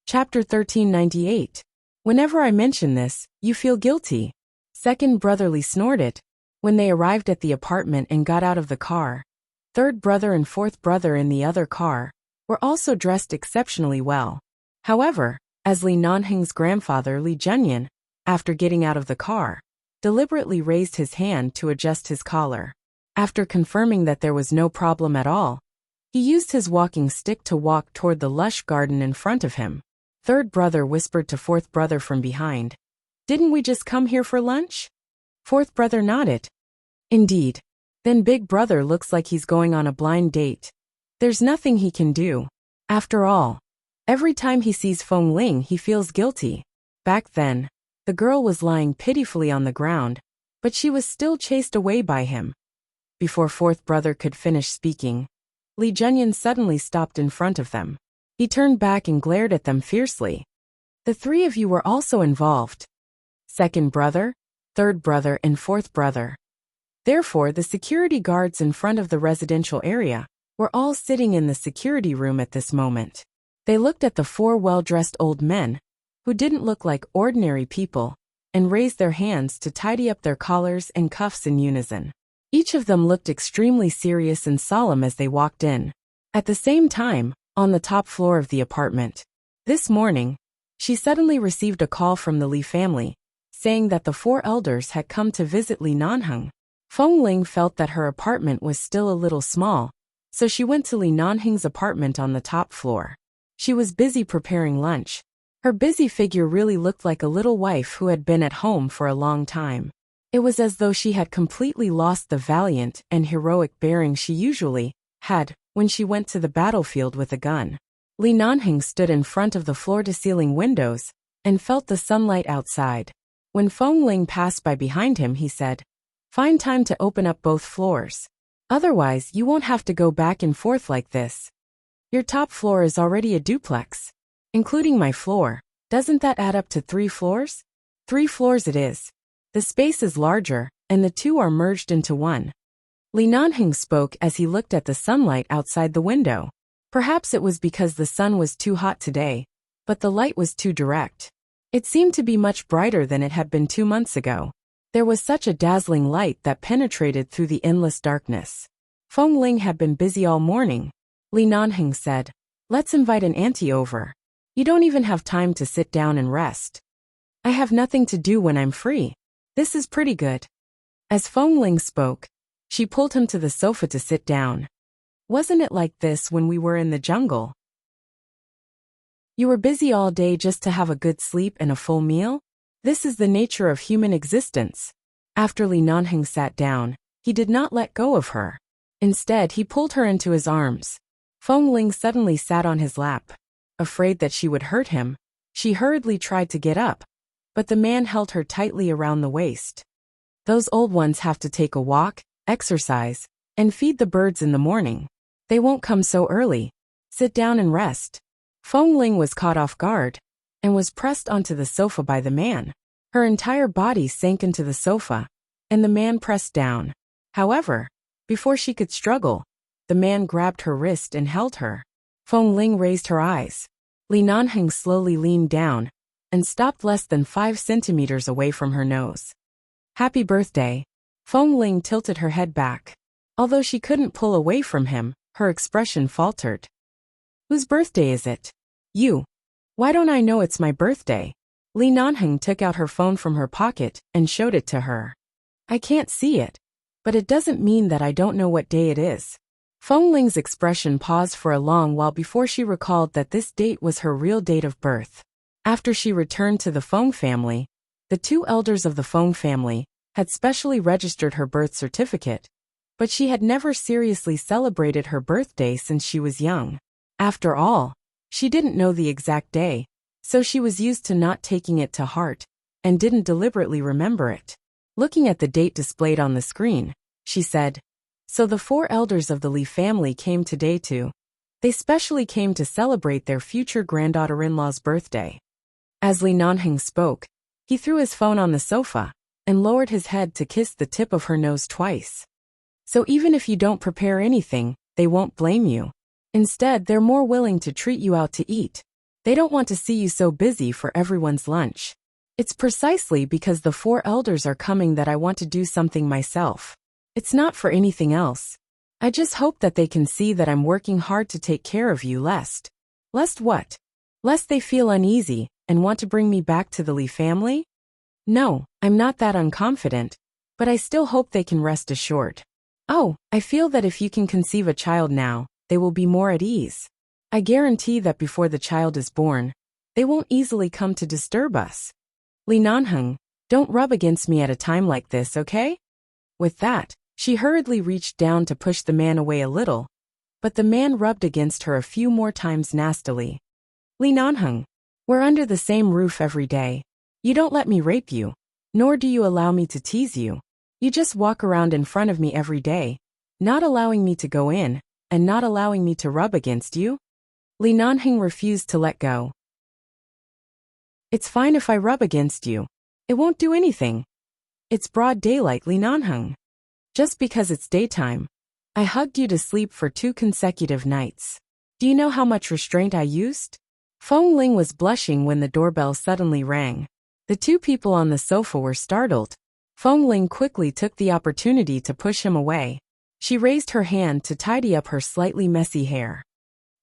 Chapter 1398. Whenever I mention this, you feel guilty. Second brother Li snorted. When they arrived at the apartment and got out of the car, third brother and fourth brother in the other car were also dressed exceptionally well. However, as Li Nanheng's grandfather Li Junyan, after getting out of the car, deliberately raised his hand to adjust his collar. After confirming that there was no problem at all, he used his walking stick to walk toward the lush garden in front of him. Third brother whispered to fourth brother from behind, "Didn't we just come here for lunch?" Fourth brother nodded. "Indeed. Then big brother looks like he's going on a blind date. There's nothing he can do. After all, every time he sees Feng Ling he feels guilty." Back then, the girl was lying pitifully on the ground, but she was still chased away by him. Before fourth brother could finish speaking, Li Junyan suddenly stopped in front of them. He turned back and glared at them fiercely. "The three of you were also involved. Second brother, third brother and fourth brother." Therefore, the security guards in front of the residential area were all sitting in the security room at this moment. They looked at the four well-dressed old men, who didn't look like ordinary people, and raised their hands to tidy up their collars and cuffs in unison. Each of them looked extremely serious and solemn as they walked in. At the same time, on the top floor of the apartment, this morning, she suddenly received a call from the Li family, saying that the four elders had come to visit Li Nanheng. Feng Ling felt that her apartment was still a little small, so she went to Li Nanheng's apartment on the top floor. She was busy preparing lunch. Her busy figure really looked like a little wife who had been at home for a long time. It was as though she had completely lost the valiant and heroic bearing she usually had when she went to the battlefield with a gun. Li Nanheng stood in front of the floor-to-ceiling windows and felt the sunlight outside. When Feng Ling passed by behind him, he said, "Find time to open up both floors. Otherwise, you won't have to go back and forth like this. Your top floor is already a duplex. Including my floor, doesn't that add up to 3 floors? 3 floors it is. The space is larger, and the two are merged into one." Li Nanheng spoke as he looked at the sunlight outside the window. Perhaps it was because the sun was too hot today, but the light was too direct. It seemed to be much brighter than it had been 2 months ago. There was such a dazzling light that penetrated through the endless darkness. Feng Ling had been busy all morning. Li Nanheng said, "Let's invite an auntie over. You don't even have time to sit down and rest." "I have nothing to do when I'm free. This is pretty good." As Feng Ling spoke, she pulled him to the sofa to sit down. "Wasn't it like this when we were in the jungle? You were busy all day just to have a good sleep and a full meal? This is the nature of human existence." After Li Nanheng sat down, he did not let go of her. Instead, he pulled her into his arms. Feng Ling suddenly sat on his lap. Afraid that she would hurt him, she hurriedly tried to get up, but the man held her tightly around the waist. "Those old ones have to take a walk, exercise, and feed the birds in the morning. They won't come so early. Sit down and rest." Feng Ling was caught off guard and was pressed onto the sofa by the man. Her entire body sank into the sofa, and the man pressed down. However, before she could struggle, the man grabbed her wrist and held her. Feng Ling raised her eyes. Li Nanheng slowly leaned down and stopped less than 5 centimeters away from her nose. "Happy birthday." Feng Ling tilted her head back. Although she couldn't pull away from him, her expression faltered. "Whose birthday is it?" "You." "Why don't I know it's my birthday?" Li Nanheng took out her phone from her pocket and showed it to her. "I can't see it, but it doesn't mean that I don't know what day it is." Feng Ling's expression paused for a long while before she recalled that this date was her real date of birth. After she returned to the Feng family, the 2 elders of the Feng family had specially registered her birth certificate, but she had never seriously celebrated her birthday since she was young. After all, she didn't know the exact day, so she was used to not taking it to heart, and didn't deliberately remember it. Looking at the date displayed on the screen, she said, "So the 4 elders of the Li family came today too. They specially came to celebrate their future granddaughter-in-law's birthday." As Li Nanheng spoke, he threw his phone on the sofa and lowered his head to kiss the tip of her nose twice. "So even if you don't prepare anything, they won't blame you. Instead, they're more willing to treat you out to eat. They don't want to see you so busy for everyone's lunch. It's precisely because the 4 elders are coming that I want to do something myself. It's not for anything else. I just hope that they can see that I'm working hard to take care of you lest what? Lest they feel uneasy and want to bring me back to the Lee family? No, I'm not that unconfident, but I still hope they can rest assured. Oh, I feel that if you can conceive a child now, they will be more at ease. I guarantee that before the child is born, they won't easily come to disturb us. Li Nanheng, don't rub against me at a time like this, okay? With that, she hurriedly reached down to push the man away a little, but the man rubbed against her a few more times nastily. Li Nanheng, we're under the same roof every day. You don't let me rape you, nor do you allow me to tease you. You just walk around in front of me every day, not allowing me to go in, and not allowing me to rub against you. Li Nanheng refused to let go. It's fine if I rub against you. It won't do anything. It's broad daylight, Li Nanheng. Just because it's daytime. I hugged you to sleep for 2 consecutive nights. Do you know how much restraint I used? Feng Ling was blushing when the doorbell suddenly rang. The 2 people on the sofa were startled. Feng Ling quickly took the opportunity to push him away. She raised her hand to tidy up her slightly messy hair.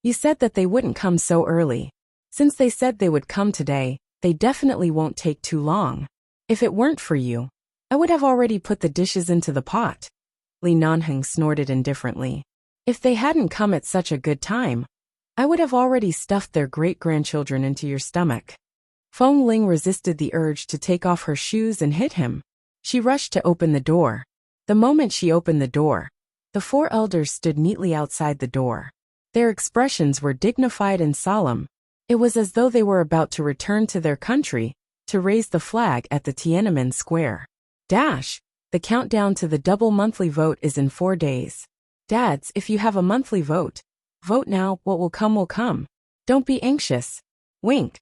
You said that they wouldn't come so early. Since they said they would come today, they definitely won't take too long. If it weren't for you, I would have already put the dishes into the pot. Li Nanheng snorted indifferently. If they hadn't come at such a good time, I would have already stuffed their great-grandchildren into your stomach. Feng Ling resisted the urge to take off her shoes and hit him. She rushed to open the door. The moment she opened the door, the 4 elders stood neatly outside the door. Their expressions were dignified and solemn. It was as though they were about to return to their country, to raise the flag at the Tiananmen Square. The countdown to the double monthly vote is in 4 days. Dads, if you have a monthly vote, vote now, what will come will come. Don't be anxious. Wink.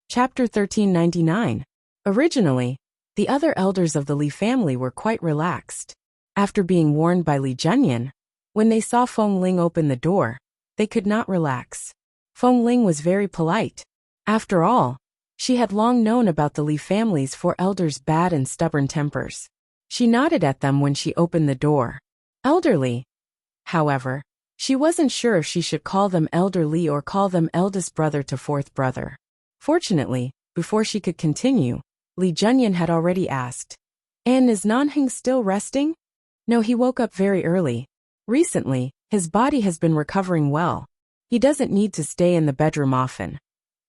Chapter 1399. Originally, the other elders of the Li family were quite relaxed. After being warned by Li Junyan, when they saw Feng Ling open the door, they could not relax. Feng Ling was very polite. After all, she had long known about the Li family's 4 elders' bad and stubborn tempers. She nodded at them when she opened the door. Elderly. However, she wasn't sure if she should call them elderly or call them eldest brother to 4th brother. Fortunately, before she could continue, Li Junyan had already asked, "And is Nanheng still resting?" No, he woke up very early. Recently, his body has been recovering well. He doesn't need to stay in the bedroom often.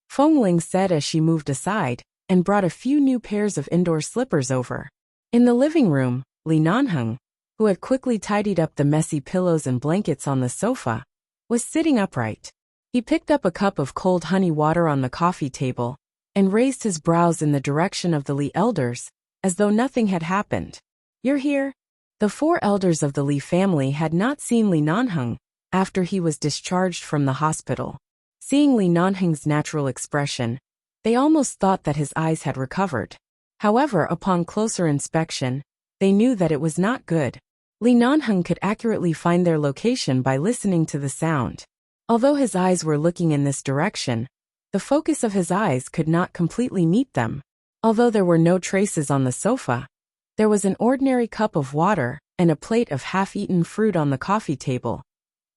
Feng Ling said as she moved aside and brought a few new pairs of indoor slippers over. In the living room, Li Nanheng, who had quickly tidied up the messy pillows and blankets on the sofa, was sitting upright. He picked up a cup of cold honey water on the coffee table and raised his brows in the direction of the Li elders, as though nothing had happened. "You're here?" The 4 elders of the Li family had not seen Li Nanheng after he was discharged from the hospital. Seeing Li Nanheng's natural expression, they almost thought that his eyes had recovered. However, upon closer inspection, they knew that it was not good. Li Nanheng could accurately find their location by listening to the sound. Although his eyes were looking in this direction, the focus of his eyes could not completely meet them. Although there were no traces on the sofa, there was an ordinary cup of water and a plate of half-eaten fruit on the coffee table,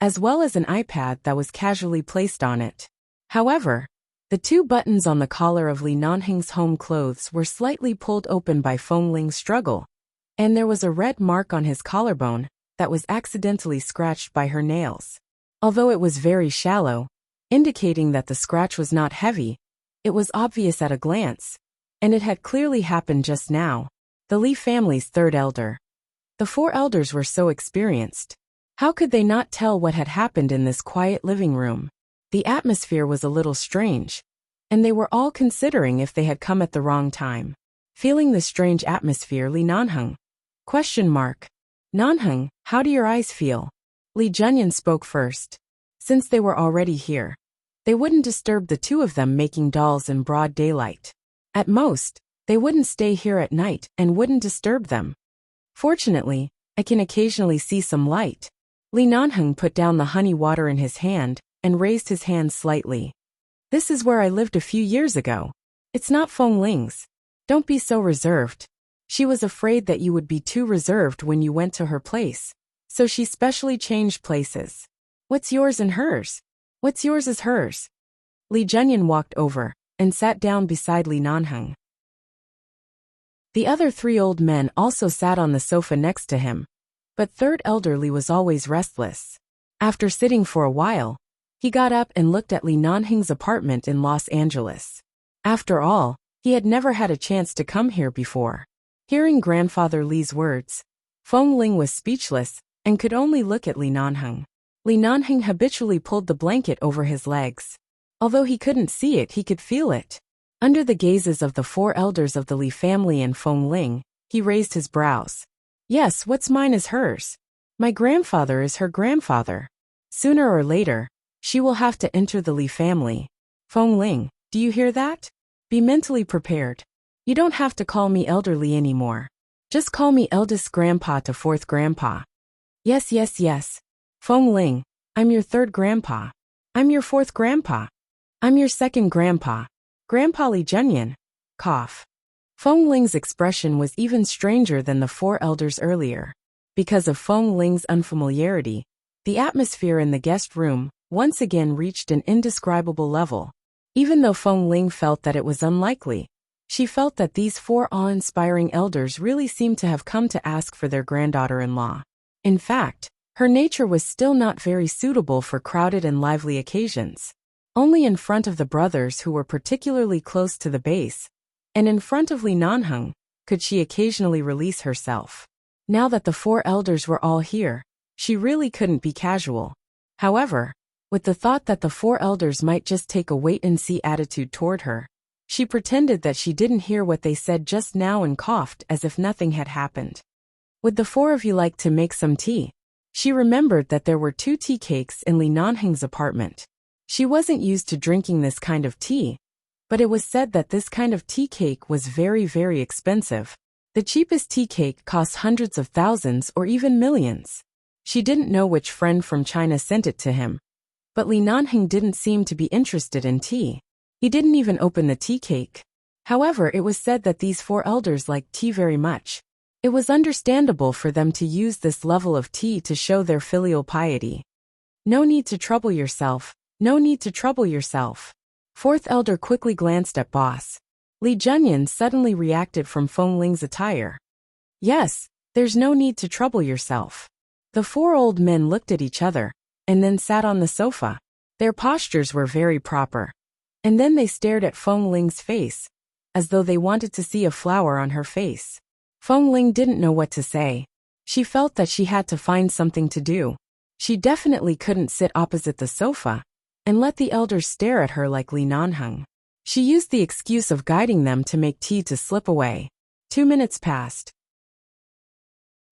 as well as an iPad that was casually placed on it. However, the 2 buttons on the collar of Li Nanheng's home clothes were slightly pulled open by Feng Ling's struggle, and there was a red mark on his collarbone that was accidentally scratched by her nails. Although it was very shallow, indicating that the scratch was not heavy, it was obvious at a glance, and it had clearly happened just now. The Li family's 3rd elder. The 4 elders were so experienced. How could they not tell what had happened in this quiet living room? The atmosphere was a little strange, and they were all considering if they had come at the wrong time. Feeling the strange atmosphere, Li Nanheng. Nanheng, how do your eyes feel? Li Junyan spoke first. Since they were already here, they wouldn't disturb the 2 of them making dolls in broad daylight. At most, they wouldn't stay here at night and wouldn't disturb them. Fortunately, I can occasionally see some light. Li Nanheng put down the honey water in his hand and raised his hand slightly. This is where I lived a few years ago. It's not Feng Ling's. Don't be so reserved. She was afraid that you would be too reserved when you went to her place, so she specially changed places. What's yours and hers? What's yours is hers. Li Zhenyan walked over and sat down beside Li Nanheng. The other 3 old men also sat on the sofa next to him, but third elderly was always restless. After sitting for a while, he got up and looked at Li Nanheng's apartment in Los Angeles. After all, he had never had a chance to come here before. Hearing grandfather Li's words, Feng Ling was speechless and could only look at Li Nanheng. Li Nanheng habitually pulled the blanket over his legs. Although he couldn't see it, he could feel it. Under the gazes of the 4 elders of the Li family and Feng Ling, he raised his brows. Yes, what's mine is hers. My grandfather is her grandfather. Sooner or later, she will have to enter the Li family. Feng Ling, do you hear that? Be mentally prepared. You don't have to call me elderly anymore. Just call me eldest grandpa to 4th grandpa. Yes, yes, yes. Feng Ling, I'm your 3rd grandpa. I'm your 4th grandpa. I'm your 2nd grandpa. Grandpa Li Zhenyan. Cough. Feng Ling's expression was even stranger than the 4 elders earlier. Because of Feng Ling's unfamiliarity, the atmosphere in the guest room once again reached an indescribable level. Even though Feng Ling felt that it was unlikely, she felt that these 4 awe-inspiring elders really seemed to have come to ask for their granddaughter-in-law. In fact, her nature was still not very suitable for crowded and lively occasions. Only in front of the brothers who were particularly close to the base, and in front of Li Nanheng, could she occasionally release herself. Now that the 4 elders were all here, she really couldn't be casual. However, with the thought that the 4 elders might just take a wait-and-see attitude toward her, she pretended that she didn't hear what they said just now and coughed as if nothing had happened. Would the 4 of you like to make some tea? She remembered that there were 2 tea cakes in Li Nanheng's apartment. She wasn't used to drinking this kind of tea, but it was said that this kind of tea cake was very, very expensive. The cheapest tea cake cost hundreds of thousands or even millions. She didn't know which friend from China sent it to him, but Li Nanheng didn't seem to be interested in tea. He didn't even open the tea cake. However, it was said that these 4 elders liked tea very much. It was understandable for them to use this level of tea to show their filial piety. No need to trouble yourself. No need to trouble yourself. 4th elder quickly glanced at boss. Li Zhenyan suddenly reacted from Feng Ling's attire. Yes, there's no need to trouble yourself. The 4 old men looked at each other, and then sat on the sofa. Their postures were very proper. And then they stared at Feng Ling's face, as though they wanted to see a flower on her face. Feng Ling didn't know what to say. She felt that she had to find something to do. She definitely couldn't sit opposite the sofa and let the elders stare at her like Li Nanheng. She used the excuse of guiding them to make tea to slip away. 2 minutes passed.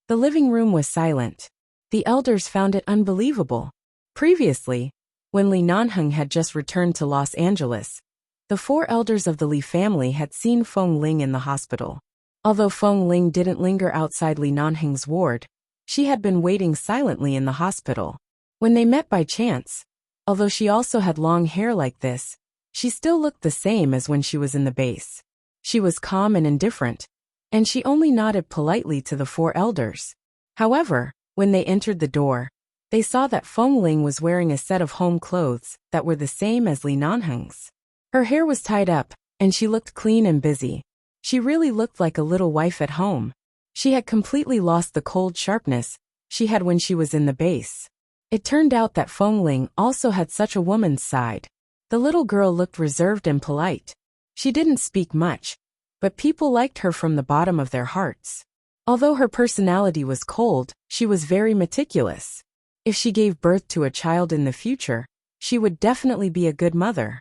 The living room was silent. The elders found it unbelievable. Previously, when Li Nanheng had just returned to Los Angeles, the 4 elders of the Li family had seen Feng Ling in the hospital. Although Feng Ling didn't linger outside Li Nanheng's ward, she had been waiting silently in the hospital. When they met by chance, although she also had long hair like this, she still looked the same as when she was in the base. She was calm and indifferent, and she only nodded politely to the 4 elders. However, when they entered the door, they saw that Feng Ling was wearing a set of home clothes that were the same as Li Nanheng's. Her hair was tied up, and she looked clean and busy. She really looked like a little wife at home. She had completely lost the cold sharpness she had when she was in the base. It turned out that Feng Ling also had such a woman's side. The little girl looked reserved and polite. She didn't speak much, but people liked her from the bottom of their hearts. Although her personality was cold, she was very meticulous. If she gave birth to a child in the future, she would definitely be a good mother.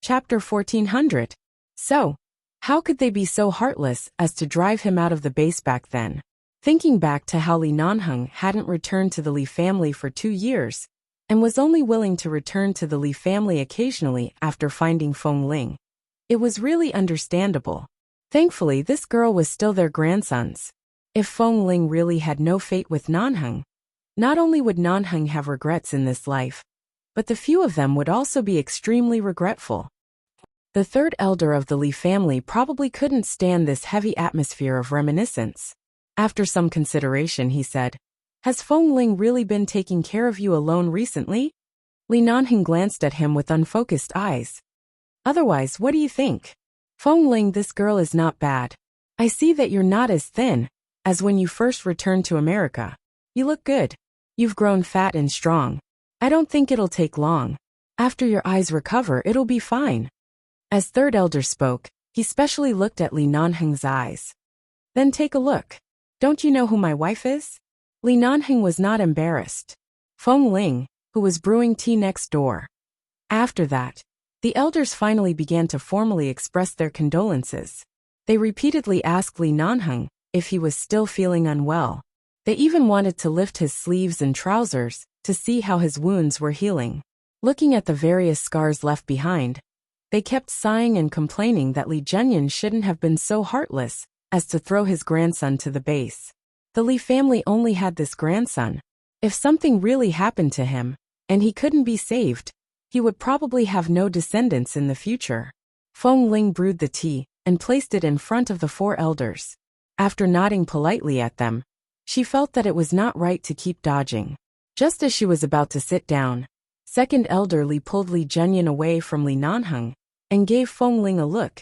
Chapter 1400. So, how could they be so heartless as to drive him out of the base back then? Thinking back to how Li Nanheng hadn't returned to the Li family for 2 years, and was only willing to return to the Li family occasionally after finding Feng Ling, it was really understandable. Thankfully, this girl was still their grandson's. If Feng Ling really had no fate with Nanheng, not only would Nanheng have regrets in this life, but the few of them would also be extremely regretful. The third elder of the Li family probably couldn't stand this heavy atmosphere of reminiscence. After some consideration, he said, "Has Feng Ling really been taking care of you alone recently?" Li Nanheng glanced at him with unfocused eyes. "Otherwise, what do you think?" "Feng Ling, this girl is not bad. I see that you're not as thin as when you first returned to America. You look good. You've grown fat and strong. I don't think it'll take long. After your eyes recover, it'll be fine." As third elder spoke, he specially looked at Li Nanheng's eyes. "Then take a look. Don't you know who my wife is?" Li Nanheng was not embarrassed. Feng Ling, who was brewing tea next door. After that, the elders finally began to formally express their condolences. They repeatedly asked Li Nanheng if he was still feeling unwell. They even wanted to lift his sleeves and trousers to see how his wounds were healing. Looking at the various scars left behind, they kept sighing and complaining that Li Zhenyan shouldn't have been so heartless as to throw his grandson to the base. The Li family only had this grandson. If something really happened to him, and he couldn't be saved, he would probably have no descendants in the future. Feng Ling brewed the tea and placed it in front of the four elders. After nodding politely at them, she felt that it was not right to keep dodging. Just as she was about to sit down, second elder Li pulled Li Zhenyan away from Li Nanheng and gave Feng Ling a look,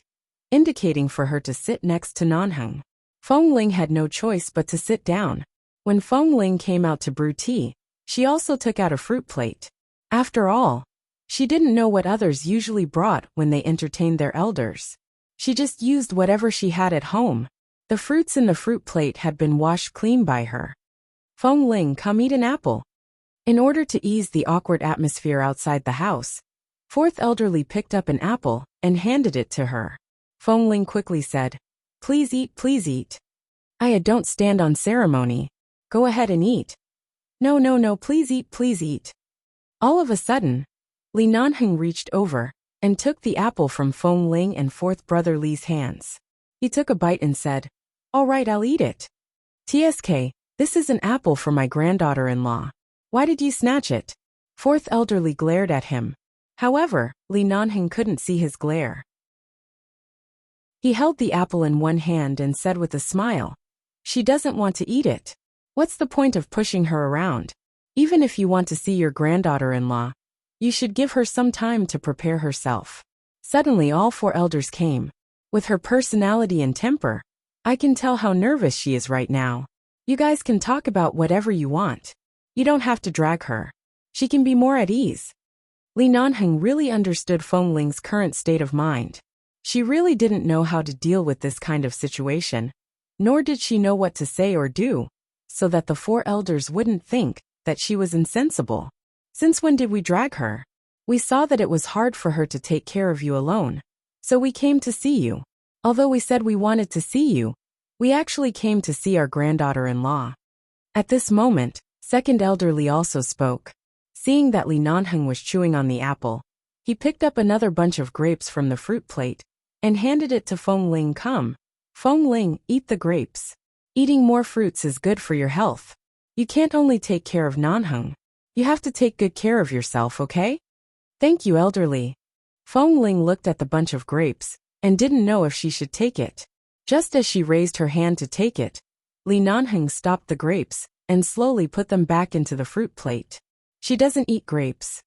indicating for her to sit next to Nanheng. Feng Ling had no choice but to sit down. When Feng Ling came out to brew tea, she also took out a fruit plate. After all, she didn't know what others usually brought when they entertained their elders. She just used whatever she had at home. The fruits in the fruit plate had been washed clean by her. "Feng Ling, come eat an apple." In order to ease the awkward atmosphere outside the house, fourth elderly picked up an apple and handed it to her. Feng Ling quickly said, please eat, I don't stand on ceremony. Go ahead and eat." No, please eat. All of a sudden, Li Nanheng reached over and took the apple from Feng Ling and fourth brother Li's hands. He took a bite and said, "All right, I'll eat it." "TSK, this is an apple for my granddaughter-in-law. Why did you snatch it?" Fourth elderly glared at him. However, Li Nanheng couldn't see his glare. He held the apple in one hand and said with a smile, "She doesn't want to eat it. What's the point of pushing her around? Even if you want to see your granddaughter-in-law, you should give her some time to prepare herself." Suddenly all four elders came. "With her personality and temper, I can tell how nervous she is right now. You guys can talk about whatever you want. You don't have to drag her. She can be more at ease." Li Nanheng really understood Feng Ling's current state of mind. She really didn't know how to deal with this kind of situation, nor did she know what to say or do, so that the four elders wouldn't think that she was insensible. "Since when did we drag her? We saw that it was hard for her to take care of you alone, so we came to see you. Although we said we wanted to see you, we actually came to see our granddaughter-in-law." At this moment, second elderly also spoke. Seeing that Li Nanheng was chewing on the apple, he picked up another bunch of grapes from the fruit plate and handed it to Feng Ling. "Come, Feng Ling, eat the grapes. Eating more fruits is good for your health. You can't only take care of Nanheng. You have to take good care of yourself, okay?" "Thank you, elderly." Feng Ling looked at the bunch of grapes and didn't know if she should take it. Just as she raised her hand to take it, Li Nanheng stopped the grapes and slowly put them back into the fruit plate. "She doesn't eat grapes,"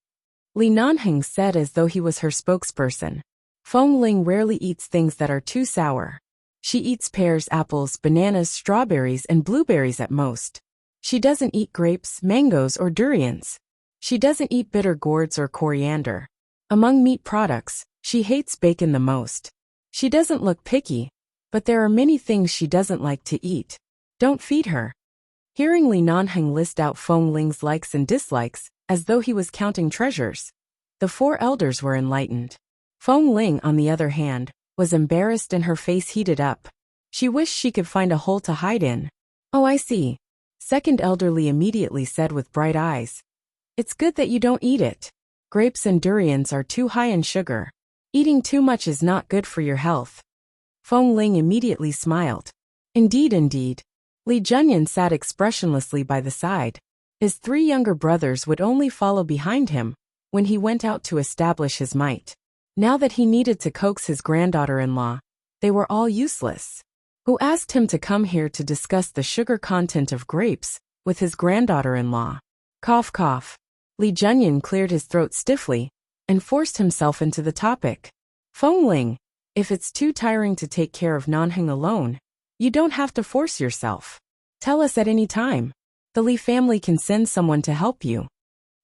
Li Nanheng said as though he was her spokesperson. "Feng Ling rarely eats things that are too sour. She eats pears, apples, bananas, strawberries, and blueberries at most. She doesn't eat grapes, mangoes, or durians. She doesn't eat bitter gourds or coriander. Among meat products, she hates bacon the most. She doesn't look picky, but there are many things she doesn't like to eat. Don't feed her." Hearing Li Nanheng list out Feng Ling's likes and dislikes, as though he was counting treasures, the four elders were enlightened. Feng Ling, on the other hand, was embarrassed and her face heated up. She wished she could find a hole to hide in. "Oh, I see," second elderly immediately said with bright eyes. "It's good that you don't eat it. Grapes and durians are too high in sugar. Eating too much is not good for your health." Feng Ling immediately smiled. Indeed. Li Junyan sat expressionlessly by the side. His 3 younger brothers would only follow behind him when he went out to establish his might. Now that he needed to coax his granddaughter-in-law, they were all useless. Who asked him to come here to discuss the sugar content of grapes with his granddaughter-in-law? Cough cough. Li Junyan cleared his throat stiffly and forced himself into the topic. Fengling, if it's too tiring to take care of Nanheng alone, you don't have to force yourself. Tell us at any time. The Li family can send someone to help you.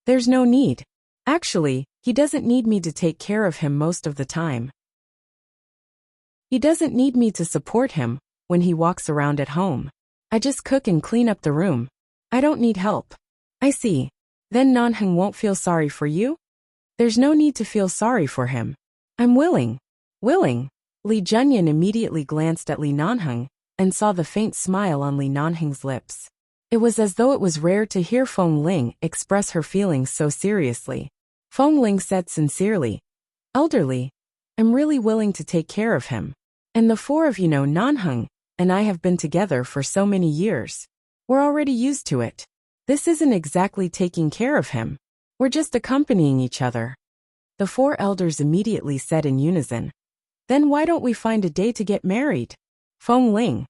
There's no need. Actually, he doesn't need me to take care of him most of the time. He doesn't need me to support him when he walks around at home. I just cook and clean up the room. I don't need help. I see. Then Nanheng won't feel sorry for you? There's no need to feel sorry for him. I'm willing. Willing. Li Junyan immediately glanced at Li Nanheng and saw the faint smile on Li Nanheng's lips. It was as though it was rare to hear Fengling express her feelings so seriously. Fengling said sincerely, "Elderly, I'm really willing to take care of him. And the 4 of you know Nanheng and I have been together for so many years. We're already used to it. This isn't exactly taking care of him. We're just accompanying each other." The 4 elders immediately said in unison, "Then why don't we find a day to get married?" Fengling.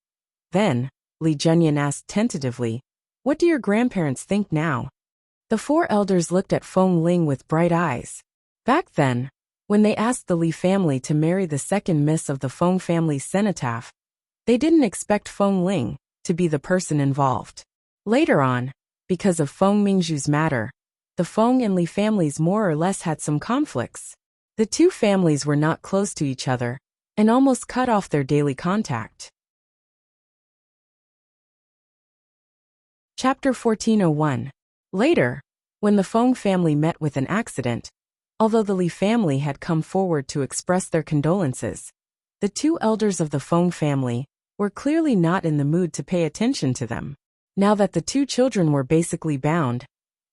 Then, Li Junyan asked tentatively, "What do your grandparents think now?" The 4 elders looked at Fengling with bright eyes. Back then, when they asked the Li family to marry the 2nd miss of the Feng family's cenotaph, they didn't expect Fengling to be the person involved. Later on, because of Feng Mingzhu's matter, the Feng and Li families more or less had some conflicts. The 2 families were not close to each other and almost cut off their daily contact. Chapter 1401. Later, when the Feng family met with an accident, although the Li family had come forward to express their condolences, the 2 elders of the Feng family were clearly not in the mood to pay attention to them. Now that the 2 children were basically bound,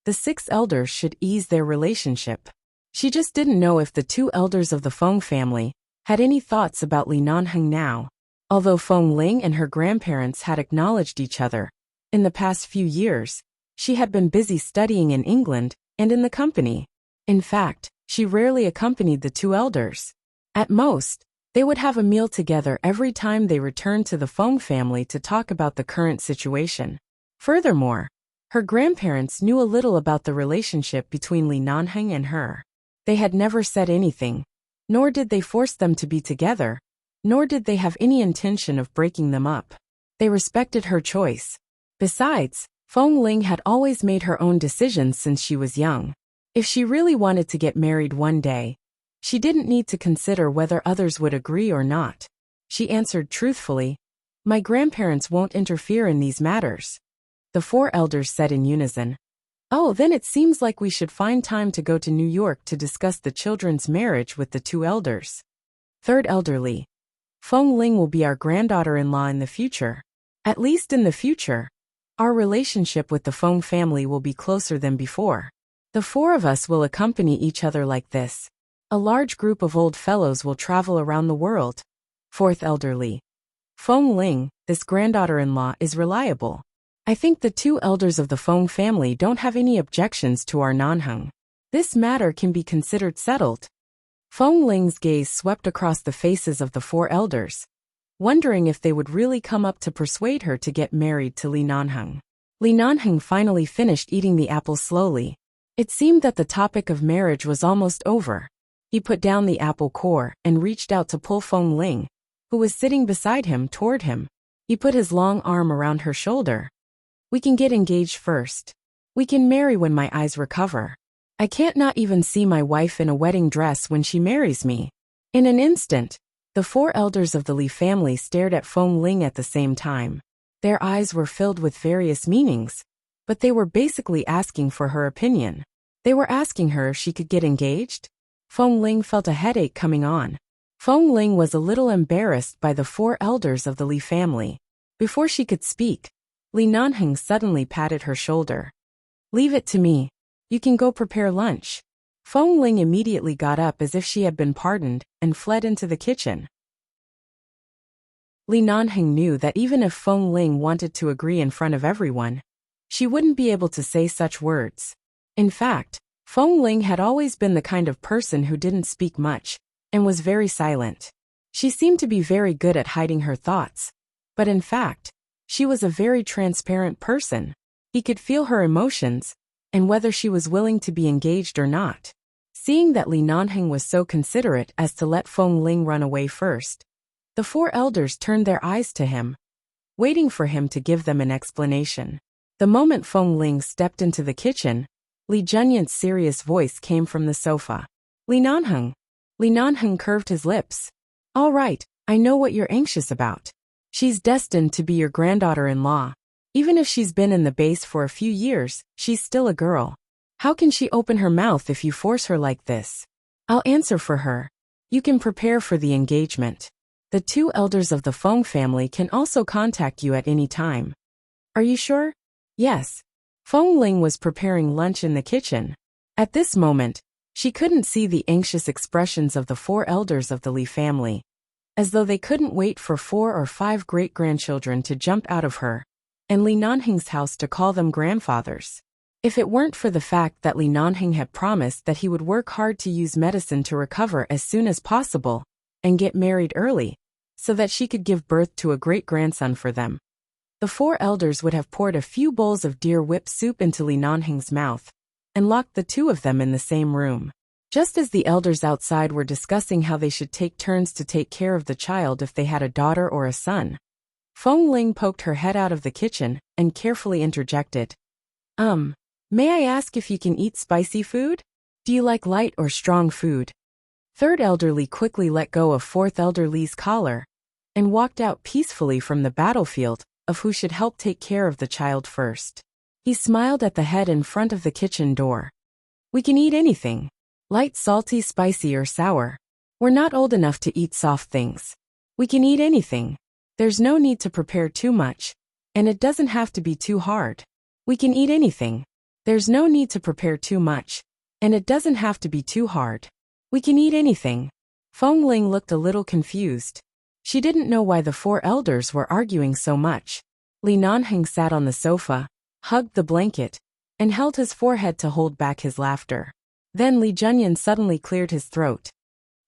the 6 elders should ease their relationship. She just didn't know if the 2 elders of the Feng family had any thoughts about Li Nanheng now. Although Fengling and her grandparents had acknowledged each other, in the past few years, she had been busy studying in England and in the company. In fact, she rarely accompanied the 2 elders. At most, they would have a meal together every time they returned to the Feng family to talk about the current situation. Furthermore, her grandparents knew a little about the relationship between Li Nanheng and her. They had never said anything, nor did they force them to be together, nor did they have any intention of breaking them up. They respected her choice. Besides, Fengling had always made her own decisions since she was young. If she really wanted to get married one day, she didn't need to consider whether others would agree or not. She answered truthfully, "My grandparents won't interfere in these matters." The 4 elders said in unison, "Oh, then it seems like we should find time to go to New York to discuss the children's marriage with the 2 elders." 3rd elderly. Fengling will be our granddaughter-in-law in the future. At least in the future. Our relationship with the Feng family will be closer than before. The 4 of us will accompany each other like this. A large group of old fellows will travel around the world. 4th elderly. Fengling, this granddaughter-in-law is reliable. I think the 2 elders of the Feng family don't have any objections to our Nanheng. This matter can be considered settled. Fengling's gaze swept across the faces of the 4 elders, wondering if they would really come up to persuade her to get married to Li Nanheng. Li Nanheng finally finished eating the apple slowly. It seemed that the topic of marriage was almost over. He put down the apple core and reached out to pull Fengling, who was sitting beside him, toward him. He put his long arm around her shoulder. "We can get engaged first. We can marry when my eyes recover. I can't not even see my wife in a wedding dress when she marries me." In an instant, the 4 elders of the Li family stared at Fengling at the same time. Their eyes were filled with various meanings, but they were basically asking for her opinion. They were asking her if she could get engaged. Fengling felt a headache coming on. Fengling was a little embarrassed by the 4 elders of the Li family. Before she could speak, Li Nanheng suddenly patted her shoulder. "Leave it to me. You can go prepare lunch." Fengling immediately got up as if she had been pardoned and fled into the kitchen. Li Nanheng knew that even if Feng Ling wanted to agree in front of everyone, she wouldn't be able to say such words. In fact, Feng Ling had always been the kind of person who didn't speak much, and was very silent. She seemed to be very good at hiding her thoughts, but in fact, she was a very transparent person. He could feel her emotions, and whether she was willing to be engaged or not. Seeing that Li Nanheng was so considerate as to let Feng Ling run away first, the four elders turned their eyes to him, waiting for him to give them an explanation. The moment Feng Ling stepped into the kitchen, Li Junyan's serious voice came from the sofa. Li Nanheng. Li Nanheng curved his lips. All right, I know what you're anxious about. She's destined to be your granddaughter-in-law. Even if she's been in the base for a few years, she's still a girl. How can she open her mouth if you force her like this? I'll answer for her. You can prepare for the engagement. The two elders of the Feng family can also contact you at any time. Are you sure? Yes. Feng Ling was preparing lunch in the kitchen. At this moment, she couldn't see the anxious expressions of the four elders of the Li family, as though they couldn't wait for 4 or 5 great-grandchildren to jump out of her and Li Nanheng's house to call them grandfathers. If it weren't for the fact that Li Nanheng had promised that he would work hard to use medicine to recover as soon as possible and get married early, so that she could give birth to a great-grandson for them, the four elders would have poured a few bowls of deer whip soup into Li Nanheng's mouth and locked the two of them in the same room. Just as the elders outside were discussing how they should take turns to take care of the child if they had a daughter or a son, Feng Ling poked her head out of the kitchen and carefully interjected. May I ask if you can eat spicy food? Do you like light or strong food? Third elderly quickly let go of fourth elderly's collar and walked out peacefully from the battlefield of who should help take care of the child first. He smiled at the head in front of the kitchen door. We can eat anything. Light, salty, spicy, or sour. We're not old enough to eat soft things. We can eat anything. There's no need to prepare too much, and it doesn't have to be too hard. We can eat anything. There's no need to prepare too much, and it doesn't have to be too hard. We can eat anything. Feng Ling looked a little confused. She didn't know why the four elders were arguing so much. Li Nanheng sat on the sofa, hugged the blanket, and held his forehead to hold back his laughter. Then Li Junyan suddenly cleared his throat.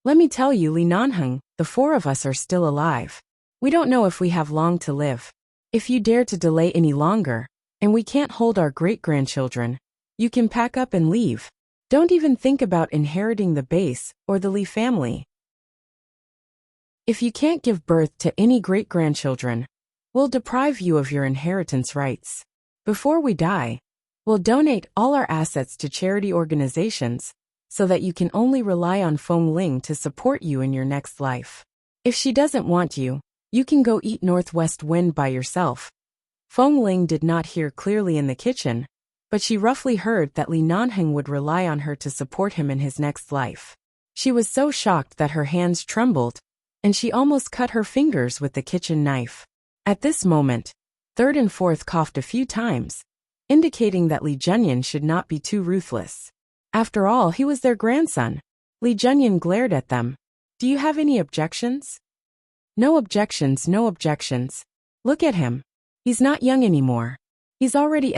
Let me tell you, Li Nanheng, the four of us are still alive. We don't know if we have long to live. If you dare to delay any longer, and we can't hold our great-grandchildren, you can pack up and leave. Don't even think about inheriting the base or the Li family. If you can't give birth to any great-grandchildren, we'll deprive you of your inheritance rights. Before we die, we'll donate all our assets to charity organizations so that you can only rely on Feng Ling to support you in your next life. If she doesn't want you, you can go eat northwest wind by yourself. Feng Ling did not hear clearly in the kitchen, but she roughly heard that Li Nanheng would rely on her to support him in his next life. She was so shocked that her hands trembled, and she almost cut her fingers with the kitchen knife. At this moment, third and fourth coughed a few times, indicating that Li Junyan should not be too ruthless. After all, he was their grandson. Li Junyan glared at them. Do you have any objections? No objections, no objections. Look at him. He's not young anymore. He's already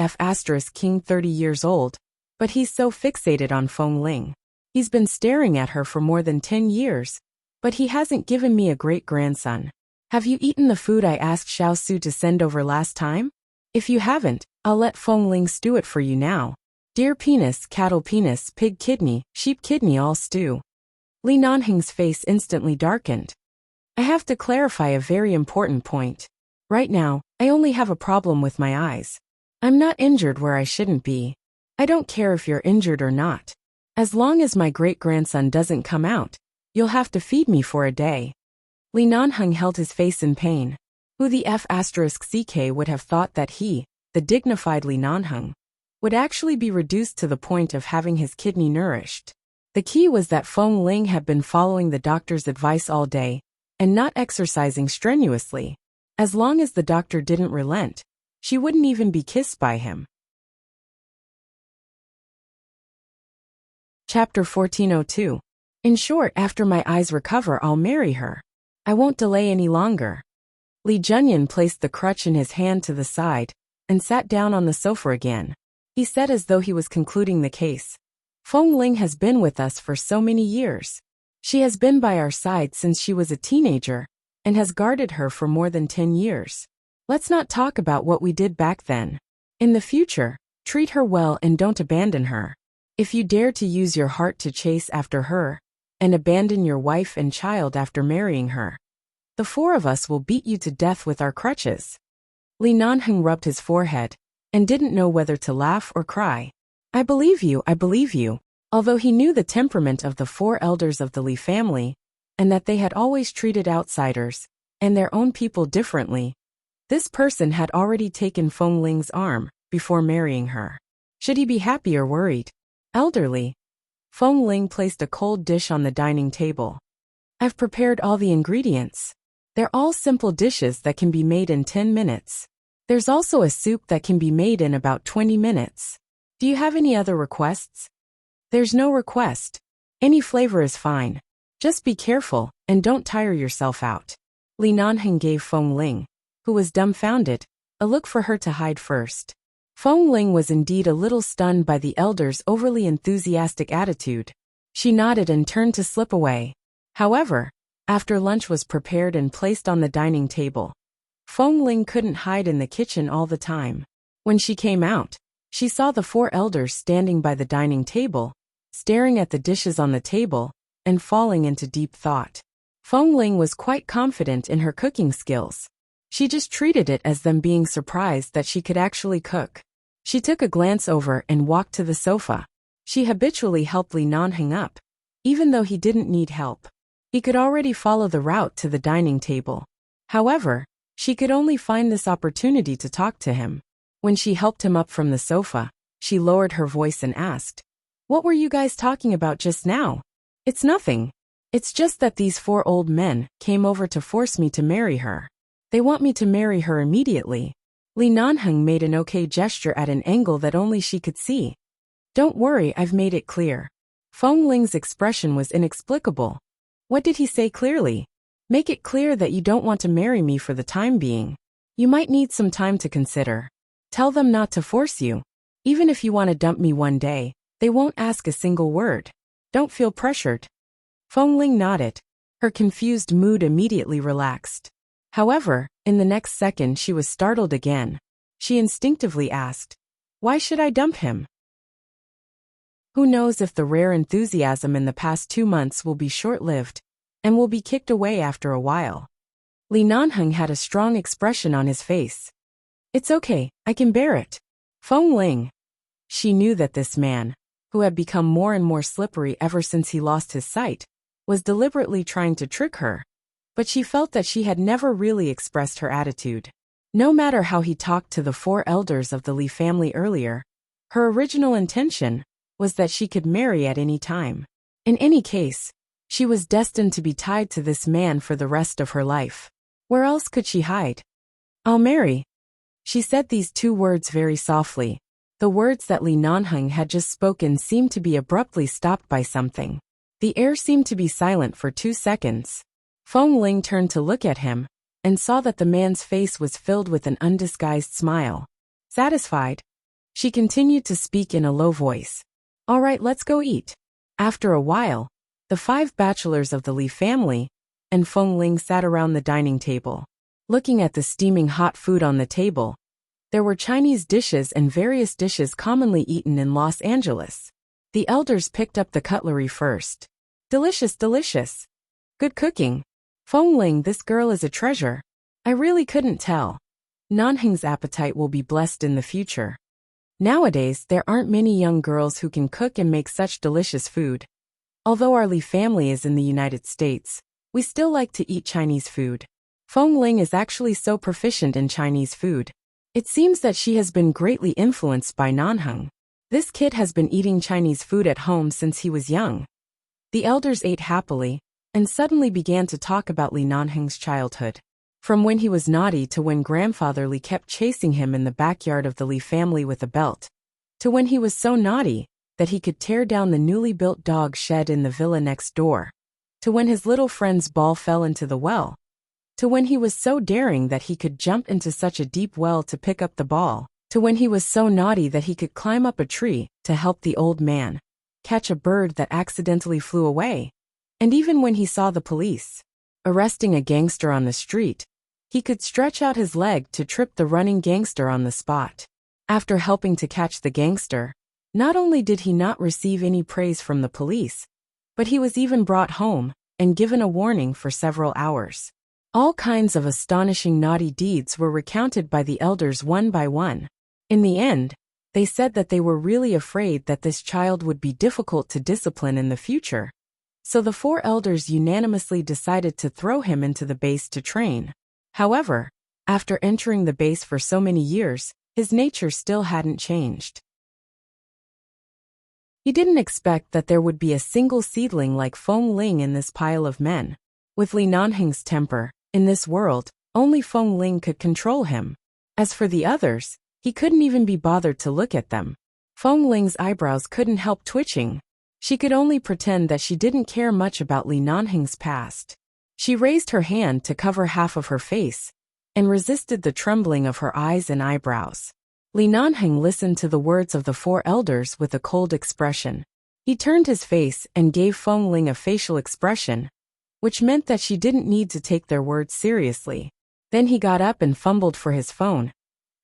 King 30 years old, but he's so fixated on Feng Ling. He's been staring at her for more than 10 years, but he hasn't given me a great-grandson. Have you eaten the food I asked Xiao Su to send over last time? If you haven't, I'll let Feng Ling stew it for you now. Deer penis, cattle penis, pig kidney, sheep kidney all stew. Li Nanheng's face instantly darkened. I have to clarify a very important point. Right now, I only have a problem with my eyes. I'm not injured where I shouldn't be. I don't care if you're injured or not. As long as my great-grandson doesn't come out, you'll have to feed me for a day. Li Nanheng held his face in pain. Who the F***ck would have thought that he, the dignified Li Nanheng, would actually be reduced to the point of having his kidney nourished. The key was that Feng Ling had been following the doctor's advice all day, and not exercising strenuously. As long as the doctor didn't relent, she wouldn't even be kissed by him. Chapter 1402. In short, after my eyes recover, I'll marry her. I won't delay any longer. Li Junyan placed the crutch in his hand to the side and sat down on the sofa again. He said as though he was concluding the case. Feng Ling has been with us for so many years. She has been by our side since she was a teenager and has guarded her for more than 10 years. Let's not talk about what we did back then. In the future, treat her well and don't abandon her. If you dare to use your heart to chase after her and abandon your wife and child after marrying her, the four of us will beat you to death with our crutches. Li Nanheng rubbed his forehead and didn't know whether to laugh or cry. I believe you. Although he knew the temperament of the four elders of the Li family, and that they had always treated outsiders and their own people differently, this person had already taken Feng Ling's arm before marrying her. Should he be happy or worried? Elderly. Feng Ling placed a cold dish on the dining table. I've prepared all the ingredients. They're all simple dishes that can be made in 10 minutes. There's also a soup that can be made in about 20 minutes. Do you have any other requests? There's no request. Any flavor is fine. Just be careful and don't tire yourself out. Li Nanheng gave Feng Ling, who was dumbfounded, a look for her to hide first. Feng Ling was indeed a little stunned by the elder's overly enthusiastic attitude. She nodded and turned to slip away. However, after lunch was prepared and placed on the dining table, Feng Ling couldn't hide in the kitchen all the time. When she came out, she saw the four elders standing by the dining table, staring at the dishes on the table, and falling into deep thought. Feng Ling was quite confident in her cooking skills. She just treated it as them being surprised that she could actually cook. She took a glance over and walked to the sofa. She habitually helped Li Nanheng up, even though he didn't need help. He could already follow the route to the dining table. However, she could only find this opportunity to talk to him. When she helped him up from the sofa, she lowered her voice and asked, "What were you guys talking about just now?" "It's nothing. It's just that these four old men came over to force me to marry her. They want me to marry her immediately." Li Nanheng made an okay gesture at an angle that only she could see. "Don't worry, I've made it clear." Feng Ling's expression was inexplicable. What did he say clearly? Make it clear that you don't want to marry me for the time being. You might need some time to consider. Tell them not to force you. Even if you want to dump me one day, they won't ask a single word. Don't feel pressured. Feng Ling nodded. Her confused mood immediately relaxed. However, in the next second she was startled again. She instinctively asked, "Why should I dump him?" Who knows if the rare enthusiasm in the past 2 months will be short-lived, and will be kicked away after a while. Li Nanheng had a strong expression on his face. "It's okay, I can bear it." Feng Ling. She knew that this man, who had become more and more slippery ever since he lost his sight, was deliberately trying to trick her. But she felt that she had never really expressed her attitude. No matter how he talked to the four elders of the Li family earlier, her original intention was that she could marry at any time. In any case, she was destined to be tied to this man for the rest of her life. Where else could she hide? "I'll marry." She said these 2 words very softly. The words that Li Nanheng had just spoken seemed to be abruptly stopped by something. The air seemed to be silent for 2 seconds. Feng Ling turned to look at him, and saw that the man's face was filled with an undisguised smile. Satisfied, she continued to speak in a low voice. "All right, let's go eat." After a while, the 5 bachelors of the Li family and Feng Ling sat around the dining table. Looking at the steaming hot food on the table, there were Chinese dishes and various dishes commonly eaten in Los Angeles. The elders picked up the cutlery first. "Delicious, delicious. Good cooking. Feng Ling, this girl is a treasure. I really couldn't tell. Nanheng's appetite will be blessed in the future." Nowadays, there aren't many young girls who can cook and make such delicious food. Although our Li family is in the United States, we still like to eat Chinese food. Feng Ling is actually so proficient in Chinese food. It seems that she has been greatly influenced by Nanheng. This kid has been eating Chinese food at home since he was young. The elders ate happily, and suddenly began to talk about Li Nanheng's childhood. From when he was naughty to when grandfather Li kept chasing him in the backyard of the Li family with a belt, to when he was so naughty that he could tear down the newly built dog shed in the villa next door, to when his little friend's ball fell into the well, to when he was so daring that he could jump into such a deep well to pick up the ball, to when he was so naughty that he could climb up a tree to help the old man catch a bird that accidentally flew away. And even when he saw the police arresting a gangster on the street, he could stretch out his leg to trip the running gangster on the spot. After helping to catch the gangster, not only did he not receive any praise from the police, but he was even brought home and given a warning for several hours. All kinds of astonishing naughty deeds were recounted by the elders one by one. In the end, they said that they were really afraid that this child would be difficult to discipline in the future. So the 4 elders unanimously decided to throw him into the base to train. However, after entering the base for so many years, his nature still hadn't changed. He didn't expect that there would be a single seedling like Feng Ling in this pile of men. With Li Nanheng's temper, in this world, only Feng Ling could control him. As for the others, he couldn't even be bothered to look at them. Feng Ling's eyebrows couldn't help twitching. She could only pretend that she didn't care much about Li Nanheng's past. She raised her hand to cover half of her face, and resisted the trembling of her eyes and eyebrows. Li Nanheng listened to the words of the 4 elders with a cold expression. He turned his face and gave Feng Ling a facial expression, which meant that she didn't need to take their words seriously. Then he got up and fumbled for his phone,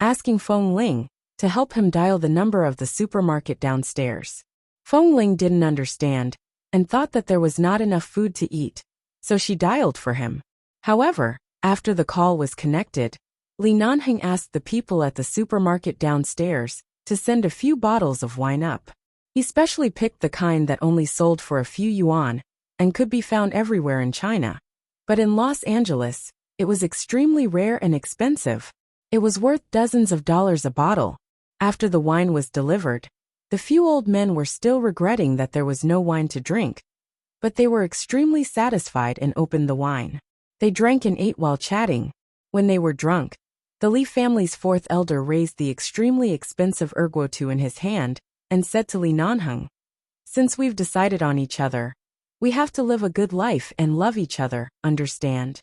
asking Feng Ling to help him dial the number of the supermarket downstairs. Feng Ling didn't understand, and thought that there was not enough food to eat, so she dialed for him. However, after the call was connected, Li Nanheng asked the people at the supermarket downstairs to send a few bottles of wine up. He specially picked the kind that only sold for a few yuan, and could be found everywhere in China. But in Los Angeles, it was extremely rare and expensive. It was worth dozens of dollars a bottle. After the wine was delivered, the few old men were still regretting that there was no wine to drink, but they were extremely satisfied and opened the wine. They drank and ate while chatting. When they were drunk, the Li family's 4th elder raised the extremely expensive erguotu in his hand and said to Li Nanheng, "Since we've decided on each other, we have to live a good life and love each other, understand?"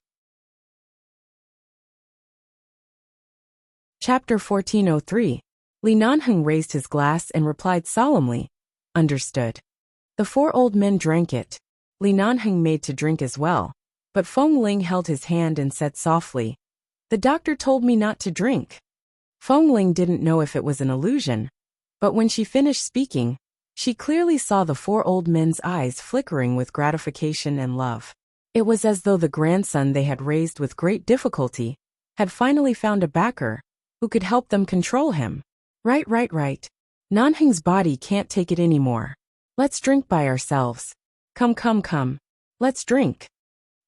Chapter 1403. Li Nanheng raised his glass and replied solemnly, "Understood." The 4 old men drank it. Li Nanheng made to drink as well, but Feng Ling held his hand and said softly, "The doctor told me not to drink." Feng Ling didn't know if it was an illusion, but when she finished speaking, she clearly saw the 4 old men's eyes flickering with gratification and love. It was as though the grandson they had raised with great difficulty had finally found a backer who could help them control him. Right. Nanheng's body can't take it anymore. Let's drink by ourselves. Come. Let's drink.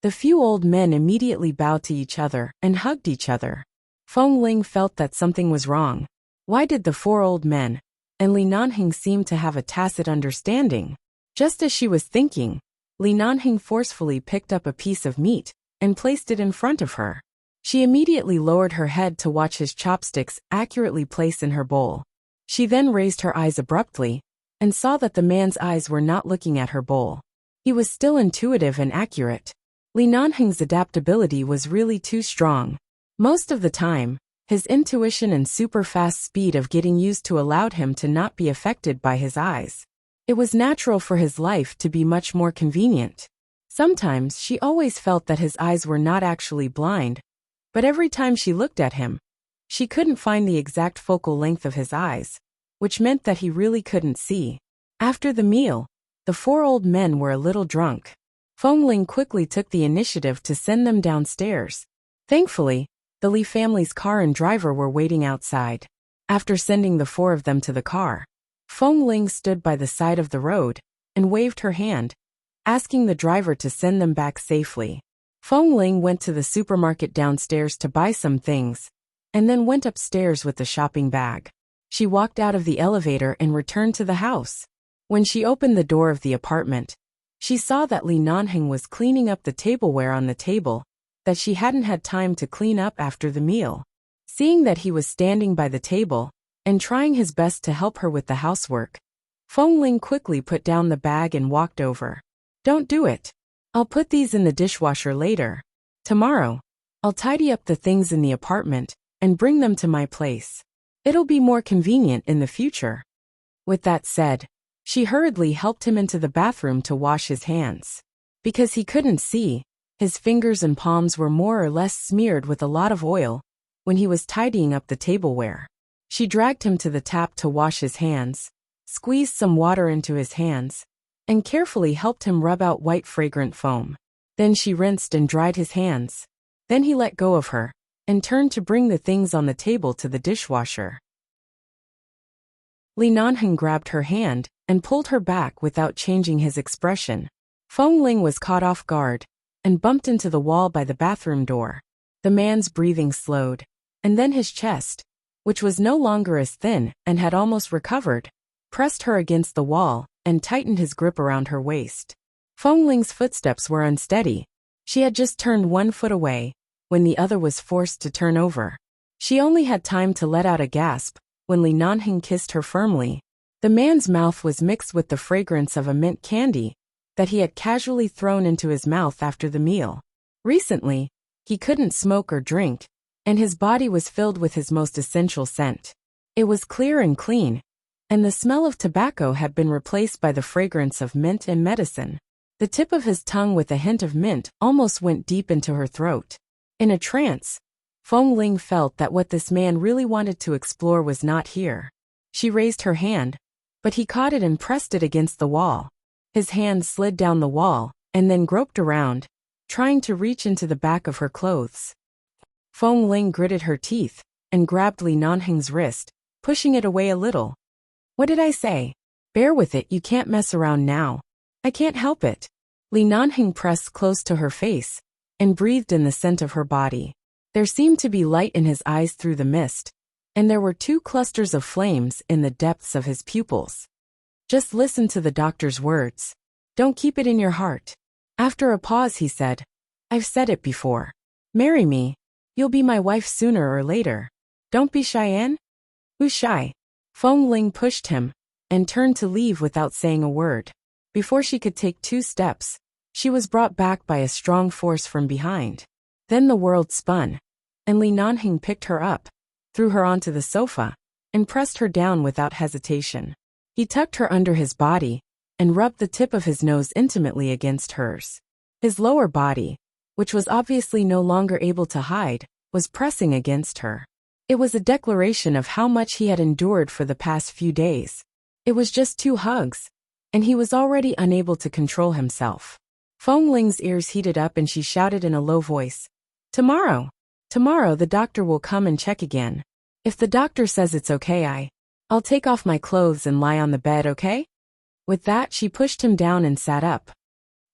The few old men immediately bowed to each other and hugged each other. Feng Ling felt that something was wrong. Why did the 4 old men and Li Nanheng seem to have a tacit understanding? Just as she was thinking, Li Nanheng forcefully picked up a piece of meat and placed it in front of her. She immediately lowered her head to watch his chopsticks accurately placed in her bowl. She then raised her eyes abruptly and saw that the man's eyes were not looking at her bowl. He was still intuitive and accurate. Li Nanheng's adaptability was really too strong. Most of the time, his intuition and super-fast speed of getting used to allowed him to not be affected by his eyes. It was natural for his life to be much more convenient. Sometimes she always felt that his eyes were not actually blind, but every time she looked at him, she couldn't find the exact focal length of his eyes, which meant that he really couldn't see. After the meal, the 4 old men were a little drunk. Feng Ling quickly took the initiative to send them downstairs. Thankfully, the Li family's car and driver were waiting outside. After sending the 4 of them to the car, Feng Ling stood by the side of the road and waved her hand, asking the driver to send them back safely. Feng Ling went to the supermarket downstairs to buy some things, and then went upstairs with the shopping bag. She walked out of the elevator and returned to the house. When she opened the door of the apartment, she saw that Li Nanheng was cleaning up the tableware on the table that she hadn't had time to clean up after the meal. Seeing that he was standing by the table and trying his best to help her with the housework, Feng Ling quickly put down the bag and walked over. "Don't do it. I'll put these in the dishwasher later. Tomorrow, I'll tidy up the things in the apartment and bring them to my place. It'll be more convenient in the future." With that said, she hurriedly helped him into the bathroom to wash his hands. Because he couldn't see, his fingers and palms were more or less smeared with a lot of oil when he was tidying up the tableware. She dragged him to the tap to wash his hands, squeezed some water into his hands, and carefully helped him rub out white fragrant foam. Then she rinsed and dried his hands. Then he let go of her and turned to bring the things on the table to the dishwasher. Li Nanheng grabbed her hand and pulled her back without changing his expression. Feng Ling was caught off guard and bumped into the wall by the bathroom door. The man's breathing slowed, and then his chest, which was no longer as thin and had almost recovered, pressed her against the wall and tightened his grip around her waist. Feng Ling's footsteps were unsteady. She had just turned one foot away when the other was forced to turn over. She only had time to let out a gasp when Li Nanheng kissed her firmly. The man's mouth was mixed with the fragrance of a mint candy that he had casually thrown into his mouth after the meal. Recently, he couldn't smoke or drink, and his body was filled with his most essential scent. It was clear and clean, and the smell of tobacco had been replaced by the fragrance of mint and medicine. The tip of his tongue with a hint of mint almost went deep into her throat. In a trance, Feng Ling felt that what this man really wanted to explore was not here. She raised her hand, but he caught it and pressed it against the wall. His hand slid down the wall and then groped around, trying to reach into the back of her clothes. Feng Ling gritted her teeth and grabbed Li Nanheng's wrist, pushing it away a little. "What did I say? Bear with it, you can't mess around now. I can't help it." Li Nanheng pressed close to her face and breathed in the scent of her body. There seemed to be light in his eyes through the mist, and there were two clusters of flames in the depths of his pupils. "Just listen to the doctor's words. Don't keep it in your heart." After a pause he said, "I've said it before. Marry me. You'll be my wife sooner or later. Don't be Cheyenne." "Who's shy?" Feng Ling pushed him and turned to leave without saying a word. Before she could take 2 steps, she was brought back by a strong force from behind. Then the world spun, and Li Nanheng picked her up, threw her onto the sofa, and pressed her down without hesitation. He tucked her under his body and rubbed the tip of his nose intimately against hers. His lower body, which was obviously no longer able to hide, was pressing against her. It was a declaration of how much he had endured for the past few days. It was just 2 hugs, and he was already unable to control himself. Feng Ling's ears heated up and she shouted in a low voice, "Tomorrow! Tomorrow the doctor will come and check again. If the doctor says it's okay, I'll take off my clothes and lie on the bed, okay?" With that, she pushed him down and sat up.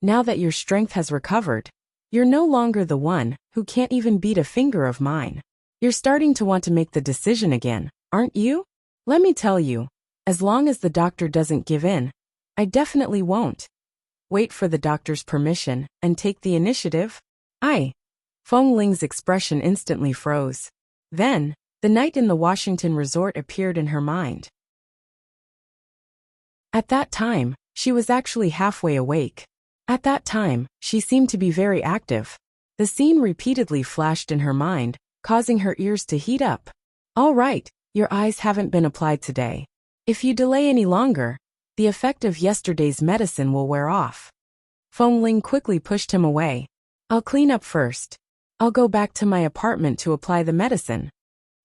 "Now that your strength has recovered, you're no longer the one who can't even beat a finger of mine. You're starting to want to make the decision again, aren't you? Let me tell you, as long as the doctor doesn't give in, I definitely won't. Wait for the doctor's permission and take the initiative." Feng Ling's expression instantly froze. Then, the night in the Washington resort appeared in her mind. At that time, she was actually halfway awake. At that time, she seemed to be very active. The scene repeatedly flashed in her mind, causing her ears to heat up. "All right, your eyes haven't been applied today. If you delay any longer, the effect of yesterday's medicine will wear off." Feng Ling quickly pushed him away. "I'll clean up first. I'll go back to my apartment to apply the medicine."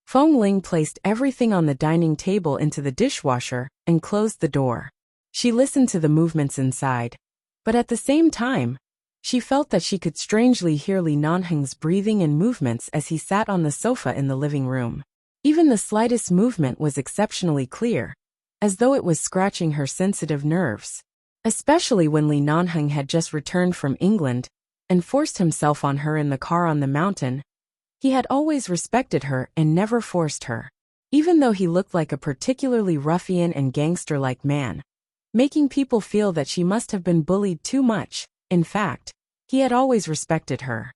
Feng Ling placed everything on the dining table into the dishwasher and closed the door. She listened to the movements inside, but at the same time, she felt that she could strangely hear Li Nanheng's breathing and movements as he sat on the sofa in the living room. Even the slightest movement was exceptionally clear, as though it was scratching her sensitive nerves. Especially when Li Nanheng had just returned from England and forced himself on her in the car on the mountain. He had always respected her and never forced her, even though he looked like a particularly ruffian and gangster-like man, making people feel that she must have been bullied too much. In fact, he had always respected her.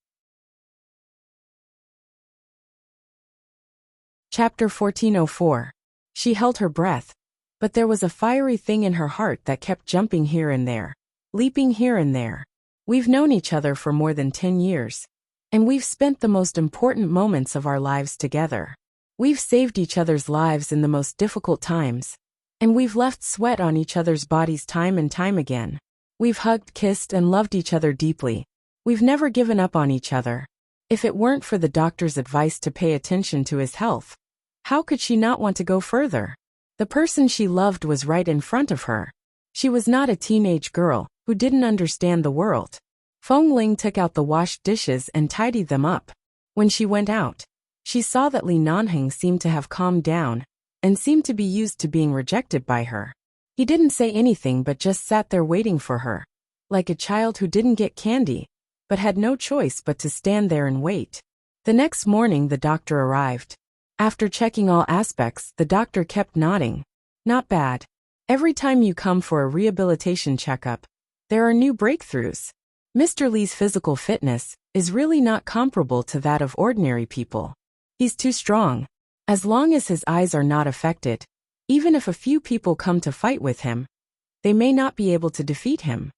Chapter 1404. She held her breath, but there was a fiery thing in her heart that kept jumping here and there, leaping here and there. "We've known each other for more than 10 years. And we've spent the most important moments of our lives together. We've saved each other's lives in the most difficult times. And we've left sweat on each other's bodies time and time again. We've hugged, kissed, and loved each other deeply. We've never given up on each other. If it weren't for the doctor's advice to pay attention to his health, how could she not want to go further? The person she loved was right in front of her. She was not a teenage girl who didn't understand the world. Feng Ling took out the washed dishes and tidied them up. When she went out, she saw that Li Nanheng seemed to have calmed down and seemed to be used to being rejected by her. He didn't say anything but just sat there waiting for her, like a child who didn't get candy, but had no choice but to stand there and wait. The next morning the doctor arrived. After checking all aspects, the doctor kept nodding. Not bad. Every time you come for a rehabilitation checkup, there are new breakthroughs. Mr. Li's physical fitness is really not comparable to that of ordinary people. He's too strong. As long as his eyes are not affected, even if a few people come to fight with him, they may not be able to defeat him.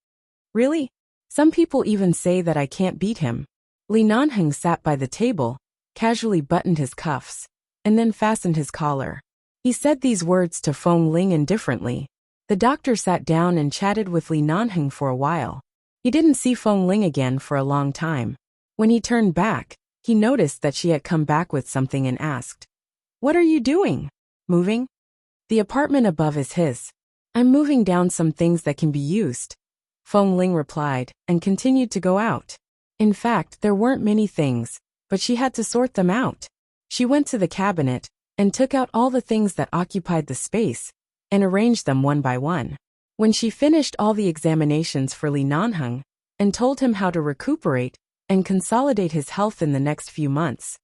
Really? Some people even say that I can't beat him. Li Nanheng sat by the table, casually buttoned his cuffs, and then fastened his collar. He said these words to Feng Ling indifferently. The doctor sat down and chatted with Li Nanheng for a while. He didn't see Feng Ling again for a long time. When he turned back, he noticed that she had come back with something and asked, "What are you doing? Moving?" "The apartment above is his. I'm moving down some things that can be used," Feng Ling replied, and continued to go out. In fact, there weren't many things, but she had to sort them out. She went to the cabinet and took out all the things that occupied the space and arranged them one by one. When she finished all the examinations for Li Nanheng and told him how to recuperate and consolidate his health in the next few months,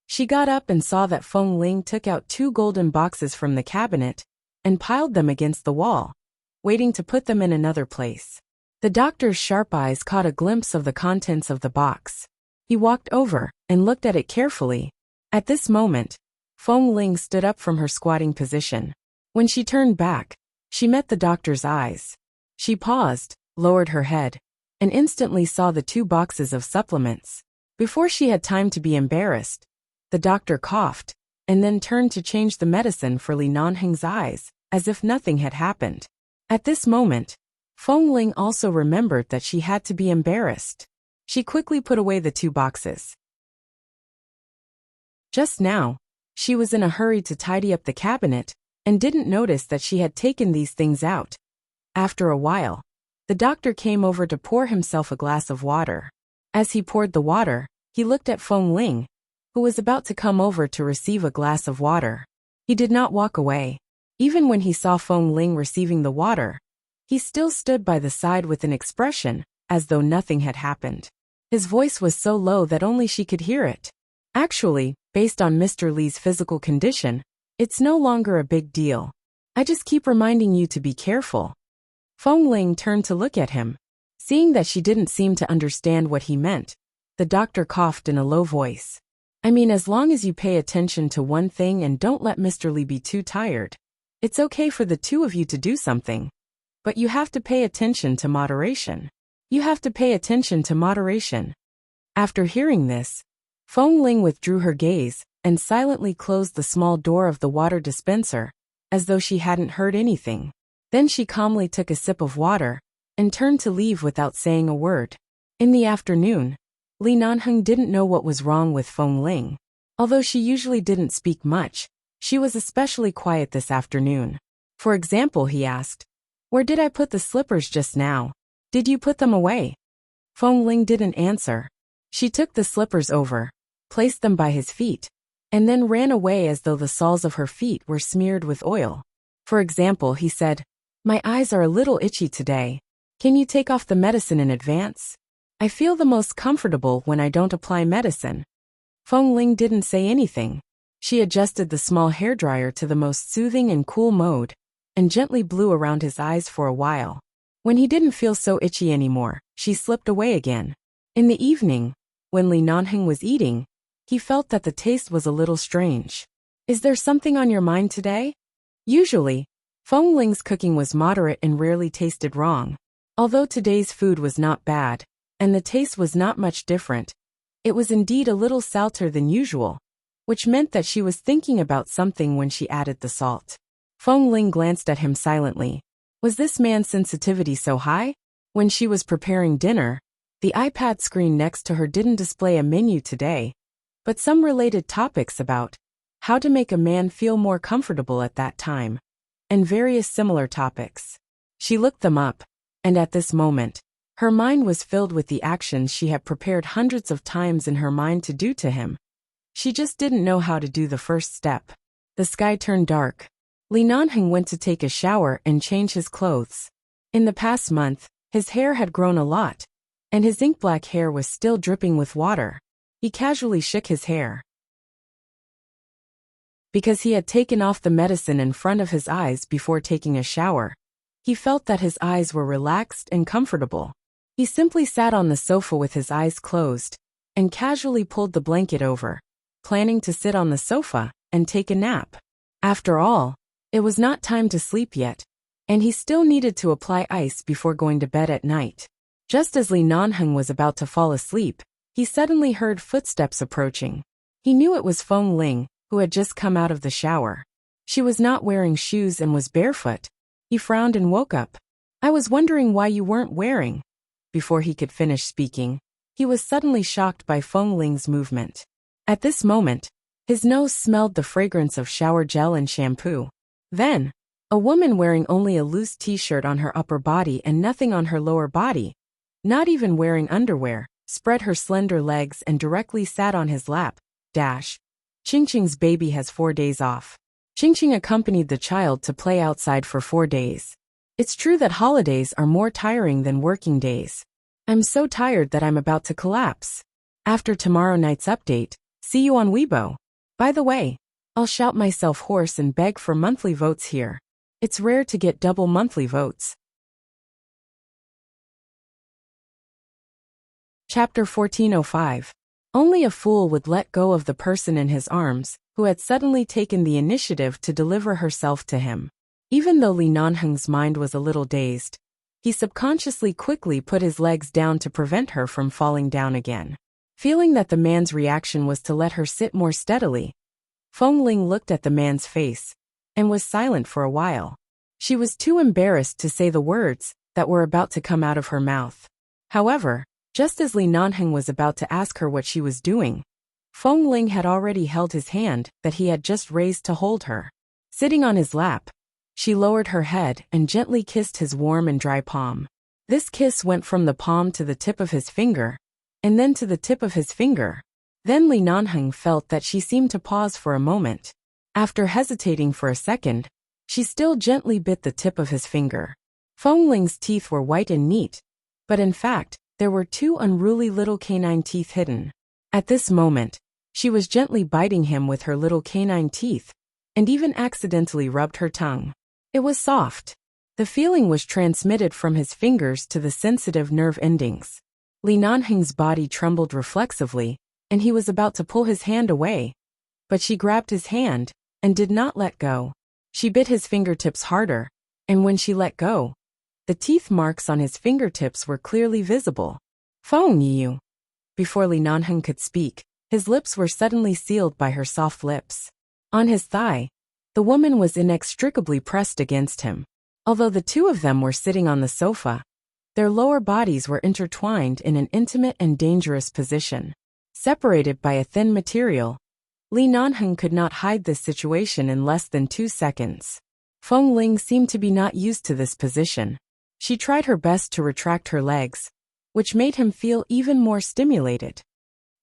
she got up and saw that Feng Ling took out 2 golden boxes from the cabinet and piled them against the wall, waiting to put them in another place. The doctor's sharp eyes caught a glimpse of the contents of the box. He walked over and looked at it carefully. At this moment, Feng Ling stood up from her squatting position. When she turned back, she met the doctor's eyes. She paused, lowered her head, and instantly saw the 2 boxes of supplements. Before she had time to be embarrassed, the doctor coughed, and then turned to change the medicine for Li Nanheng's eyes, as if nothing had happened. At this moment, Feng Ling also remembered that she had to be embarrassed. She quickly put away the 2 boxes. Just now, she was in a hurry to tidy up the cabinet and didn't notice that she had taken these things out. After a while, the doctor came over to pour himself a glass of water. As he poured the water, he looked at Feng Ling, who was about to come over to receive a glass of water. He did not walk away. Even when he saw Feng Ling receiving the water, he still stood by the side with an expression as though nothing had happened. His voice was so low that only she could hear it. "Actually, based on Mr. Li's physical condition, it's no longer a big deal. I just keep reminding you to be careful." Feng Ling turned to look at him. Seeing that she didn't seem to understand what he meant, the doctor coughed in a low voice. "I mean, as long as you pay attention to one thing and don't let Mr. Li be too tired, it's okay for the 2 of you to do something. But you have to pay attention to moderation. You have to pay attention to moderation." After hearing this, Feng Ling withdrew her gaze and silently closed the small door of the water dispenser, as though she hadn't heard anything. Then she calmly took a sip of water and turned to leave without saying a word. In the afternoon, Li Nanheng didn't know what was wrong with Feng Ling. Although she usually didn't speak much, she was especially quiet this afternoon. For example, he asked, "Where did I put the slippers just now? Did you put them away?" Feng Ling didn't answer. She took the slippers over, placed them by his feet, and then ran away as though the soles of her feet were smeared with oil. For example, he said, "My eyes are a little itchy today. Can you take off the medicine in advance? I feel the most comfortable when I don't apply medicine." Feng Ling didn't say anything. She adjusted the small hairdryer to the most soothing and cool mode, and gently blew around his eyes for a while. When he didn't feel so itchy anymore, she slipped away again. In the evening, when Li Nanheng was eating, he felt that the taste was a little strange. "Is there something on your mind today?" Usually, Feng Ling's cooking was moderate and rarely tasted wrong. Although today's food was not bad, and the taste was not much different, It was indeed a little salter than usual, which meant that she was thinking about something when she added the salt. Feng Ling glanced at him silently. Was this man's sensitivity so high? When she was preparing dinner, the iPad screen next to her didn't display a menu today, but some related topics about how to make a man feel more comfortable at that time, and various similar topics. She looked them up, and at this moment, her mind was filled with the actions she had prepared hundreds of times in her mind to do to him. She just didn't know how to do the first step. The sky turned dark. Li Nanheng went to take a shower and change his clothes. In the past month, his hair had grown a lot, and his ink-black hair was still dripping with water. He casually shook his hair. Because he had taken off the medicine in front of his eyes before taking a shower, he felt that his eyes were relaxed and comfortable. He simply sat on the sofa with his eyes closed, and casually pulled the blanket over, planning to sit on the sofa and take a nap. After all, it was not time to sleep yet, and he still needed to apply ice before going to bed at night. Just as Li Nanheng was about to fall asleep, he suddenly heard footsteps approaching. He knew it was Feng Ling, who had just come out of the shower. She was not wearing shoes and was barefoot. He frowned and woke up. "I was wondering why you weren't wearing." Before he could finish speaking, he was suddenly shocked by Feng Ling's movement. At this moment, his nose smelled the fragrance of shower gel and shampoo. Then, a woman wearing only a loose t-shirt on her upper body and nothing on her lower body, not even wearing underwear, spread her slender legs and directly sat on his lap. Qingqing's baby has 4 days off. Qingqing accompanied the child to play outside for 4 days. It's true that holidays are more tiring than working days. I'm so tired that I'm about to collapse. After tomorrow night's update, see you on Weibo. By the way, I'll shout myself hoarse and beg for monthly votes here. It's rare to get double monthly votes. Chapter 1405. Only a fool would let go of the person in his arms, who had suddenly taken the initiative to deliver herself to him. Even though Li Nanheng's mind was a little dazed, he subconsciously quickly put his legs down to prevent her from falling down again. Feeling that the man's reaction was to let her sit more steadily, Feng Ling looked at the man's face and was silent for a while. She was too embarrassed to say the words that were about to come out of her mouth. However, just as Li Nanheng was about to ask her what she was doing, Feng Ling had already held his hand that he had just raised to hold her. Sitting on his lap, she lowered her head and gently kissed his warm and dry palm. This kiss went from the palm to the tip of his finger, and then to the tip of his finger. Then Li Nanheng felt that she seemed to pause for a moment. After hesitating for a second, she still gently bit the tip of his finger. Feng Ling's teeth were white and neat, but in fact, there were 2 unruly little canine teeth hidden. At this moment, she was gently biting him with her little canine teeth, and even accidentally rubbed her tongue. It was soft. The feeling was transmitted from his fingers to the sensitive nerve endings. Li Nanheng's body trembled reflexively, and he was about to pull his hand away, but she grabbed his hand and did not let go. She bit his fingertips harder, and when she let go, the teeth marks on his fingertips were clearly visible. "Feng Yu." Before Li Nanheng could speak, his lips were suddenly sealed by her soft lips. On his thigh, the woman was inextricably pressed against him. Although the 2 of them were sitting on the sofa, their lower bodies were intertwined in an intimate and dangerous position. Separated by a thin material, Li Nanheng could not hide this situation in less than 2 seconds. Feng Ling seemed to be not used to this position. She tried her best to retract her legs, which made him feel even more stimulated.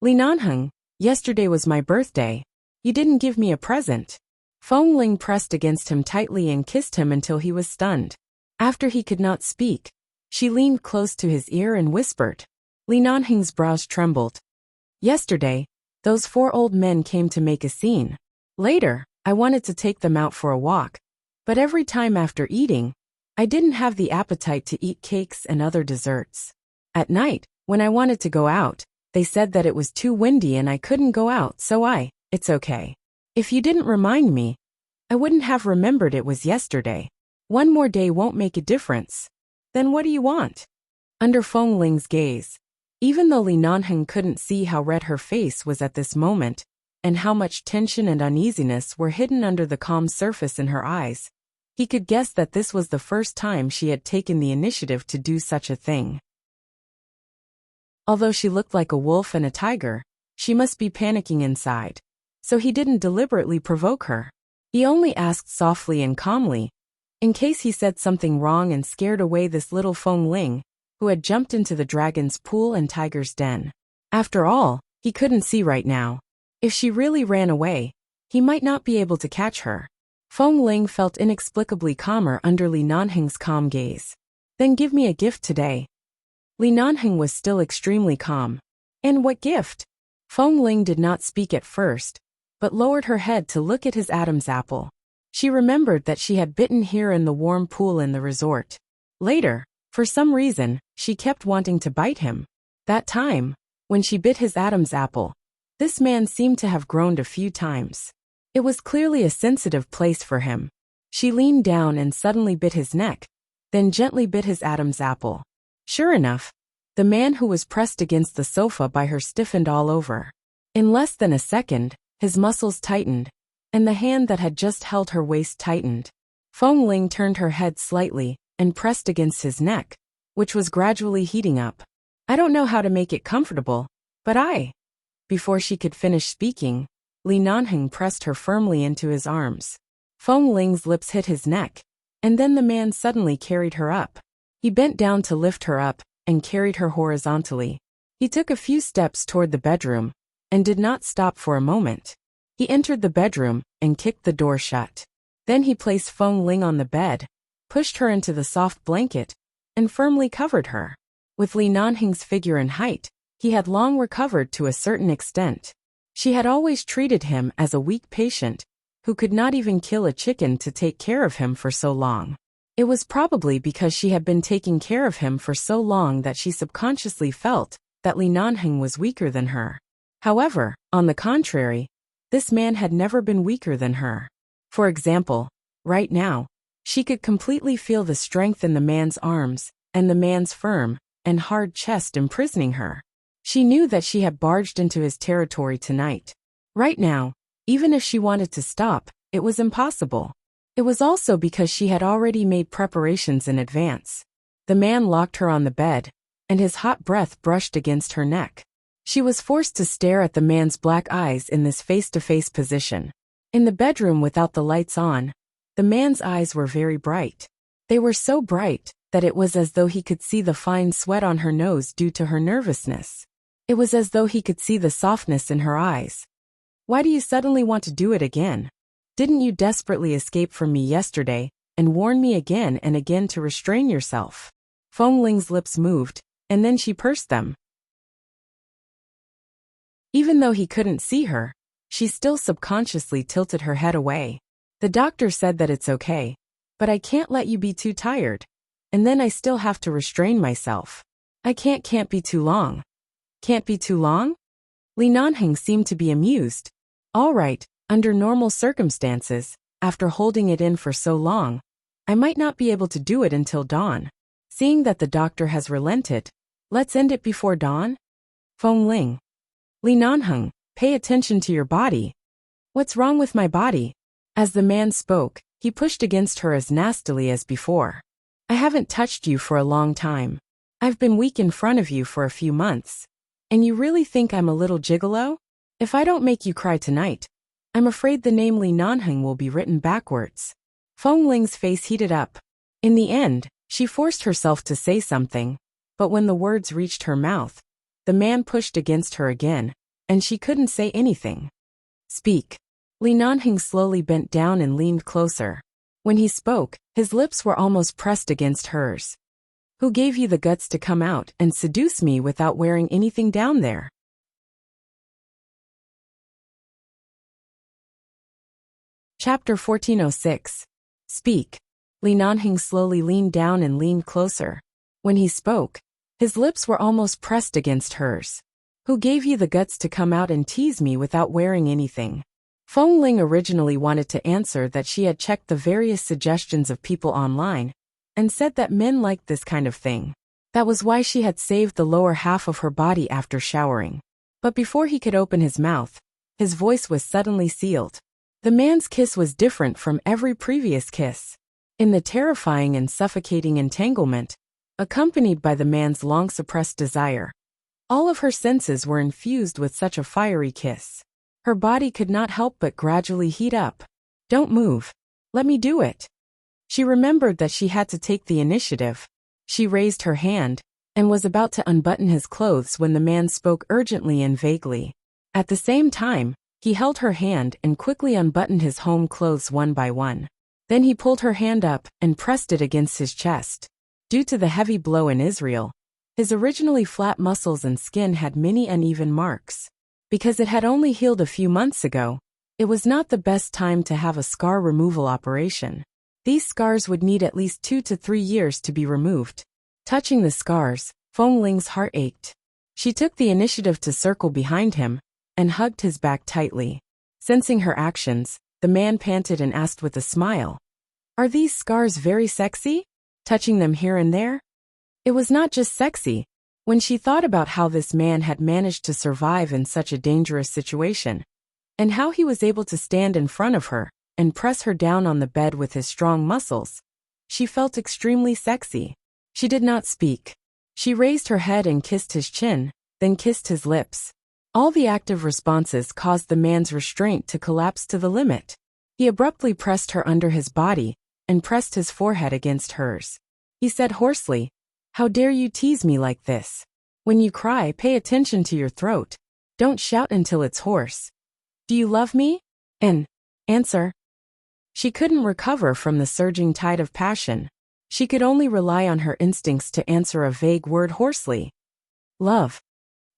"Li Nanheng, yesterday was my birthday. You didn't give me a present." Feng Ling pressed against him tightly and kissed him until he was stunned. After he could not speak, she leaned close to his ear and whispered. Li Nanheng's brows trembled. "Yesterday, those 4 old men came to make a scene. Later, I wanted to take them out for a walk, but every time after eating, I didn't have the appetite to eat cakes and other desserts. At night, when I wanted to go out, they said that it was too windy and I couldn't go out, so it's okay. If you didn't remind me, I wouldn't have remembered it was yesterday. 1 more day won't make a difference. Then what do you want?" Under Feng Ling's gaze, Even though Li Nanheng couldn't see how red her face was at this moment, and how much tension and uneasiness were hidden under the calm surface in her eyes, he could guess that this was the first time she had taken the initiative to do such a thing. Although she looked like a wolf and a tiger, she must be panicking inside. So he didn't deliberately provoke her. He only asked softly and calmly, in case he said something wrong and scared away this little Feng Ling, who had jumped into the dragon's pool and tiger's den. After all, he couldn't see right now. If she really ran away, he might not be able to catch her. Feng Ling felt inexplicably calmer under Li Nanheng's calm gaze. Then give me a gift today. Li Nanheng was still extremely calm. And what gift? Feng Ling did not speak at first, but lowered her head to look at his Adam's apple. She remembered that she had bitten here in the warm pool in the resort. Later, for some reason, she kept wanting to bite him. That time, when she bit his Adam's apple, this man seemed to have groaned a few times. It was clearly a sensitive place for him. She leaned down and suddenly bit his neck, then gently bit his Adam's apple. Sure enough, the man who was pressed against the sofa by her stiffened all over. In less than a second, his muscles tightened, and the hand that had just held her waist tightened. Feng Ling turned her head slightly and pressed against his neck, which was gradually heating up. I don't know how to make it comfortable, but Before she could finish speaking, Li Nanheng pressed her firmly into his arms. Feng Ling's lips hit his neck, and then the man suddenly carried her up. He bent down to lift her up and carried her horizontally. He took a few steps toward the bedroom and did not stop for a moment. He entered the bedroom and kicked the door shut. Then he placed Feng Ling on the bed, pushed her into the soft blanket, and firmly covered her. With Li Nanheng's figure and height, he had long recovered to a certain extent. She had always treated him as a weak patient, who could not even kill a chicken to take care of him for so long. It was probably because she had been taking care of him for so long that she subconsciously felt that Li Nanheng was weaker than her. However, on the contrary, this man had never been weaker than her. For example, right now, she could completely feel the strength in the man's arms and the man's firm and hard chest imprisoning her. She knew that she had barged into his territory tonight. Right now, even if she wanted to stop, it was impossible. It was also because she had already made preparations in advance. The man locked her on the bed, and his hot breath brushed against her neck. She was forced to stare at the man's black eyes in this face-to-face position. In the bedroom without the lights on, the man's eyes were very bright. They were so bright that it was as though he could see the fine sweat on her nose due to her nervousness. It was as though he could see the softness in her eyes. Why do you suddenly want to do it again? Didn't you desperately escape from me yesterday and warn me again and again to restrain yourself? Feng Ling's lips moved, and then she pursed them. Even though he couldn't see her, she still subconsciously tilted her head away. The doctor said that it's okay, but I can't let you be too tired. And then I still have to restrain myself. I can't be too long. Can't be too long? Li Nanheng seemed to be amused. All right, under normal circumstances, after holding it in for so long, I might not be able to do it until dawn. Seeing that the doctor has relented, let's end it before dawn? Feng Ling. Li Nanheng, pay attention to your body. What's wrong with my body? As the man spoke, he pushed against her as nastily as before. I haven't touched you for a long time. I've been weak in front of you for a few months. And you really think I'm a little gigolo? If I don't make you cry tonight, I'm afraid the name Li Nanheng will be written backwards. Feng Ling's face heated up. In the end, she forced herself to say something, but when the words reached her mouth, the man pushed against her again, and she couldn't say anything. Speak. Li Nanheng slowly bent down and leaned closer. When he spoke, his lips were almost pressed against hers. Who gave you the guts to come out and seduce me without wearing anything down there? Chapter 1406. Speak. Li Nanheng slowly leaned down and leaned closer. When he spoke, his lips were almost pressed against hers. Who gave you the guts to come out and tease me without wearing anything? Feng Ling originally wanted to answer that she had checked the various suggestions of people online, and said that men liked this kind of thing. That was why she had saved the lower half of her body after showering. But before he could open his mouth, his voice was suddenly sealed. The man's kiss was different from every previous kiss. In the terrifying and suffocating entanglement, accompanied by the man's long-suppressed desire, all of her senses were infused with such a fiery kiss. Her body could not help but gradually heat up. "Don't move. Let me do it." She remembered that she had to take the initiative. She raised her hand and was about to unbutton his clothes when the man spoke urgently and vaguely. At the same time, he held her hand and quickly unbuttoned his home clothes one by one. Then he pulled her hand up and pressed it against his chest. Due to the heavy blow in Israel, his originally flat muscles and skin had many uneven marks. Because it had only healed a few months ago, it was not the best time to have a scar removal operation. These scars would need at least 2 to 3 years to be removed. Touching the scars, Feng Ling's heart ached. She took the initiative to circle behind him and hugged his back tightly. Sensing her actions, the man panted and asked with a smile, "Are these scars very sexy? Touching them here and there?" It was not just sexy. When she thought about how this man had managed to survive in such a dangerous situation, and how he was able to stand in front of her and press her down on the bed with his strong muscles, she felt extremely sexy. She did not speak. She raised her head and kissed his chin, then kissed his lips. All the active responses caused the man's restraint to collapse to the limit. He abruptly pressed her under his body and pressed his forehead against hers. He said hoarsely, "How dare you tease me like this? When you cry, pay attention to your throat. Don't shout until it's hoarse. Do you love me? And answer." She couldn't recover from the surging tide of passion. She could only rely on her instincts to answer a vague word hoarsely. "Love."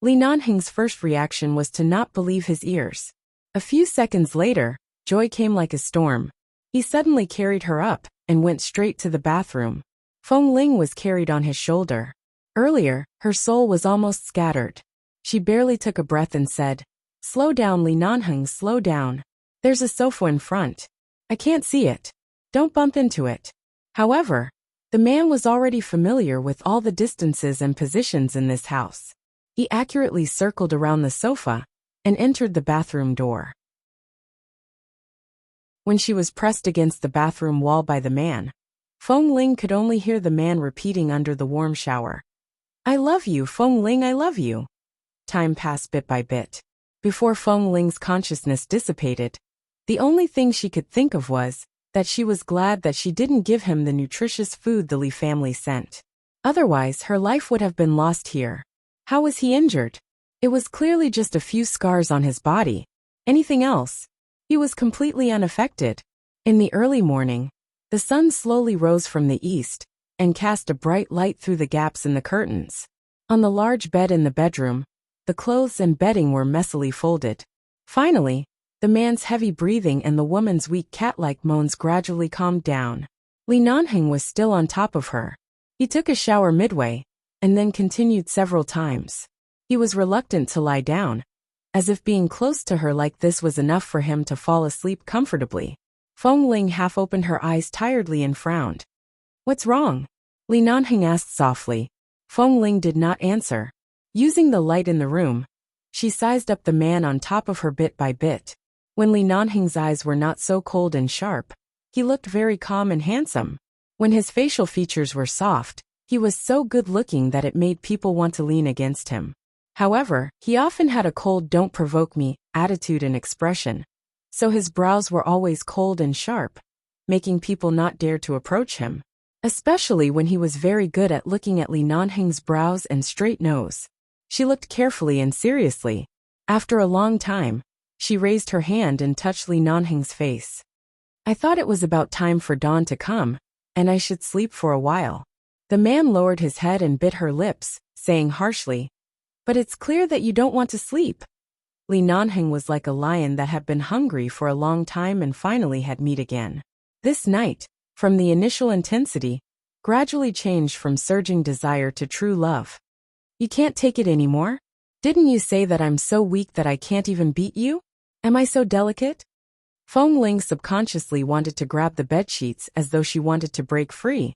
Li Nanheng's first reaction was to not believe his ears. A few seconds later, joy came like a storm. He suddenly carried her up and went straight to the bathroom. Feng Ling was carried on his shoulder. Earlier, her soul was almost scattered. She barely took a breath and said, "Slow down, Li Nanheng, slow down. There's a sofa in front. I can't see it. Don't bump into it." However, the man was already familiar with all the distances and positions in this house. He accurately circled around the sofa and entered the bathroom door. When she was pressed against the bathroom wall by the man, Feng Ling could only hear the man repeating under the warm shower, "I love you, Feng Ling, I love you." Time passed bit by bit. Before Feng Ling's consciousness dissipated, the only thing she could think of was that she was glad that she didn't give him the nutritious food the Li family sent. Otherwise, her life would have been lost here. How was he injured? It was clearly just a few scars on his body. Anything else? He was completely unaffected. In the early morning, the sun slowly rose from the east and cast a bright light through the gaps in the curtains. On the large bed in the bedroom, the clothes and bedding were messily folded. Finally, the man's heavy breathing and the woman's weak cat-like moans gradually calmed down. Li Nanheng was still on top of her. He took a shower midway, and then continued several times. He was reluctant to lie down, as if being close to her like this was enough for him to fall asleep comfortably. Feng Ling half opened her eyes tiredly and frowned. "What's wrong?" Li Nanheng asked softly. Feng Ling did not answer. Using the light in the room, she sized up the man on top of her bit by bit. When Li Nanheng's eyes were not so cold and sharp, he looked very calm and handsome. When his facial features were soft, he was so good-looking that it made people want to lean against him. However, he often had a cold "don't provoke me" attitude and expression, so his brows were always cold and sharp, making people not dare to approach him, especially when he was very good at looking at Li Nanheng's brows and straight nose. She looked carefully and seriously. After a long time, she raised her hand and touched Li Nanheng's face. "I thought it was about time for dawn to come, and I should sleep for a while." The man lowered his head and bit her lips, saying harshly, "But it's clear that you don't want to sleep." Li Nanheng was like a lion that had been hungry for a long time and finally had meat again. This night, from the initial intensity, gradually changed from surging desire to true love. "You can't take it anymore? Didn't you say that I'm so weak that I can't even beat you? Am I so delicate?" Feng Ling subconsciously wanted to grab the bedsheets as though she wanted to break free.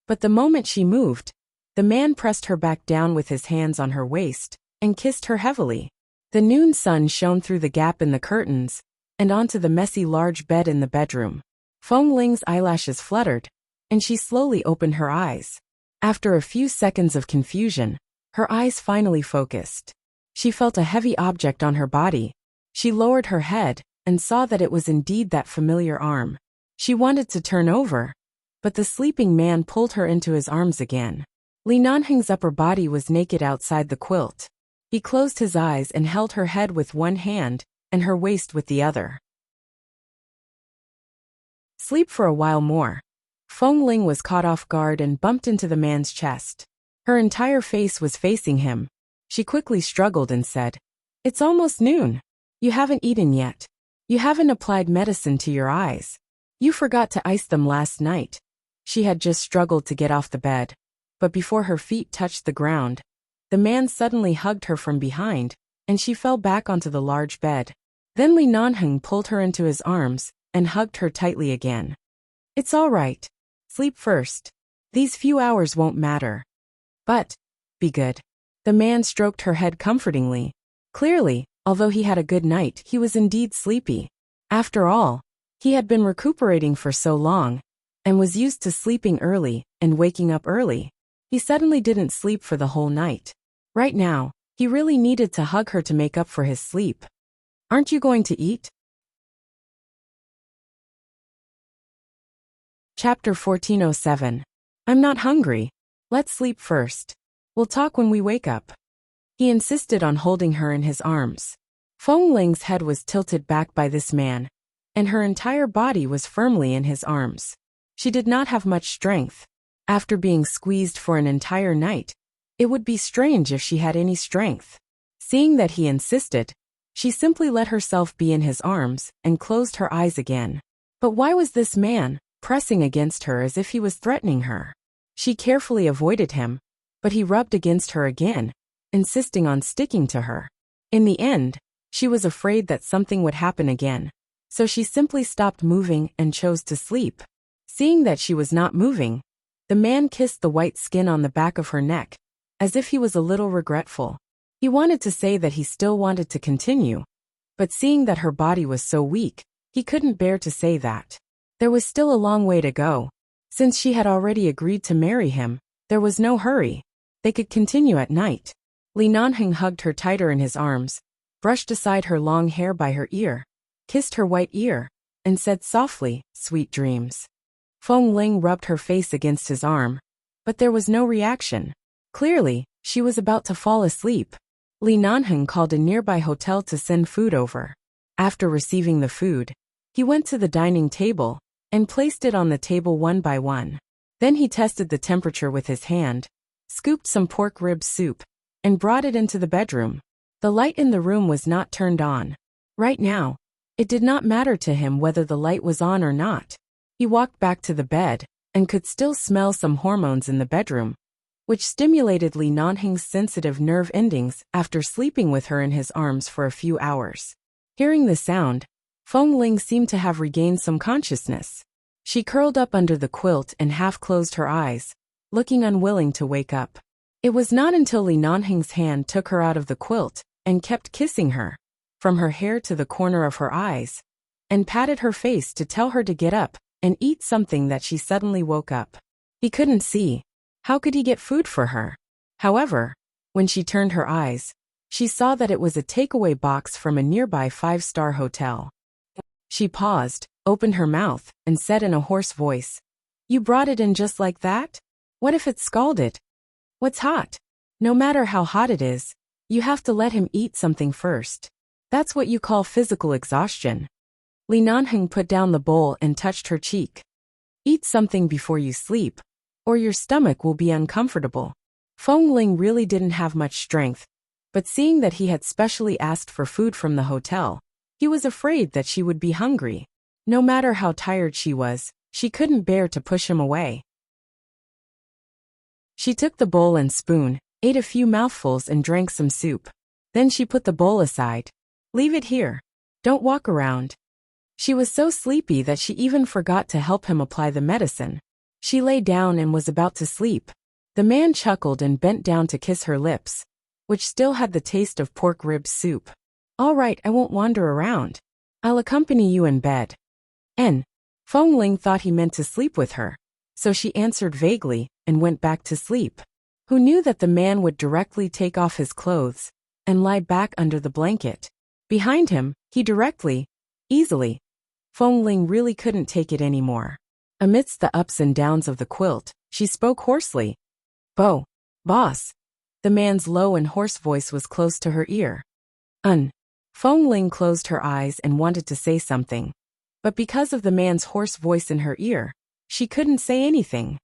But the moment she moved, The man pressed her back down with his hands on her waist and kissed her heavily. The noon sun shone through the gap in the curtains and onto the messy large bed in the bedroom. Feng Ling's eyelashes fluttered, and she slowly opened her eyes. After a few seconds of confusion, her eyes finally focused. She felt a heavy object on her body. She lowered her head and saw that it was indeed that familiar arm. She wanted to turn over, but the sleeping man pulled her into his arms again. Li Nanheng's upper body was naked outside the quilt. He closed his eyes and held her head with one hand and her waist with the other. Sleep for a while more. Feng Ling was caught off guard and bumped into the man's chest. Her entire face was facing him. She quickly struggled and said, "It's almost noon. You haven't eaten yet. You haven't applied medicine to your eyes. You forgot to ice them last night." She had just struggled to get off the bed, but before her feet touched the ground, the man suddenly hugged her from behind, and she fell back onto the large bed. Then Li Nanheng pulled her into his arms and hugged her tightly again. "It's all right. Sleep first. These few hours won't matter. But, be good." The man stroked her head comfortingly. Clearly, although he had a good night, he was indeed sleepy. After all, he had been recuperating for so long, and was used to sleeping early and waking up early. He suddenly didn't sleep for the whole night. Right now, he really needed to hug her to make up for his sleep. "Aren't you going to eat?" Chapter 1407. "I'm not hungry. Let's sleep first. We'll talk when we wake up." He insisted on holding her in his arms. Feng Ling's head was tilted back by this man, and her entire body was firmly in his arms. She did not have much strength. After being squeezed for an entire night, it would be strange if she had any strength. Seeing that he insisted, she simply let herself be in his arms and closed her eyes again. But why was this man pressing against her as if he was threatening her? She carefully avoided him, but he rubbed against her again, insisting on sticking to her. In the end, she was afraid that something would happen again, so she simply stopped moving and chose to sleep. Seeing that she was not moving, the man kissed the white skin on the back of her neck, as if he was a little regretful. He wanted to say that he still wanted to continue, but seeing that her body was so weak, he couldn't bear to say that. There was still a long way to go. Since she had already agreed to marry him, there was no hurry. They could continue at night. Li Nanheng hugged her tighter in his arms, brushed aside her long hair by her ear, kissed her white ear, and said softly, "Sweet dreams." Feng Ling rubbed her face against his arm, but there was no reaction. Clearly, she was about to fall asleep. Li Nanheng called a nearby hotel to send food over. After receiving the food, he went to the dining table and placed it on the table one by one. Then he tested the temperature with his hand, scooped some pork rib soup, and brought it into the bedroom. The light in the room was not turned on. Right now, it did not matter to him whether the light was on or not. He walked back to the bed and could still smell some hormones in the bedroom, which stimulated Li Nanheng's sensitive nerve endings after sleeping with her in his arms for a few hours. Hearing the sound, Feng Ling seemed to have regained some consciousness. She curled up under the quilt and half closed her eyes, looking unwilling to wake up. It was not until Li Nanheng's hand took her out of the quilt and kept kissing her, from her hair to the corner of her eyes, and patted her face to tell her to get up and eat something that she suddenly woke up. He couldn't see. How could he get food for her? However, when she turned her eyes, she saw that it was a takeaway box from a nearby 5-star hotel. She paused, opened her mouth, and said in a hoarse voice, "You brought it in just like that? What if it's scalded? What's hot? No matter how hot it is, you have to let him eat something first. That's what you call physical exhaustion." Li Nanheng put down the bowl and touched her cheek. "Eat something before you sleep, or your stomach will be uncomfortable." Feng Ling really didn't have much strength, but seeing that he had specially asked for food from the hotel, he was afraid that she would be hungry. No matter how tired she was, she couldn't bear to push him away. She took the bowl and spoon, ate a few mouthfuls and drank some soup. Then she put the bowl aside. "Leave it here. Don't walk around." She was so sleepy that she even forgot to help him apply the medicine. She lay down and was about to sleep, The man chuckled and bent down to kiss her lips, which still had the taste of pork rib soup. All right, I won't wander around. I'll accompany you in bed. Feng Ling thought he meant to sleep with her, so she answered vaguely and went back to sleep. Who knew that the man would directly take off his clothes and lie back under the blanket? Behind him, he easily. Feng Ling really couldn't take it anymore. Amidst the ups and downs of the quilt, she spoke hoarsely. Boss. The man's low and hoarse voice was close to her ear. Feng Ling closed her eyes and wanted to say something, but because of the man's hoarse voice in her ear, she couldn't say anything.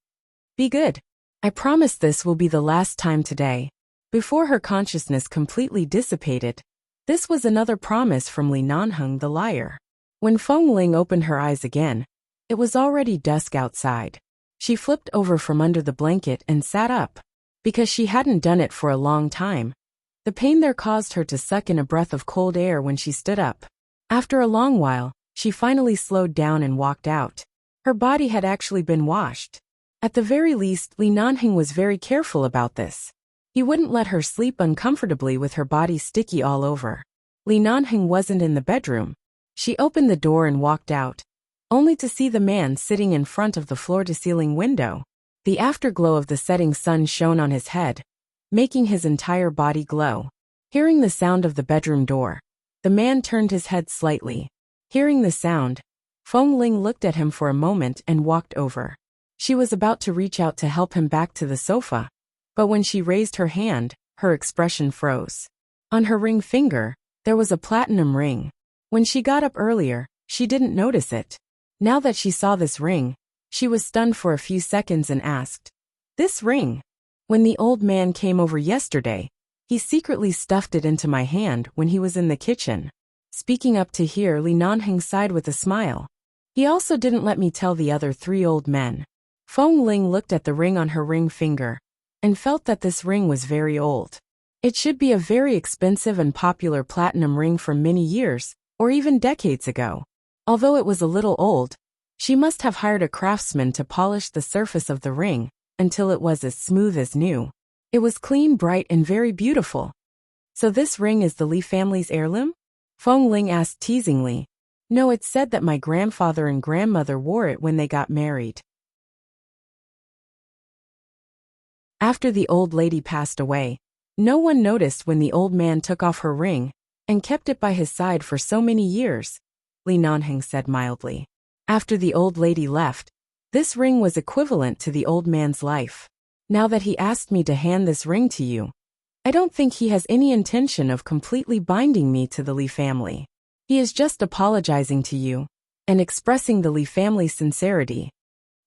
Be good. I promise this will be the last time today. Before her consciousness completely dissipated, this was another promise from Li Nanheng the liar. When Feng Ling opened her eyes again, it was already dusk outside. She flipped over from under the blanket and sat up. Because she hadn't done it for a long time, the pain there caused her to suck in a breath of cold air when she stood up. After a long while, she finally slowed down and walked out. Her body had actually been washed. At the very least, Li Nanheng was very careful about this. He wouldn't let her sleep uncomfortably with her body sticky all over. Li Nanheng wasn't in the bedroom. She opened the door and walked out, only to see the man sitting in front of the floor-to-ceiling window. The afterglow of the setting sun shone on his head, making his entire body glow. Hearing the sound of the bedroom door, the man turned his head slightly. Hearing the sound, Feng Ling looked at him for a moment and walked over. She was about to reach out to help him back to the sofa, but when she raised her hand, her expression froze. On her ring finger, there was a platinum ring. When she got up earlier, she didn't notice it. Now that she saw this ring, she was stunned for a few seconds and asked, "This ring? When the old man came over yesterday, he secretly stuffed it into my hand when he was in the kitchen." Speaking up to hear, Li Nanheng sighed with a smile. He also didn't let me tell the other 3 old men. Feng Ling looked at the ring on her ring finger and felt that this ring was very old. It should be a very expensive and popular platinum ring from many years, or even decades ago. Although it was a little old, she must have hired a craftsman to polish the surface of the ring until it was as smooth as new. It was clean, bright, and very beautiful. So this ring is the Li family's heirloom? Feng Ling asked teasingly. No, it's said that my grandfather and grandmother wore it when they got married. After the old lady passed away, no one noticed when the old man took off her ring and kept it by his side for so many years, Li Nanheng said mildly. After the old lady left, this ring was equivalent to the old man's life. Now that he asked me to hand this ring to you, I don't think he has any intention of completely binding me to the Li family. He is just apologizing to you and expressing the Li family's sincerity.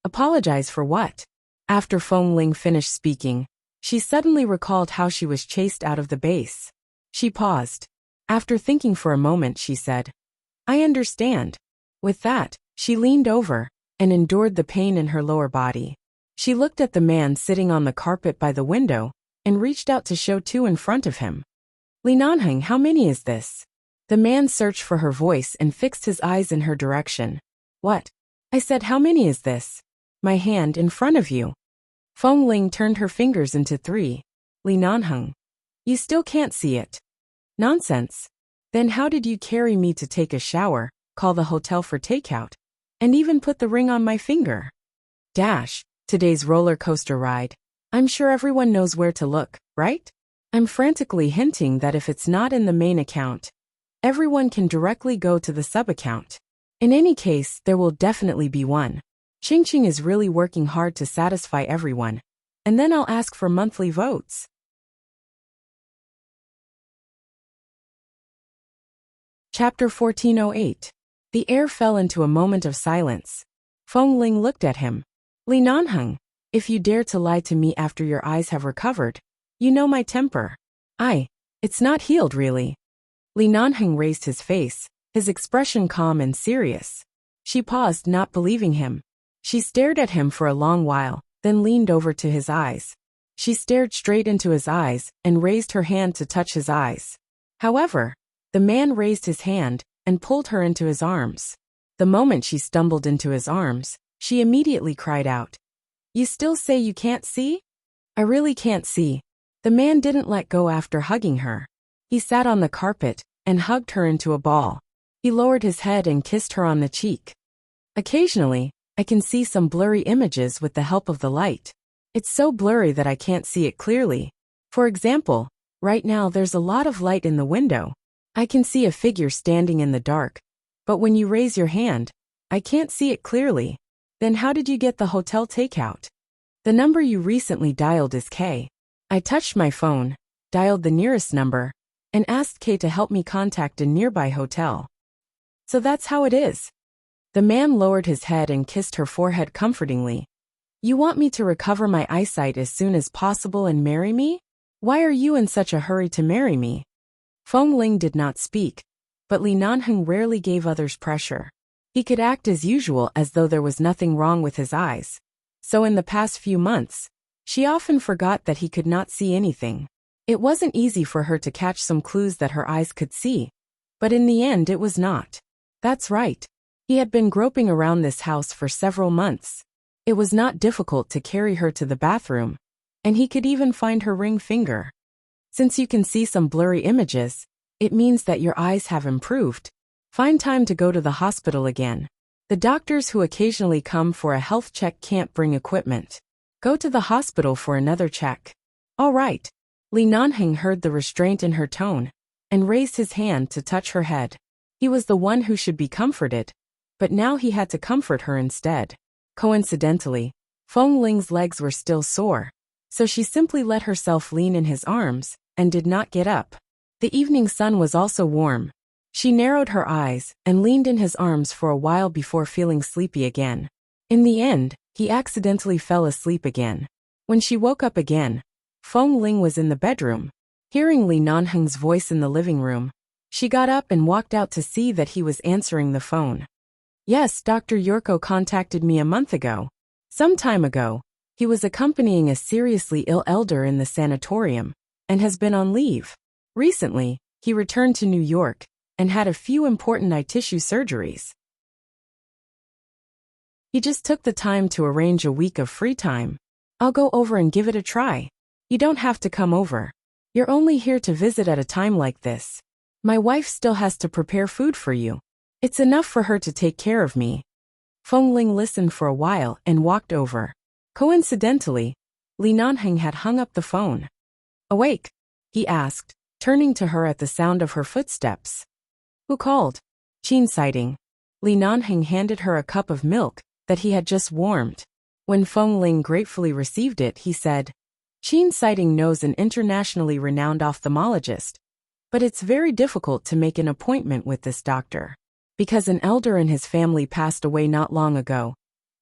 Apologize for what? After Feng Ling finished speaking, she suddenly recalled how she was chased out of the base. She paused. After thinking for a moment, she said, I understand. With that, she leaned over and endured the pain in her lower body. She looked at the man sitting on the carpet by the window and reached out to show 2 in front of him. Li Nanheng, how many is this? The man searched for her voice and fixed his eyes in her direction. What? I said, how many is this? My hand in front of you. Feng Ling turned her fingers into 3. Li Nanheng. You still can't see it. Nonsense. Then how did you carry me to take a shower, call the hotel for takeout, and even put the ring on my finger? Today's roller coaster ride. I'm sure everyone knows where to look, right? I'm frantically hinting that if it's not in the main account, everyone can directly go to the sub-account. In any case, there will definitely be one. Ching is really working hard to satisfy everyone, and then I'll ask for monthly votes. Chapter 1408. The air fell into a moment of silence. Feng Ling looked at him. Li Nanheng, if you dare to lie to me after your eyes have recovered, you know my temper. It's not healed really. Li Nanheng raised his face, his expression calm and serious. She paused, not believing him. She stared at him for a long while, then leaned over to his eyes. She stared straight into his eyes and raised her hand to touch his eyes. However, the man raised his hand and pulled her into his arms. The moment she stumbled into his arms, she immediately cried out, You still say you can't see? I really can't see. The man didn't let go after hugging her. He sat on the carpet and hugged her into a ball. He lowered his head and kissed her on the cheek. Occasionally, I can see some blurry images with the help of the light. It's so blurry that I can't see it clearly. For example, right now there's a lot of light in the window. I can see a figure standing in the dark. But when you raise your hand, I can't see it clearly. Then how did you get the hotel takeout? The number you recently dialed is K. I touched my phone, dialed the nearest number, and asked K to help me contact a nearby hotel. So that's how it is. The man lowered his head and kissed her forehead comfortingly. You want me to recover my eyesight as soon as possible and marry me? Why are you in such a hurry to marry me? Feng Ling did not speak, but Li Nanheng rarely gave others pressure. He could act as usual as though there was nothing wrong with his eyes. So in the past few months, she often forgot that he could not see anything. It wasn't easy for her to catch some clues that her eyes could see, but in the end it was not. That's right. He had been groping around this house for several months. It was not difficult to carry her to the bathroom, and he could even find her ring finger. Since you can see some blurry images, it means that your eyes have improved. Find time to go to the hospital again. The doctors who occasionally come for a health check can't bring equipment. Go to the hospital for another check. All right. Li Nanheng heard the restraint in her tone and raised his hand to touch her head. He was the one who should be comforted, but now he had to comfort her instead. Coincidentally, Feng Ling's legs were still sore, so she simply let herself lean in his arms and did not get up. The evening sun was also warm. She narrowed her eyes and leaned in his arms for a while before feeling sleepy again. In the end, he accidentally fell asleep again. When she woke up again, Feng Ling was in the bedroom. Hearing Li Nanheng's voice in the living room, she got up and walked out to see that he was answering the phone. Yes, Dr. Yurko contacted me a month ago. Some time ago, he was accompanying a seriously ill elder in the sanatorium and has been on leave. Recently, he returned to New York and had a few important eye tissue surgeries. He just took the time to arrange a week of free time. I'll go over and give it a try. You don't have to come over. You're only here to visit at a time like this. My wife still has to prepare food for you. It's enough for her to take care of me. Feng Ling listened for a while and walked over. Coincidentally, Li Nanheng had hung up the phone. Awake? He asked, turning to her at the sound of her footsteps. Who called? Qin sighting. Li Nanheng handed her a cup of milk that he had just warmed. When Feng Ling gratefully received it, he said, Qin sighting knows an internationally renowned ophthalmologist, but it's very difficult to make an appointment with this doctor. Because an elder in his family passed away not long ago,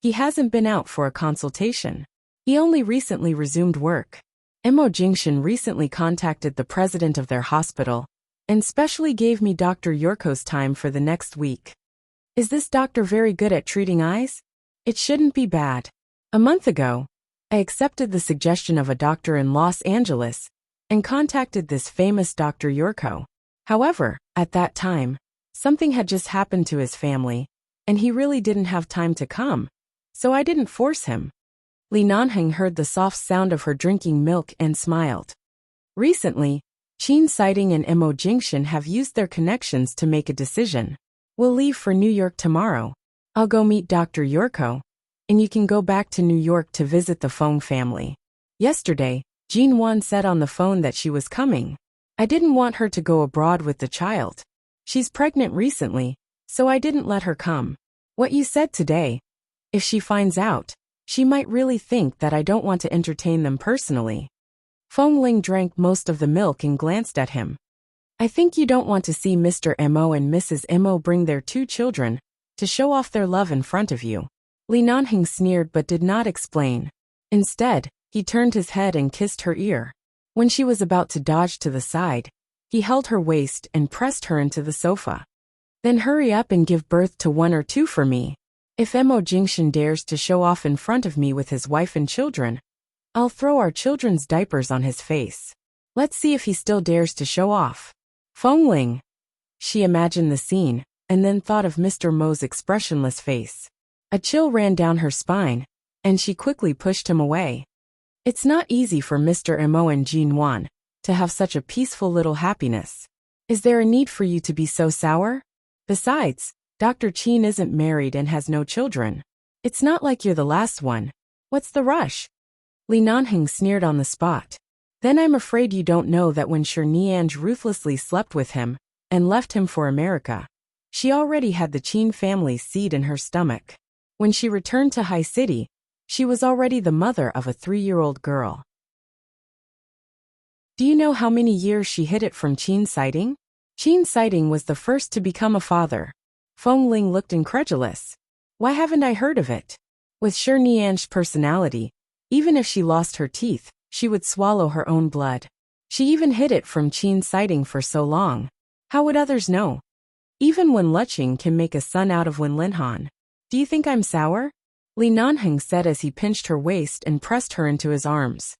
he hasn't been out for a consultation. He only recently resumed work. Mo Jingshan recently contacted the president of their hospital and specially gave me Dr. Yurko's time for the next week. Is this doctor very good at treating eyes? It shouldn't be bad. A month ago, I accepted the suggestion of a doctor in Los Angeles and contacted this famous Dr. Yurko. However, at that time, something had just happened to his family, and he really didn't have time to come, so I didn't force him. Li Nanheng heard the soft sound of her drinking milk and smiled. Recently, Qin Sighting and Mo Jingshan have used their connections to make a decision. We'll leave for New York tomorrow. I'll go meet Dr. Yurko, and you can go back to New York to visit the Feng family. Yesterday, Jean Wan said on the phone that she was coming. I didn't want her to go abroad with the child. She's pregnant recently, so I didn't let her come. What you said today, if she finds out, she might really think that I don't want to entertain them personally. Feng Ling drank most of the milk and glanced at him. I think you don't want to see Mr. Mo and Mrs. Mo bring their 2 children to show off their love in front of you. Li Nanheng sneered but did not explain. Instead, he turned his head and kissed her ear. When she was about to dodge to the side, he held her waist and pressed her into the sofa. Then hurry up and give birth to 1 or 2 for me. If Mo Jingshan dares to show off in front of me with his wife and children, I'll throw our children's diapers on his face. Let's see if he still dares to show off. Feng Ling. She imagined the scene, and then thought of Mr. Mo's expressionless face. A chill ran down her spine, and she quickly pushed him away. It's not easy for Mr. Mo and Jean Wan to have such a peaceful little happiness. Is there a need for you to be so sour? Besides, Dr. Qin isn't married and has no children. It's not like you're the last one. What's the rush? Li Nanheng sneered on the spot. Then I'm afraid you don't know that when Shi Nianj ruthlessly slept with him and left him for America, she already had the Qin family's seed in her stomach. When she returned to High City, she was already the mother of a 3-year-old girl. Do you know how many years she hid it from Qin sighting? Qin sighting was the first to become a father. Feng Ling looked incredulous. Why haven't I heard of it? With Shi Nianj's personality, even if she lost her teeth, she would swallow her own blood. She even hid it from Qin sighting for so long. How would others know? Even Wen Luqing can make a son out of Wen Linhan. Do you think I'm sour? Li Nanheng said as he pinched her waist and pressed her into his arms.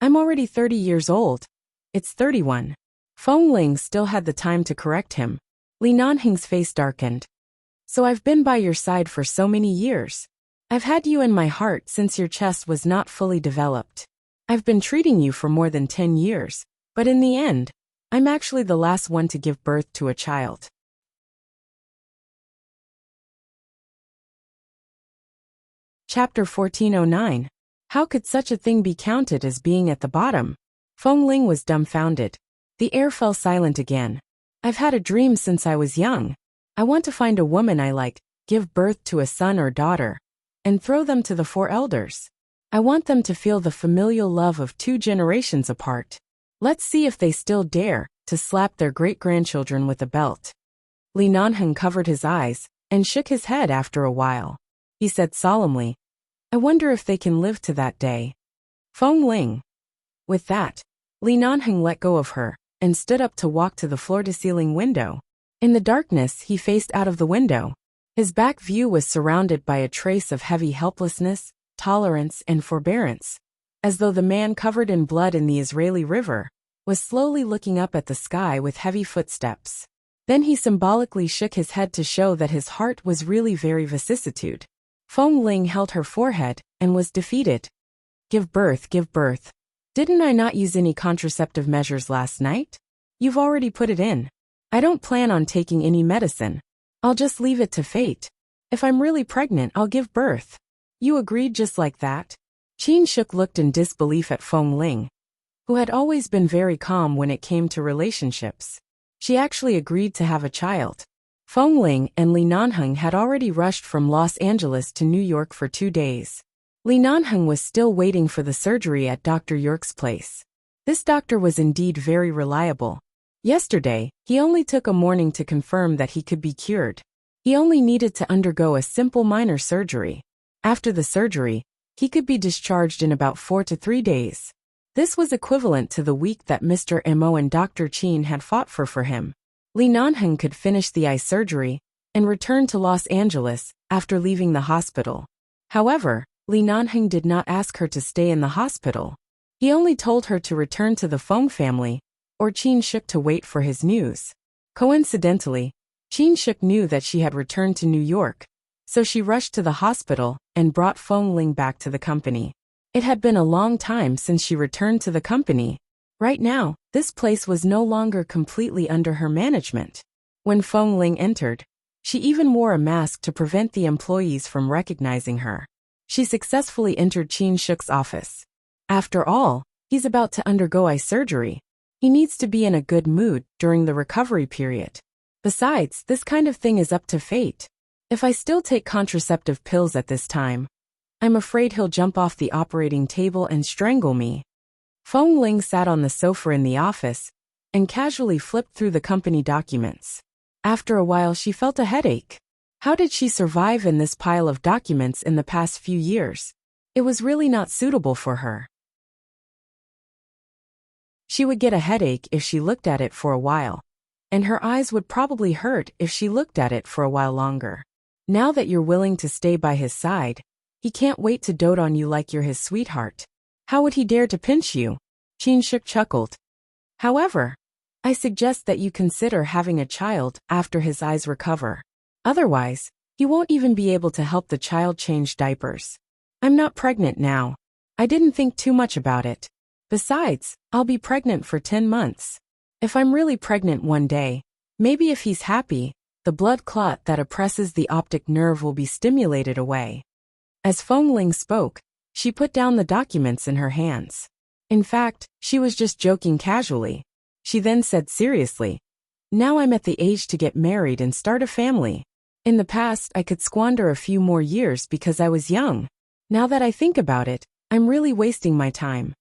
I'm already 30 years old. It's 31. Feng Ling still had the time to correct him. Li Nanheng's face darkened. So I've been by your side for so many years. I've had you in my heart since your chest was not fully developed. I've been treating you for more than 10 years, but in the end, I'm actually the last one to give birth to a child. Chapter 1409. How could such a thing be counted as being at the bottom? Feng Ling was dumbfounded. The air fell silent again. I've had a dream since I was young. I want to find a woman I like, give birth to a son or daughter, and throw them to the 4 elders. I want them to feel the familial love of 2 generations apart. Let's see if they still dare to slap their great-grandchildren with a belt. Li Nanheng covered his eyes and shook his head after a while. He said solemnly, I wonder if they can live to that day. Feng Ling. With that, Li Nanheng let go of her and stood up to walk to the floor-to-ceiling window. In the darkness, he faced out of the window. His back view was surrounded by a trace of heavy helplessness, tolerance, and forbearance, as though the man covered in blood in the Israeli River was slowly looking up at the sky with heavy footsteps. Then he symbolically shook his head to show that his heart was really very vicissitude. Feng Ling held her forehead and was defeated. Give birth, give birth. Didn't I not use any contraceptive measures last night? You've already put it in. I don't plan on taking any medicine. I'll just leave it to fate. If I'm really pregnant, I'll give birth. You agreed just like that? Qin Shuk looked in disbelief at Feng Ling, who had always been very calm when it came to relationships. She actually agreed to have a child. Feng Ling and Li Nanheng had already rushed from Los Angeles to New York for 2 days. Li Nanheng was still waiting for the surgery at Dr. York's place. This doctor was indeed very reliable. Yesterday, he only took a morning to confirm that he could be cured. He only needed to undergo a simple minor surgery. After the surgery, he could be discharged in about 4 to 3 days. This was equivalent to the week that Mr. Mo and Dr. Qin had fought for him. Li Nanheng could finish the eye surgery and return to Los Angeles after leaving the hospital. However, Li Nanheng did not ask her to stay in the hospital. He only told her to return to the Feng family, or Qin Shuk to wait for his news. Coincidentally, Qin Shuk knew that she had returned to New York, so she rushed to the hospital and brought Feng Ling back to the company. It had been a long time since she returned to the company. Right now, this place was no longer completely under her management. When Feng Ling entered, she even wore a mask to prevent the employees from recognizing her. She successfully entered Qin Shuk's office. After all, he's about to undergo eye surgery. He needs to be in a good mood during the recovery period. Besides, this kind of thing is up to fate. If I still take contraceptive pills at this time, I'm afraid he'll jump off the operating table and strangle me. Feng Ling sat on the sofa in the office and casually flipped through the company documents. After a while, she felt a headache. How did she survive in this pile of documents in the past few years? It was really not suitable for her. She would get a headache if she looked at it for a while, and her eyes would probably hurt if she looked at it for a while longer. Now that you're willing to stay by his side, he can't wait to dote on you like you're his sweetheart. How would he dare to pinch you? Qin Shuk chuckled. However, I suggest that you consider having a child after his eyes recover. Otherwise, he won't even be able to help the child change diapers. I'm not pregnant now. I didn't think too much about it. Besides, I'll be pregnant for 10 months. If I'm really pregnant one day, maybe if he's happy, the blood clot that oppresses the optic nerve will be stimulated away. As Feng Ling spoke, she put down the documents in her hands. In fact, she was just joking casually. She then said seriously, "Now I'm at the age to get married and start a family. In the past, I could squander a few more years because I was young. Now that I think about it, I'm really wasting my time.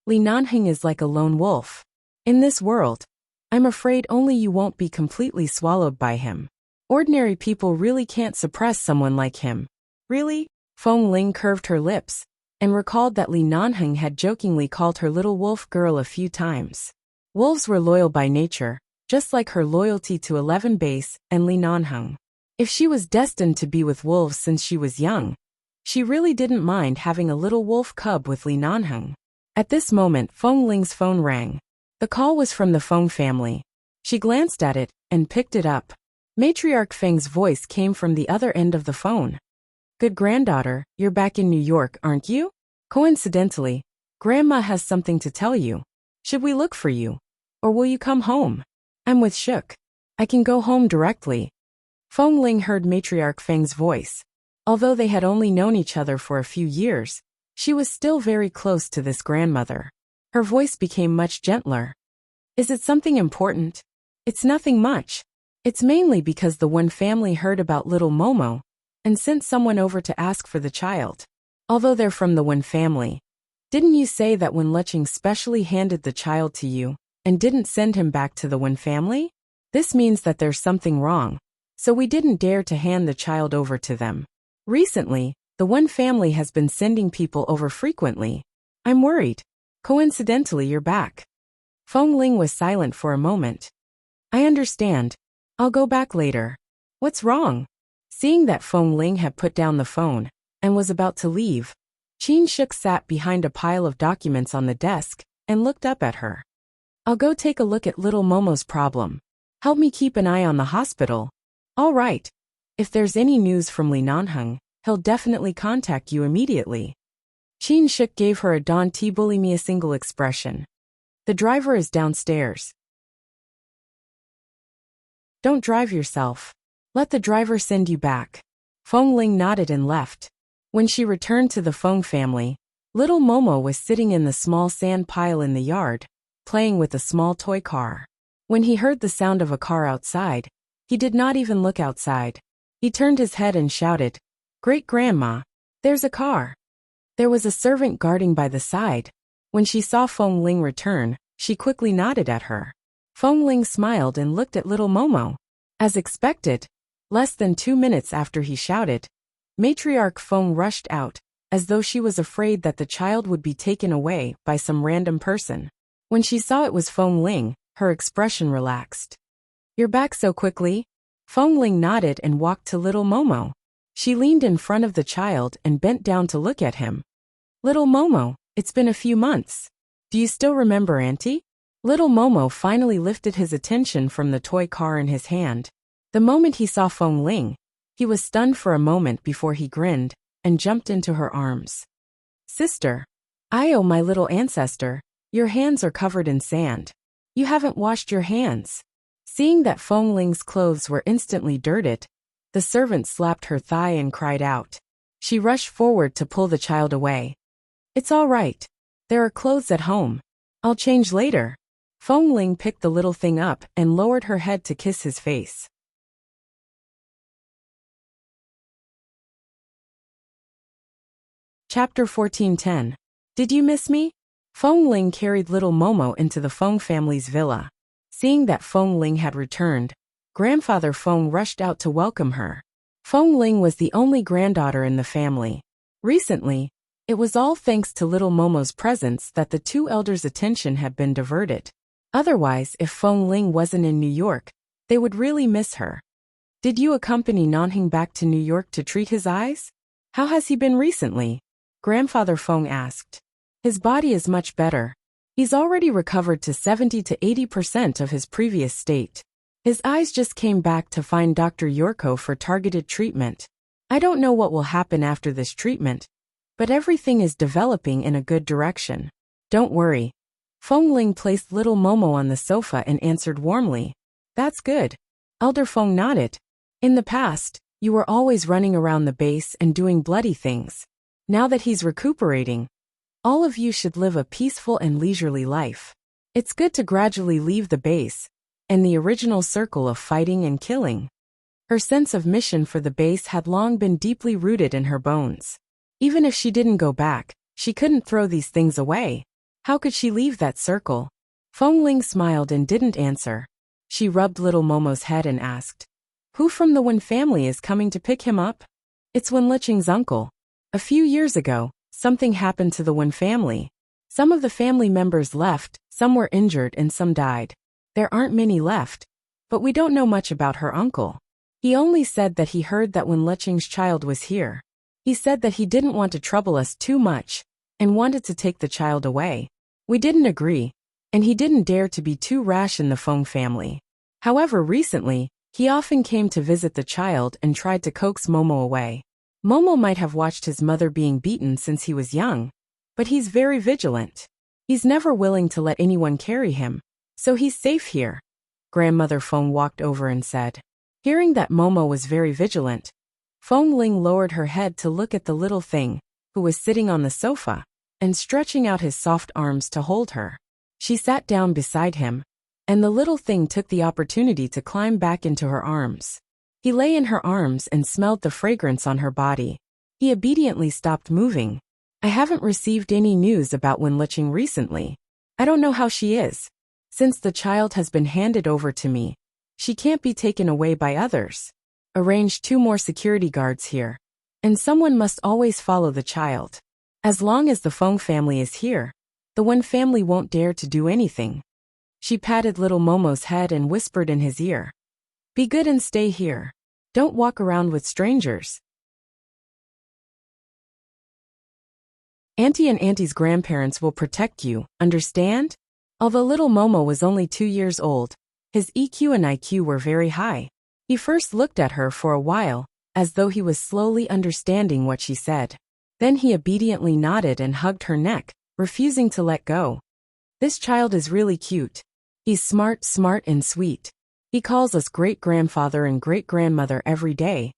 Li Nanheng is like a lone wolf. In this world, I'm afraid only you won't be completely swallowed by him. Ordinary people really can't suppress someone like him." "Really?" Feng Ling curved her lips and recalled that Li Nanheng had jokingly called her little wolf girl a few times. Wolves were loyal by nature, just like her loyalty to 11 Base and Li Nanheng. If she was destined to be with wolves since she was young, she really didn't mind having a little wolf cub with Li Nanheng. At this moment, Feng Ling's phone rang. The call was from the Feng family. She glanced at it and picked it up. Matriarch Feng's voice came from the other end of the phone. "Good granddaughter, you're back in New York, aren't you? Coincidentally, Grandma has something to tell you. Should we look for you? Or will you come home? I'm with Shook. I can go home directly." Feng Ling heard Matriarch Feng's voice. Although they had only known each other for a few years, she was still very close to this grandmother. Her voice became much gentler. "Is it something important?" "It's nothing much. It's mainly because the Wen family heard about little Momo and sent someone over to ask for the child. Although they're from the Wen family, didn't you say that Wen Lecheng specially handed the child to you and didn't send him back to the Wen family? This means that there's something wrong, so we didn't dare to hand the child over to them. Recently, the Wen family has been sending people over frequently. I'm worried. Coincidentally, you're back." Feng Ling was silent for a moment. "I understand. I'll go back later." "What's wrong?" Seeing that Feng Ling had put down the phone and was about to leave, Qin Shuk sat behind a pile of documents on the desk and looked up at her. "I'll go take a look at little Momo's problem. Help me keep an eye on the hospital." "All right. If there's any news from Li Nanheng, he'll definitely contact you immediately." Qin Shuk gave her a Don T bulimia single expression. "The driver is downstairs. Don't drive yourself. Let the driver send you back." Feng Ling nodded and left. When she returned to the Feng family, little Momo was sitting in the small sand pile in the yard, playing with a small toy car. When he heard the sound of a car outside, he did not even look outside. He turned his head and shouted, "Great-grandma, there's a car." There was a servant guarding by the side. When she saw Feng Ling return, she quickly nodded at her. Feng Ling smiled and looked at little Momo. As expected, less than 2 minutes after he shouted, Matriarch Feng rushed out, as though she was afraid that the child would be taken away by some random person. When she saw it was Feng Ling, her expression relaxed. "You're back so quickly?" Feng Ling nodded and walked to little Momo. She leaned in front of the child and bent down to look at him. "Little Momo, it's been a few months. Do you still remember Auntie?" Little Momo finally lifted his attention from the toy car in his hand. The moment he saw Feng Ling, he was stunned for a moment before he grinned and jumped into her arms. "Sister. Io, my little ancestor, your hands are covered in sand. You haven't washed your hands." Seeing that Feng Ling's clothes were instantly dirted, the servant slapped her thigh and cried out. She rushed forward to pull the child away. "It's all right. There are clothes at home. I'll change later." Feng Ling picked the little thing up and lowered her head to kiss his face. Chapter 14:10. Did you miss me? Feng Ling carried little Momo into the Feng family's villa. Seeing that Feng Ling had returned, Grandfather Feng rushed out to welcome her. Feng Ling was the only granddaughter in the family. Recently, it was all thanks to little Momo's presence that the two elders' attention had been diverted. Otherwise, if Feng Ling wasn't in New York, they would really miss her. "Did you accompany Nanheng back to New York to treat his eyes? How has he been recently?" Grandfather Feng asked. "His body is much better. He's already recovered to 70 to 80% of his previous state. His eyes just came back to find Dr. Yorko for targeted treatment. I don't know what will happen after this treatment, but everything is developing in a good direction. Don't worry. Feng Ling placed little Momo on the sofa and answered warmly. That's good. Elder Feng nodded. In the past, you were always running around the base and doing bloody things. Now that he's recuperating, all of you should live a peaceful and leisurely life. It's good to gradually leave the base and the original circle of fighting and killing. Her sense of mission for the base had long been deeply rooted in her bones. Even if she didn't go back, she couldn't throw these things away. How could she leave that circle? Feng Ling smiled and didn't answer. She rubbed little Momo's head and asked, "Who from the Wen family is coming to pick him up?" "It's Wen Liqing's uncle. A few years ago, something happened to the Wen family. Some of the family members left, some were injured and some died. There aren't many left, but we don't know much about her uncle. He only said that he heard that Wen Liqing's child was here. He said that he didn't want to trouble us too much and wanted to take the child away. We didn't agree, and he didn't dare to be too rash in the Feng family. However, recently, he often came to visit the child and tried to coax Momo away. Momo might have watched his mother being beaten since he was young, but he's very vigilant. He's never willing to let anyone carry him, so he's safe here." Grandmother Feng walked over and said. Hearing that Momo was very vigilant, Feng Ling lowered her head to look at the little thing, who was sitting on the sofa, and stretching out his soft arms to hold her. She sat down beside him, and the little thing took the opportunity to climb back into her arms. He lay in her arms and smelled the fragrance on her body. He obediently stopped moving. "I haven't received any news about Wen Liqing recently. I don't know how she is. Since the child has been handed over to me, she can't be taken away by others. Arrange 2 more security guards here, and someone must always follow the child. As long as the Feng family is here, the Wen family won't dare to do anything." She patted little Momo's head and whispered in his ear, "Be good and stay here. Don't walk around with strangers. Auntie and Auntie's grandparents will protect you, understand?" Although little Momo was only 2 years old, his EQ and IQ were very high. He first looked at her for a while, as though he was slowly understanding what she said. Then he obediently nodded and hugged her neck, refusing to let go. "This child is really cute. He's smart and sweet. He calls us great-grandfather and great-grandmother every day,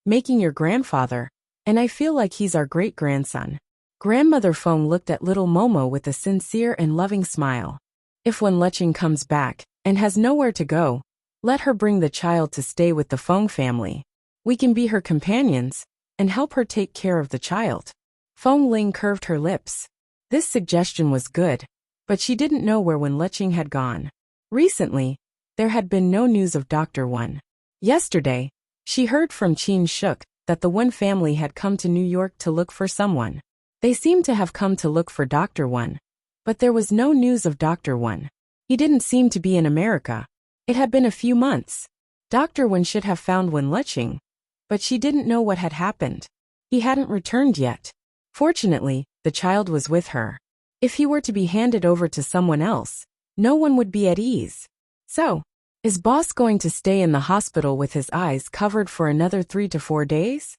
making your grandfather, and I feel like he's our great-grandson." Grandmother Feng looked at little Momo with a sincere and loving smile. "If Wen Liqing comes back and has nowhere to go, let her bring the child to stay with the Feng family. We can be her companions and help her take care of the child." Feng Ling curved her lips. This suggestion was good, but she didn't know where Wen Liqing had gone. Recently, there had been no news of Dr. Wen. Yesterday, she heard from Qin Shuk that the Wen family had come to New York to look for someone. They seemed to have come to look for Dr. Wen, but there was no news of Dr. Wen. He didn't seem to be in America. It had been a few months. Dr. Wen should have found Wen Liqing, but she didn't know what had happened. He hadn't returned yet. Fortunately, the child was with her. If he were to be handed over to someone else, no one would be at ease. So, is boss going to stay in the hospital with his eyes covered for another 3 to 4 days?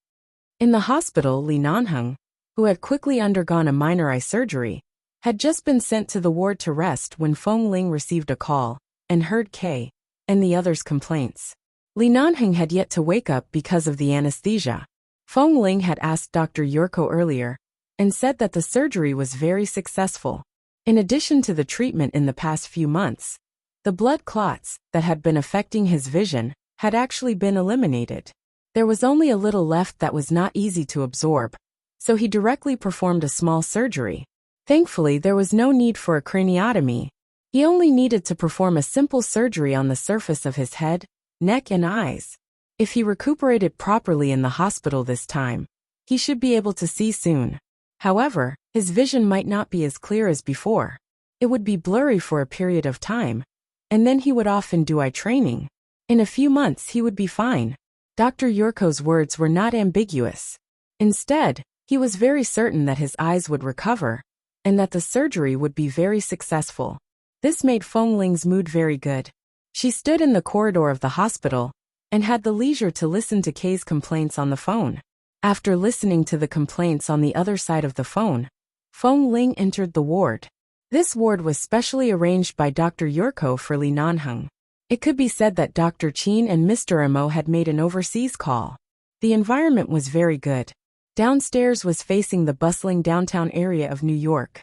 In the hospital, Li Nanheng, who had quickly undergone a minor eye surgery, had just been sent to the ward to rest when Feng Ling received a call and heard Kay and the others' complaints. Li Nanheng had yet to wake up because of the anesthesia. Feng Ling had asked Dr. Yurko earlier and said that the surgery was very successful. In addition to the treatment in the past few months, the blood clots that had been affecting his vision had actually been eliminated. There was only a little left that was not easy to absorb, so he directly performed a small surgery. Thankfully, there was no need for a craniotomy. He only needed to perform a simple surgery on the surface of his head, neck, and eyes. If he recuperated properly in the hospital this time, he should be able to see soon. However, his vision might not be as clear as before. It would be blurry for a period of time, and then he would often do eye training. In a few months he would be fine. Dr. Yurko's words were not ambiguous. Instead, he was very certain that his eyes would recover, and that the surgery would be very successful. This made Feng Ling's mood very good. She stood in the corridor of the hospital and had the leisure to listen to Kay's complaints on the phone. After listening to the complaints on the other side of the phone, Feng Ling entered the ward. This ward was specially arranged by Dr. Yurko for Li Nanheng. It could be said that Dr. Qin and Mr. Mo had made an overseas call. The environment was very good. Downstairs was facing the bustling downtown area of New York.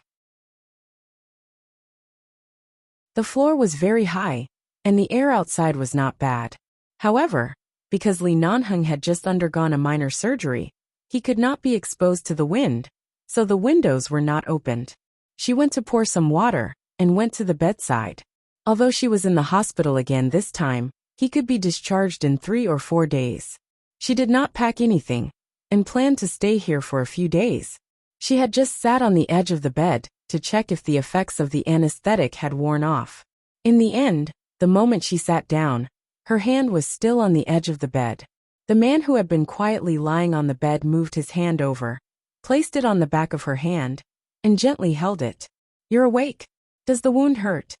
The floor was very high, and the air outside was not bad. However, because Li Nanheng had just undergone a minor surgery, he could not be exposed to the wind, so the windows were not opened. She went to pour some water, and went to the bedside. Although she was in the hospital again this time, he could be discharged in 3 or 4 days. She did not pack anything, and planned to stay here for a few days. She had just sat on the edge of the bed, to check if the effects of the anesthetic had worn off. In the end, the moment she sat down, her hand was still on the edge of the bed. The man who had been quietly lying on the bed moved his hand over, placed it on the back of her hand, and gently held it. "You're awake. Does the wound hurt?"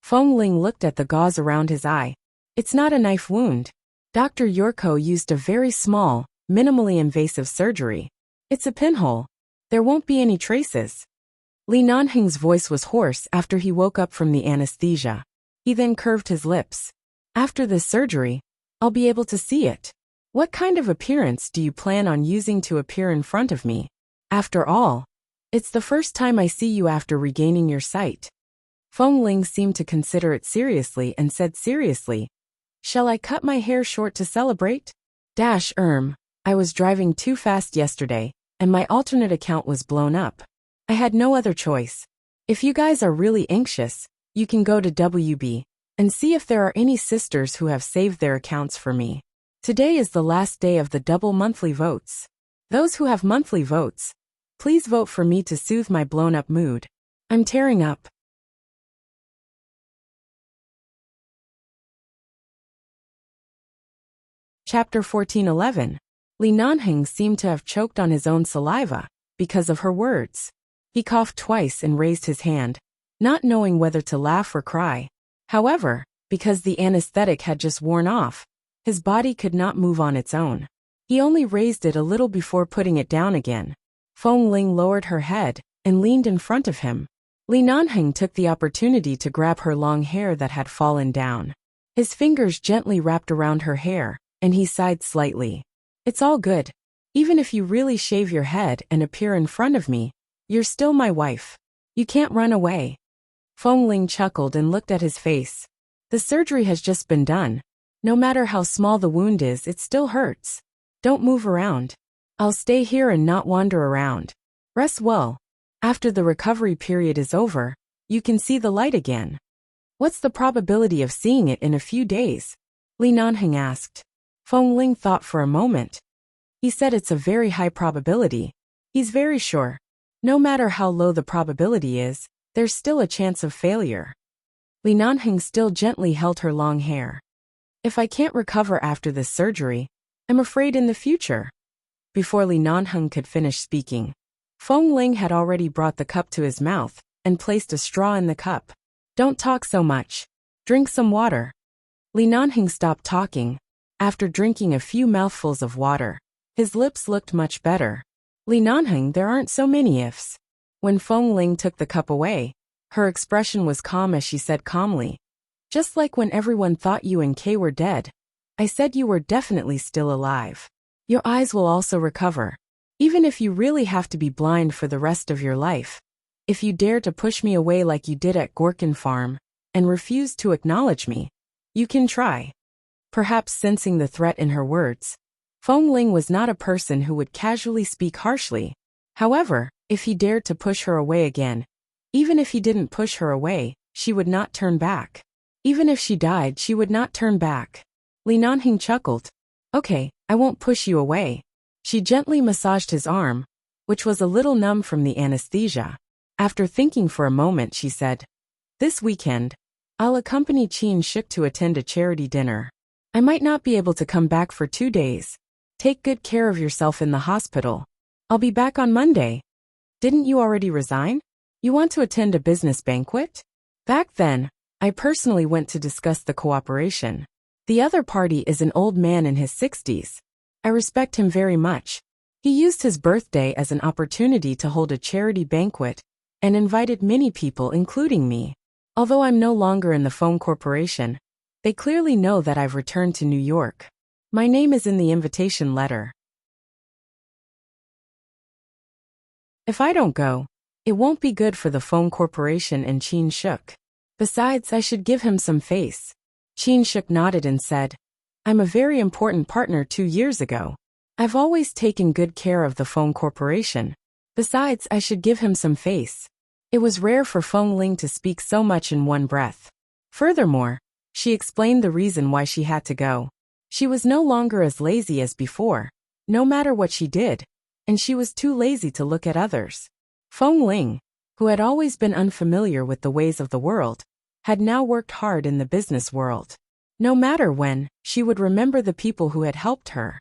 Feng Ling looked at the gauze around his eye. "It's not a knife wound. Dr. Yurko used a very small, minimally invasive surgery. It's a pinhole. There won't be any traces." Li Nanheng's voice was hoarse after he woke up from the anesthesia. He then curved his lips. "After this surgery, I'll be able to see it. What kind of appearance do you plan on using to appear in front of me? After all, it's the first time I see you after regaining your sight." Feng Ling seemed to consider it seriously and said seriously, "Shall I cut my hair short to celebrate? I was driving too fast yesterday, and my alternate account was blown up. I had no other choice. If you guys are really anxious, you can go to WB and see if there are any sisters who have saved their accounts for me. Today is the last day of the double monthly votes. Those who have monthly votes, please vote for me to soothe my blown-up mood. I'm tearing up." Chapter 14:11. Li Nanheng seemed to have choked on his own saliva because of her words. He coughed twice and raised his hand, not knowing whether to laugh or cry. However, because the anesthetic had just worn off, his body could not move on its own. He only raised it a little before putting it down again. Feng Ling lowered her head and leaned in front of him. Li Nanheng took the opportunity to grab her long hair that had fallen down. His fingers gently wrapped around her hair, and he sighed slightly. "It's all good. Even if you really shave your head and appear in front of me, you're still my wife. You can't run away." Feng Ling chuckled and looked at his face. "The surgery has just been done. No matter how small the wound is, it still hurts. Don't move around. I'll stay here and not wander around. Rest well. After the recovery period is over, you can see the light again." "What's the probability of seeing it in a few days?" Li Nanheng asked. Feng Ling thought for a moment. He said it's a very high probability. He's very sure. No matter how low the probability is, there's still a chance of failure. Li Nanheng still gently held her long hair. "If I can't recover after this surgery, I'm afraid in the future." Before Li Nanheng could finish speaking, Feng Ling had already brought the cup to his mouth and placed a straw in the cup. "Don't talk so much. Drink some water." Li Nanheng stopped talking. After drinking a few mouthfuls of water, his lips looked much better. "Li Nanheng, there aren't so many ifs." When Feng Ling took the cup away, her expression was calm as she said calmly, "Just like when everyone thought you and Kay were dead, I said you were definitely still alive. Your eyes will also recover. Even if you really have to be blind for the rest of your life. If you dare to push me away like you did at Gorkin Farm, and refuse to acknowledge me, you can try." Perhaps sensing the threat in her words, Feng Ling was not a person who would casually speak harshly. However, if he dared to push her away again, even if he didn't push her away, she would not turn back. Even if she died, she would not turn back. Li Nanheng chuckled. "Okay, I won't push you away." She gently massaged his arm, which was a little numb from the anesthesia. After thinking for a moment, she said, "This weekend, I'll accompany Qin Shuk to attend a charity dinner. I might not be able to come back for 2 days. Take good care of yourself in the hospital. I'll be back on Monday." "Didn't you already resign? You want to attend a business banquet?" "Back then, I personally went to discuss the cooperation. The other party is an old man in his 60s. I respect him very much, He used his birthday as an opportunity to hold a charity banquet and invited many people, including me. Although I'm no longer in the phone corporation, they clearly know that I've returned to New York. My name is in the invitation letter. If I don't go, it won't be good for the phone corporation and Qin shook. Besides, I should give him some face. Qin shook nodded and said, I'm a very important partner 2 years ago. I've always taken good care of the phone corporation. Besides, I should give him some face. It was rare for Feng Ling to speak so much in one breath. Furthermore, she explained the reason why she had to go. She was no longer as lazy as before, no matter what she did, and she was too lazy to look at others. Feng Ling, who had always been unfamiliar with the ways of the world, had now worked hard in the business world. No matter when, she would remember the people who had helped her.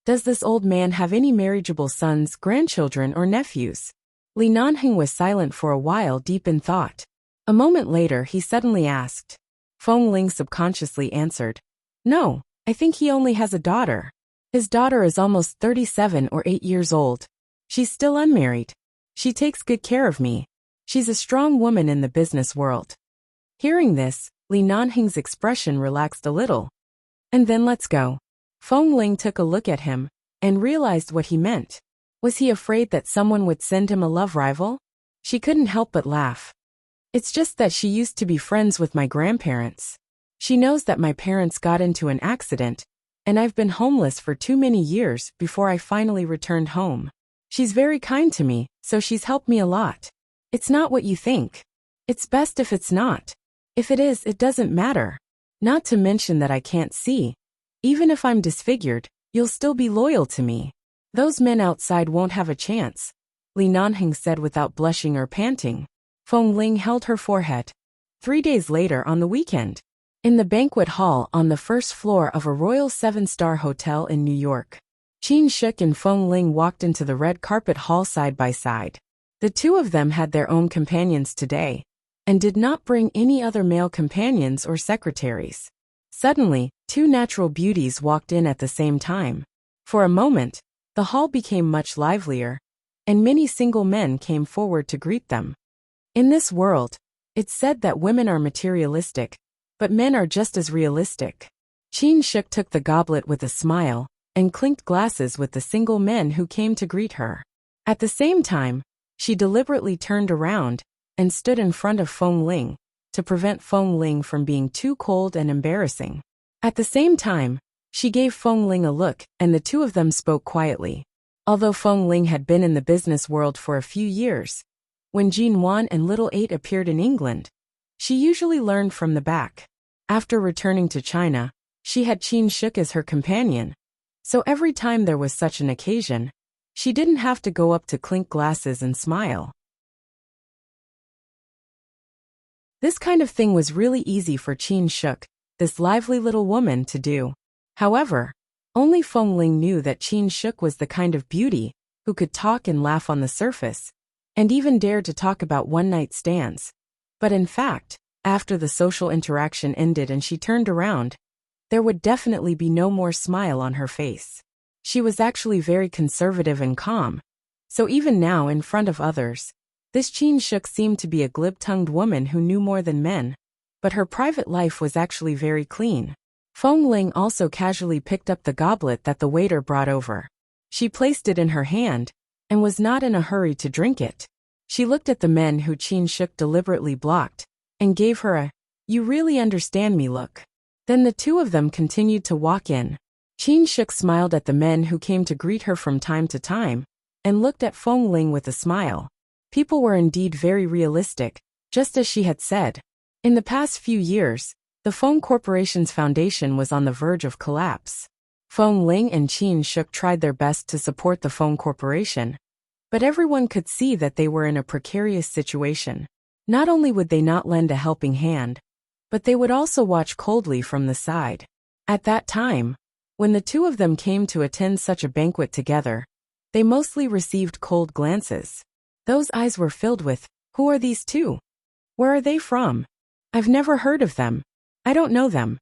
Does this old man have any marriageable sons, grandchildren, or nephews? Li Nanheng was silent for a while, deep in thought. A moment later, he suddenly asked. Feng Ling subconsciously answered, No, I think he only has a daughter. His daughter is almost 37 or 8 years old. She's still unmarried. She takes good care of me. She's a strong woman in the business world. Hearing this, Li Nanheng's expression relaxed a little. And then let's go. Feng Ling took a look at him and realized what he meant. Was he afraid that someone would send him a love rival? She couldn't help but laugh. It's just that she used to be friends with my grandparents. She knows that my parents got into an accident, and I've been homeless for too many years before I finally returned home. She's very kind to me, so she's helped me a lot. It's not what you think. It's best if it's not. If it is, it doesn't matter. Not to mention that I can't see. Even if I'm disfigured, you'll still be loyal to me. Those men outside won't have a chance, Li Nanheng said without blushing or panting. Feng Ling held her forehead. 3 days later, on the weekend, in the banquet hall on the first floor of a Royal 7-star hotel in New York, Qin shook and Feng Ling walked into the red carpet hall side by side. The two of them had their own companions today, and did not bring any other male companions or secretaries. Suddenly, 2 natural beauties walked in at the same time. For a moment, the hall became much livelier, and many single men came forward to greet them. In this world, it's said that women are materialistic, but men are just as realistic. Qin shook took the goblet with a smile, and clinked glasses with the single men who came to greet her. At the same time, she deliberately turned around and stood in front of Feng Ling, to prevent Feng Ling from being too cold and embarrassing. At the same time, she gave Feng Ling a look, and the two of them spoke quietly. Although Feng Ling had been in the business world for a few years, when Jean Wan and Little 8 appeared in England, she usually learned from the back. After returning to China, she had Qin shook as her companion, so every time there was such an occasion, she didn't have to go up to clink glasses and smile. This kind of thing was really easy for Qin shook, this lively little woman, to do. However, only Feng Ling knew that Qin shook was the kind of beauty who could talk and laugh on the surface, and even dared to talk about one-night stands. But in fact, after the social interaction ended and she turned around, there would definitely be no more smile on her face. She was actually very conservative and calm, so even now in front of others, this Qin shook seemed to be a glib-tongued woman who knew more than men, but her private life was actually very clean. Feng Ling also casually picked up the goblet that the waiter brought over. She placed it in her hand, and was not in a hurry to drink it. She looked at the men who Qin shook deliberately blocked, and gave her a, "You really understand me" look. Then the two of them continued to walk in. Qin shook smiled at the men who came to greet her from time to time, and looked at Feng Ling with a smile. People were indeed very realistic, just as she had said. In the past few years, the Feng Corporation's foundation was on the verge of collapse. Feng Ling and Qin shook tried their best to support the Feng Corporation, but everyone could see that they were in a precarious situation. Not only would they not lend a helping hand, but they would also watch coldly from the side. At that time, when the two of them came to attend such a banquet together, they mostly received cold glances. Those eyes were filled with, "Who are these two? Where are they from? I've never heard of them. I don't know them."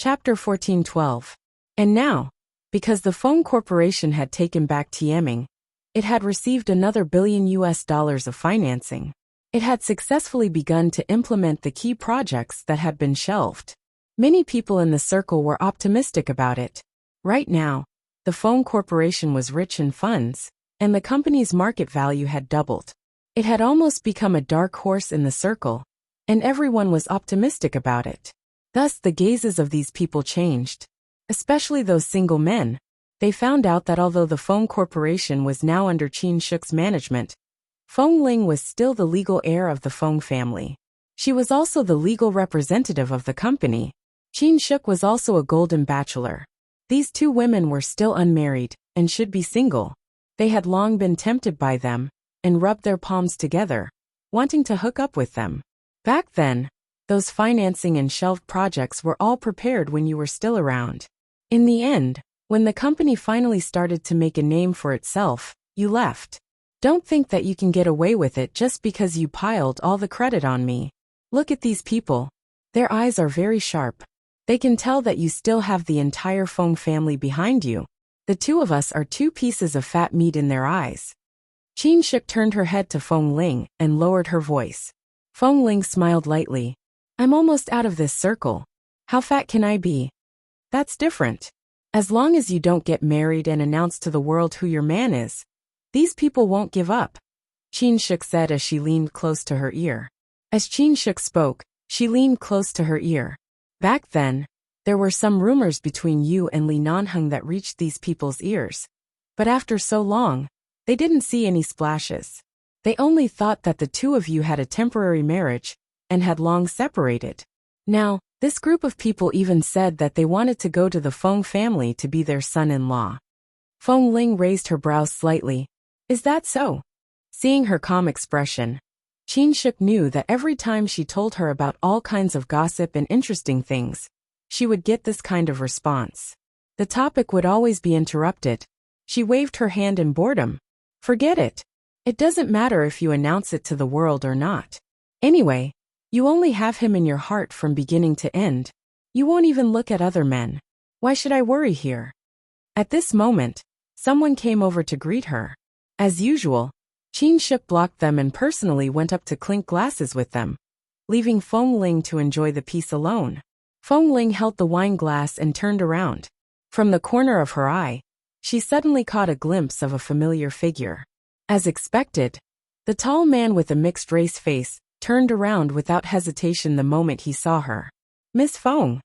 Chapter 1412. And now, because the Feng Corporation had taken back Tianming, it had received another $1 billion of financing. It had successfully begun to implement the key projects that had been shelved. Many people in the circle were optimistic about it. Right now, the Feng Corporation was rich in funds, and the company's market value had doubled. It had almost become a dark horse in the circle, and everyone was optimistic about it. Thus the gazes of these people changed, especially those single men. They found out that although the Feng Corporation was now under Qin Shuk's management, Feng Ling was still the legal heir of the Feng family. She was also the legal representative of the company. Qin Shuk was also a golden bachelor. These two women were still unmarried, and should be single. They had long been tempted by them, and rubbed their palms together, wanting to hook up with them. Back then, those financing and shelved projects were all prepared when you were still around. In the end, when the company finally started to make a name for itself, you left. Don't think that you can get away with it just because you piled all the credit on me. Look at these people. Their eyes are very sharp. They can tell that you still have the entire Feng family behind you. The two of us are two pieces of fat meat in their eyes. Qin Shuk turned her head to Feng Ling and lowered her voice. Feng Ling smiled lightly. I'm almost out of this circle. How fat can I be? That's different. As long as you don't get married and announce to the world who your man is, these people won't give up, Qin Shuk said as she leaned close to her ear. As Qin Shuk spoke, she leaned close to her ear. Back then, there were some rumors between you and Li Nanheng that reached these people's ears. But after so long, they didn't see any splashes. They only thought that the two of you had a temporary marriage, and had long separated. Now, this group of people even said that they wanted to go to the Feng family to be their son-in-law. Feng Ling raised her brows slightly. Is that so? Seeing her calm expression, Qin Shuk knew that every time she told her about all kinds of gossip and interesting things, she would get this kind of response. The topic would always be interrupted. She waved her hand in boredom. Forget it. It doesn't matter if you announce it to the world or not. Anyway, you only have him in your heart from beginning to end. You won't even look at other men. Why should I worry here? At this moment, someone came over to greet her. As usual, Qin Shuk blocked them and personally went up to clink glasses with them, leaving Feng Ling to enjoy the peace alone. Feng Ling held the wine glass and turned around. From the corner of her eye, she suddenly caught a glimpse of a familiar figure. As expected, the tall man with a mixed-race face turned around without hesitation the moment he saw her. Miss Feng.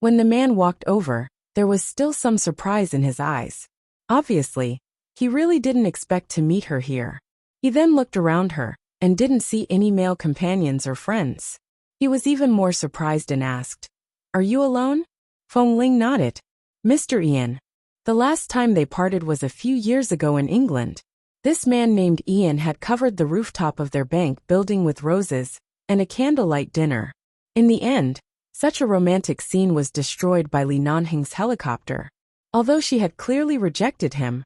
When the man walked over, there was still some surprise in his eyes. Obviously, he really didn't expect to meet her here. He then looked around her, and didn't see any male companions or friends. He was even more surprised and asked, Are you alone? Feng Ling nodded. Mr. Ian. The last time they parted was a few years ago in England. This man named Ian had covered the rooftop of their bank building with roses, and a candlelight dinner. In the end, such a romantic scene was destroyed by Li Nanheng's helicopter. Although she had clearly rejected him,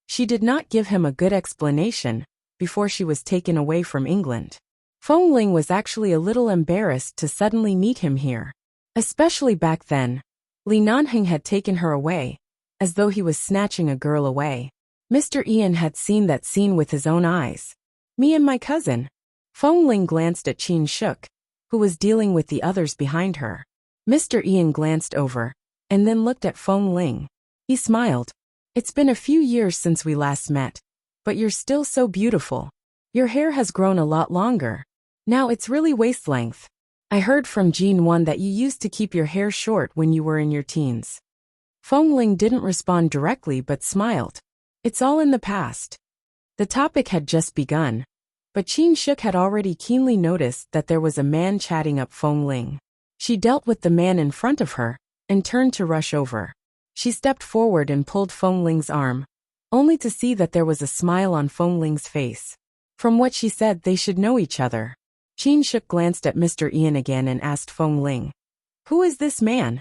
she did not give him a good explanation before she was taken away from England. Feng Ling was actually a little embarrassed to suddenly meet him here. Especially back then, Li Nanheng had taken her away, as though he was snatching a girl away. Mr. Ian had seen that scene with his own eyes. Me and my cousin. Feng Ling glanced at Qin Shuk, who was dealing with the others behind her. Mr. Ian glanced over, and then looked at Feng Ling. He smiled. It's been a few years since we last met, but you're still so beautiful. Your hair has grown a lot longer. Now it's really waist length. I heard from Jean One that you used to keep your hair short when you were in your teens. Feng Ling didn't respond directly but smiled. It's all in the past. The topic had just begun, but Qin Shuk had already keenly noticed that there was a man chatting up Feng Ling. She dealt with the man in front of her, and turned to rush over. She stepped forward and pulled Feng Ling's arm, only to see that there was a smile on Feng Ling's face. From what she said, they should know each other. Qin Shuk glanced at Mr. Ian again and asked Feng Ling, Who is this man?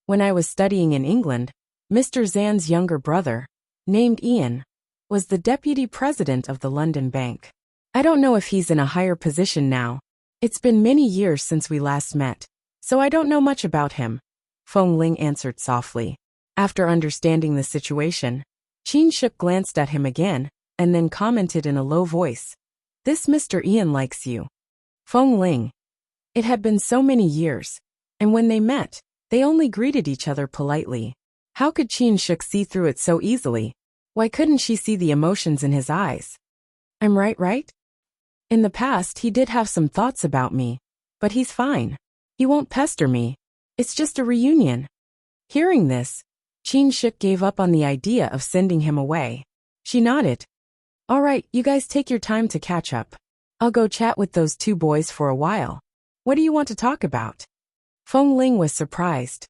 When I was studying in England, Mr. Zan's younger brother, named Ian, was the deputy president of the London Bank. I don't know if he's in a higher position now. It's been many years since we last met, So I don't know much about him, Feng Ling answered softly. After understanding the situation, Qin Shuk glanced at him again, and then commented in a low voice, "This Mr. Ian likes you." Feng Ling. It had been so many years, and when they met, they only greeted each other politely. How could Qin Shuk see through it so easily? Why couldn't she see the emotions in his eyes? I'm right? In the past he did have some thoughts about me, but he's fine. He won't pester me. It's just a reunion. Hearing this, Qin Shuk gave up on the idea of sending him away. She nodded. All right, you guys take your time to catch up. I'll go chat with those two boys for a while. What do you want to talk about? Feng Ling was surprised.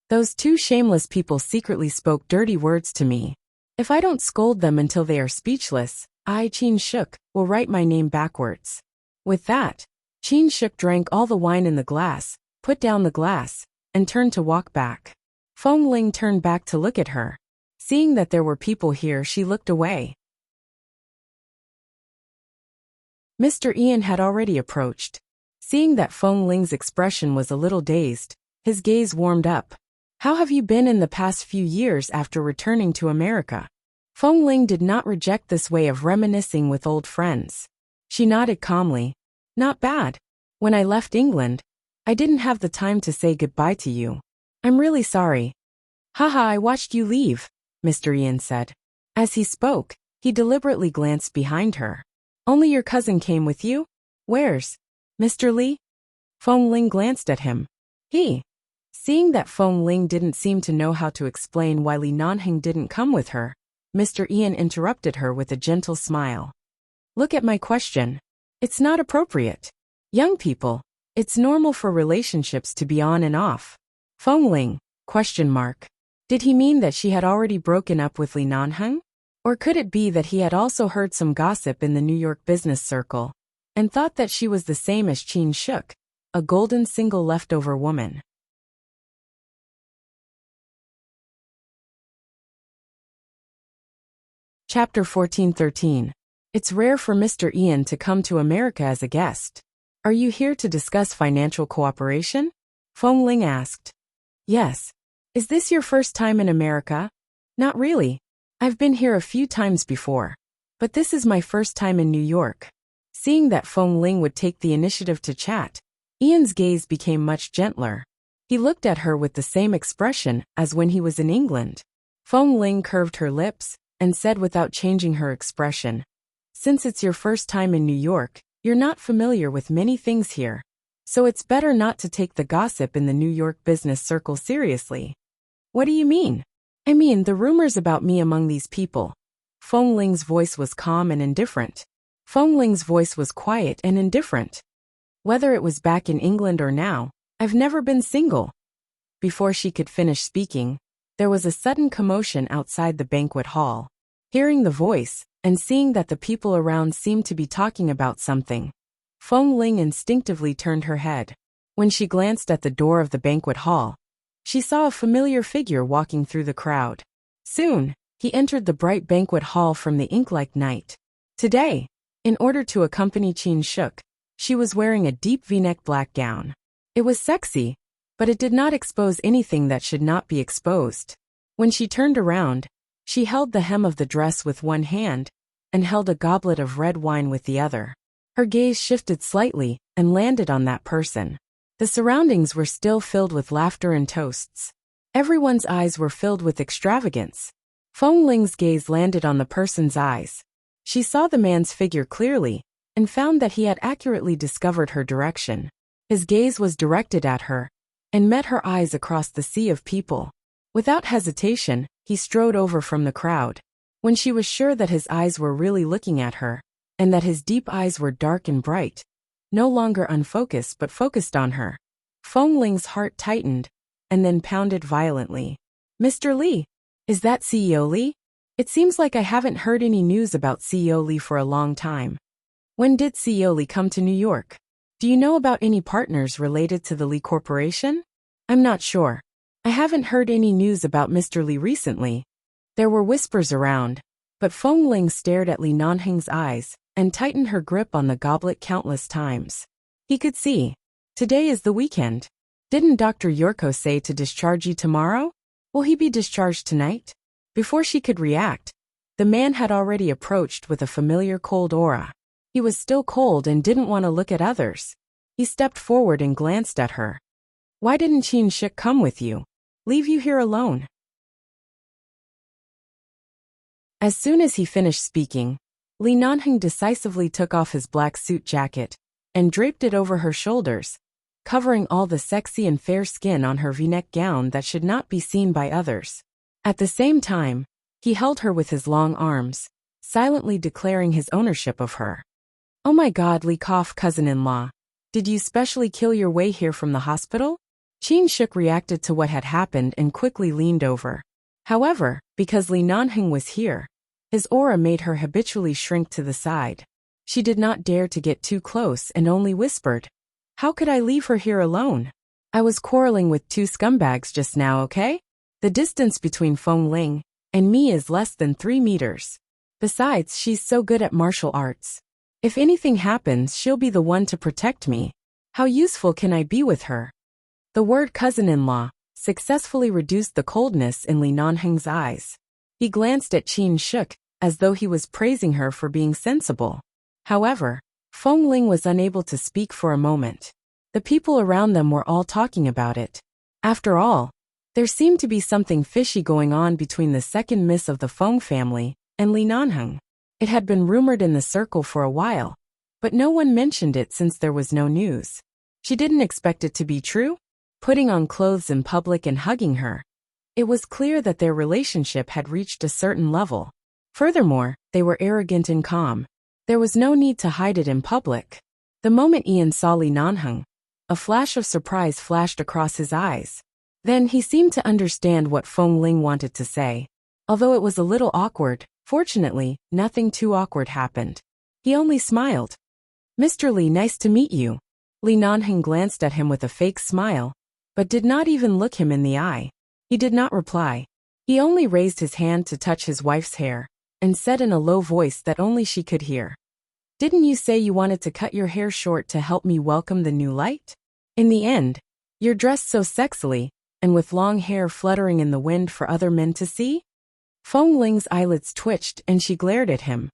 Those two shameless people secretly spoke dirty words to me. If I don't scold them until they are speechless, I, Qin Shuk, will write my name backwards. With that, Qin Shuk drank all the wine in the glass, put down the glass, and turned to walk back. Feng Ling turned back to look at her. Seeing that there were people here, she looked away. Mr. Ian had already approached. Seeing that Feng Ling's expression was a little dazed, his gaze warmed up. How have you been in the past few years after returning to America? Feng Ling did not reject this way of reminiscing with old friends. She nodded calmly. Not bad. When I left England, I didn't have the time to say goodbye to you. I'm really sorry. Haha, I watched you leave, Mr. Ian said. As he spoke, he deliberately glanced behind her. Only your cousin came with you? Where's Mr. Li? Feng Ling glanced at him. Seeing that Feng Ling didn't seem to know how to explain why Li Nanheng didn't come with her, Mr. Ian interrupted her with a gentle smile. Look at my question. It's not appropriate. Young people, it's normal for relationships to be on and off. Feng Ling, ? Did he mean that she had already broken up with Li Nanheng? Or could it be that he had also heard some gossip in the New York business circle, and thought that she was the same as Qin Shuk, a golden single leftover woman? Chapter 1413. It's rare for Mr. Ian to come to America as a guest. Are you here to discuss financial cooperation? Feng Ling asked. Yes. Is this your first time in America? Not really. I've been here a few times before, but this is my first time in New York. Seeing that Feng Ling would take the initiative to chat, Ian's gaze became much gentler. He looked at her with the same expression as when he was in England. Feng Ling curved her lips and said without changing her expression, Since it's your first time in New York, you're not familiar with many things here. So it's better not to take the gossip in the New York business circle seriously. What do you mean? I mean the rumors about me among these people. Feng Ling's voice was calm and indifferent. Feng Ling's voice was quiet and indifferent. Whether it was back in England or now, I've never been single. Before she could finish speaking, there was a sudden commotion outside the banquet hall. Hearing the voice, and seeing that the people around seemed to be talking about something, Feng Ling instinctively turned her head. When she glanced at the door of the banquet hall, she saw a familiar figure walking through the crowd. Soon, he entered the bright banquet hall from the ink-like night. Today, in order to accompany Qin Shuk, she was wearing a deep V-neck black gown. It was sexy, but it did not expose anything that should not be exposed. When she turned around, she held the hem of the dress with one hand and held a goblet of red wine with the other. Her gaze shifted slightly and landed on that person. The surroundings were still filled with laughter and toasts. Everyone's eyes were filled with extravagance. Feng Ling's gaze landed on the person's eyes. She saw the man's figure clearly and found that he had accurately discovered her direction. His gaze was directed at her and met her eyes across the sea of people. Without hesitation, he strode over from the crowd. When she was sure that his eyes were really looking at her, and that his deep eyes were dark and bright, no longer unfocused but focused on her, Feng Ling's heart tightened and then pounded violently. Mr. Li, is that CEO Li? It seems like I haven't heard any news about CEO Li for a long time. When did CEO Li come to New York? Do you know about any partners related to the Li Corporation? I'm not sure. I haven't heard any news about Mr. Li recently. There were whispers around, but Feng Ling stared at Li Nanheng's eyes and tightened her grip on the goblet countless times. He could see. Today is the weekend. Didn't Dr. Yorko say to discharge you tomorrow? Will he be discharged tonight? Before she could react, the man had already approached with a familiar cold aura. He was still cold and didn't want to look at others. He stepped forward and glanced at her. Why didn't Qin Shik come with you? Leave you here alone. As soon as he finished speaking, Li Nanheng decisively took off his black suit jacket and draped it over her shoulders, covering all the sexy and fair skin on her v-neck gown that should not be seen by others. At the same time, he held her with his long arms, silently declaring his ownership of her. Oh my God, Li coughed, cousin-in-law. Did you specially kill your way here from the hospital? Qin Shik reacted to what had happened and quickly leaned over. However, because Li Nanheng was here, his aura made her habitually shrink to the side. She did not dare to get too close and only whispered, How could I leave her here alone? I was quarreling with two scumbags just now, okay? The distance between Feng Ling and me is less than 3 meters. Besides, she's so good at martial arts. If anything happens, she'll be the one to protect me. How useful can I be with her? The word cousin-in-law successfully reduced the coldness in Li Nanheng's eyes. He glanced at Qin Shik as though he was praising her for being sensible. However, Feng Ling was unable to speak for a moment. The people around them were all talking about it. After all, there seemed to be something fishy going on between the second miss of the Feng family and Li Nanheng. It had been rumored in the circle for a while, but no one mentioned it since there was no news. She didn't expect it to be true. Putting on clothes in public and hugging her, it was clear that their relationship had reached a certain level. Furthermore, they were arrogant and calm. There was no need to hide it in public. The moment Ian saw Li Nanheng, a flash of surprise flashed across his eyes. Then he seemed to understand what Feng Ling wanted to say. Although it was a little awkward, fortunately, nothing too awkward happened. He only smiled. Mr. Li, nice to meet you. Li Nanheng glanced at him with a fake smile, but did not even look him in the eye. He did not reply. He only raised his hand to touch his wife's hair, and said in a low voice that only she could hear. Didn't you say you wanted to cut your hair short to help me welcome the new light? In the end, you're dressed so sexily, and with long hair fluttering in the wind for other men to see? Feng Ling's eyelids twitched and she glared at him.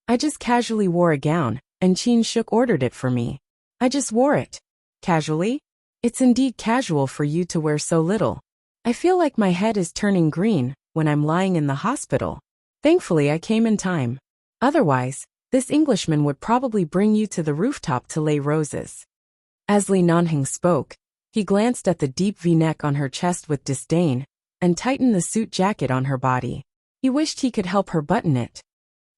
I just casually wore a gown, and Qin Shik ordered it for me. I just wore it. Casually? It's indeed casual for you to wear so little. I feel like my head is turning green when I'm lying in the hospital. Thankfully I came in time. Otherwise, this Englishman would probably bring you to the rooftop to lay roses. As Li Nanheng spoke, he glanced at the deep V-neck on her chest with disdain, and tightened the suit jacket on her body. He wished he could help her button it.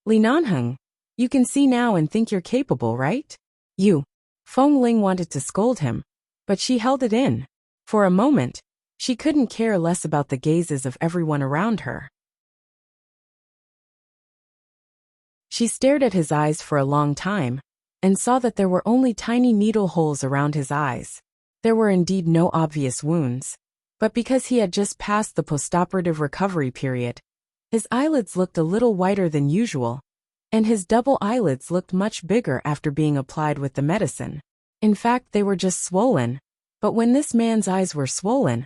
Li Nanheng, you can see now and think you're capable, right? You. Feng Ling wanted to scold him, but she held it in. For a moment, she couldn't care less about the gazes of everyone around her. She stared at his eyes for a long time, and saw that there were only tiny needle holes around his eyes. There were indeed no obvious wounds, but because he had just passed the postoperative recovery period, his eyelids looked a little whiter than usual, and his double eyelids looked much bigger after being applied with the medicine. In fact, they were just swollen, but when this man's eyes were swollen,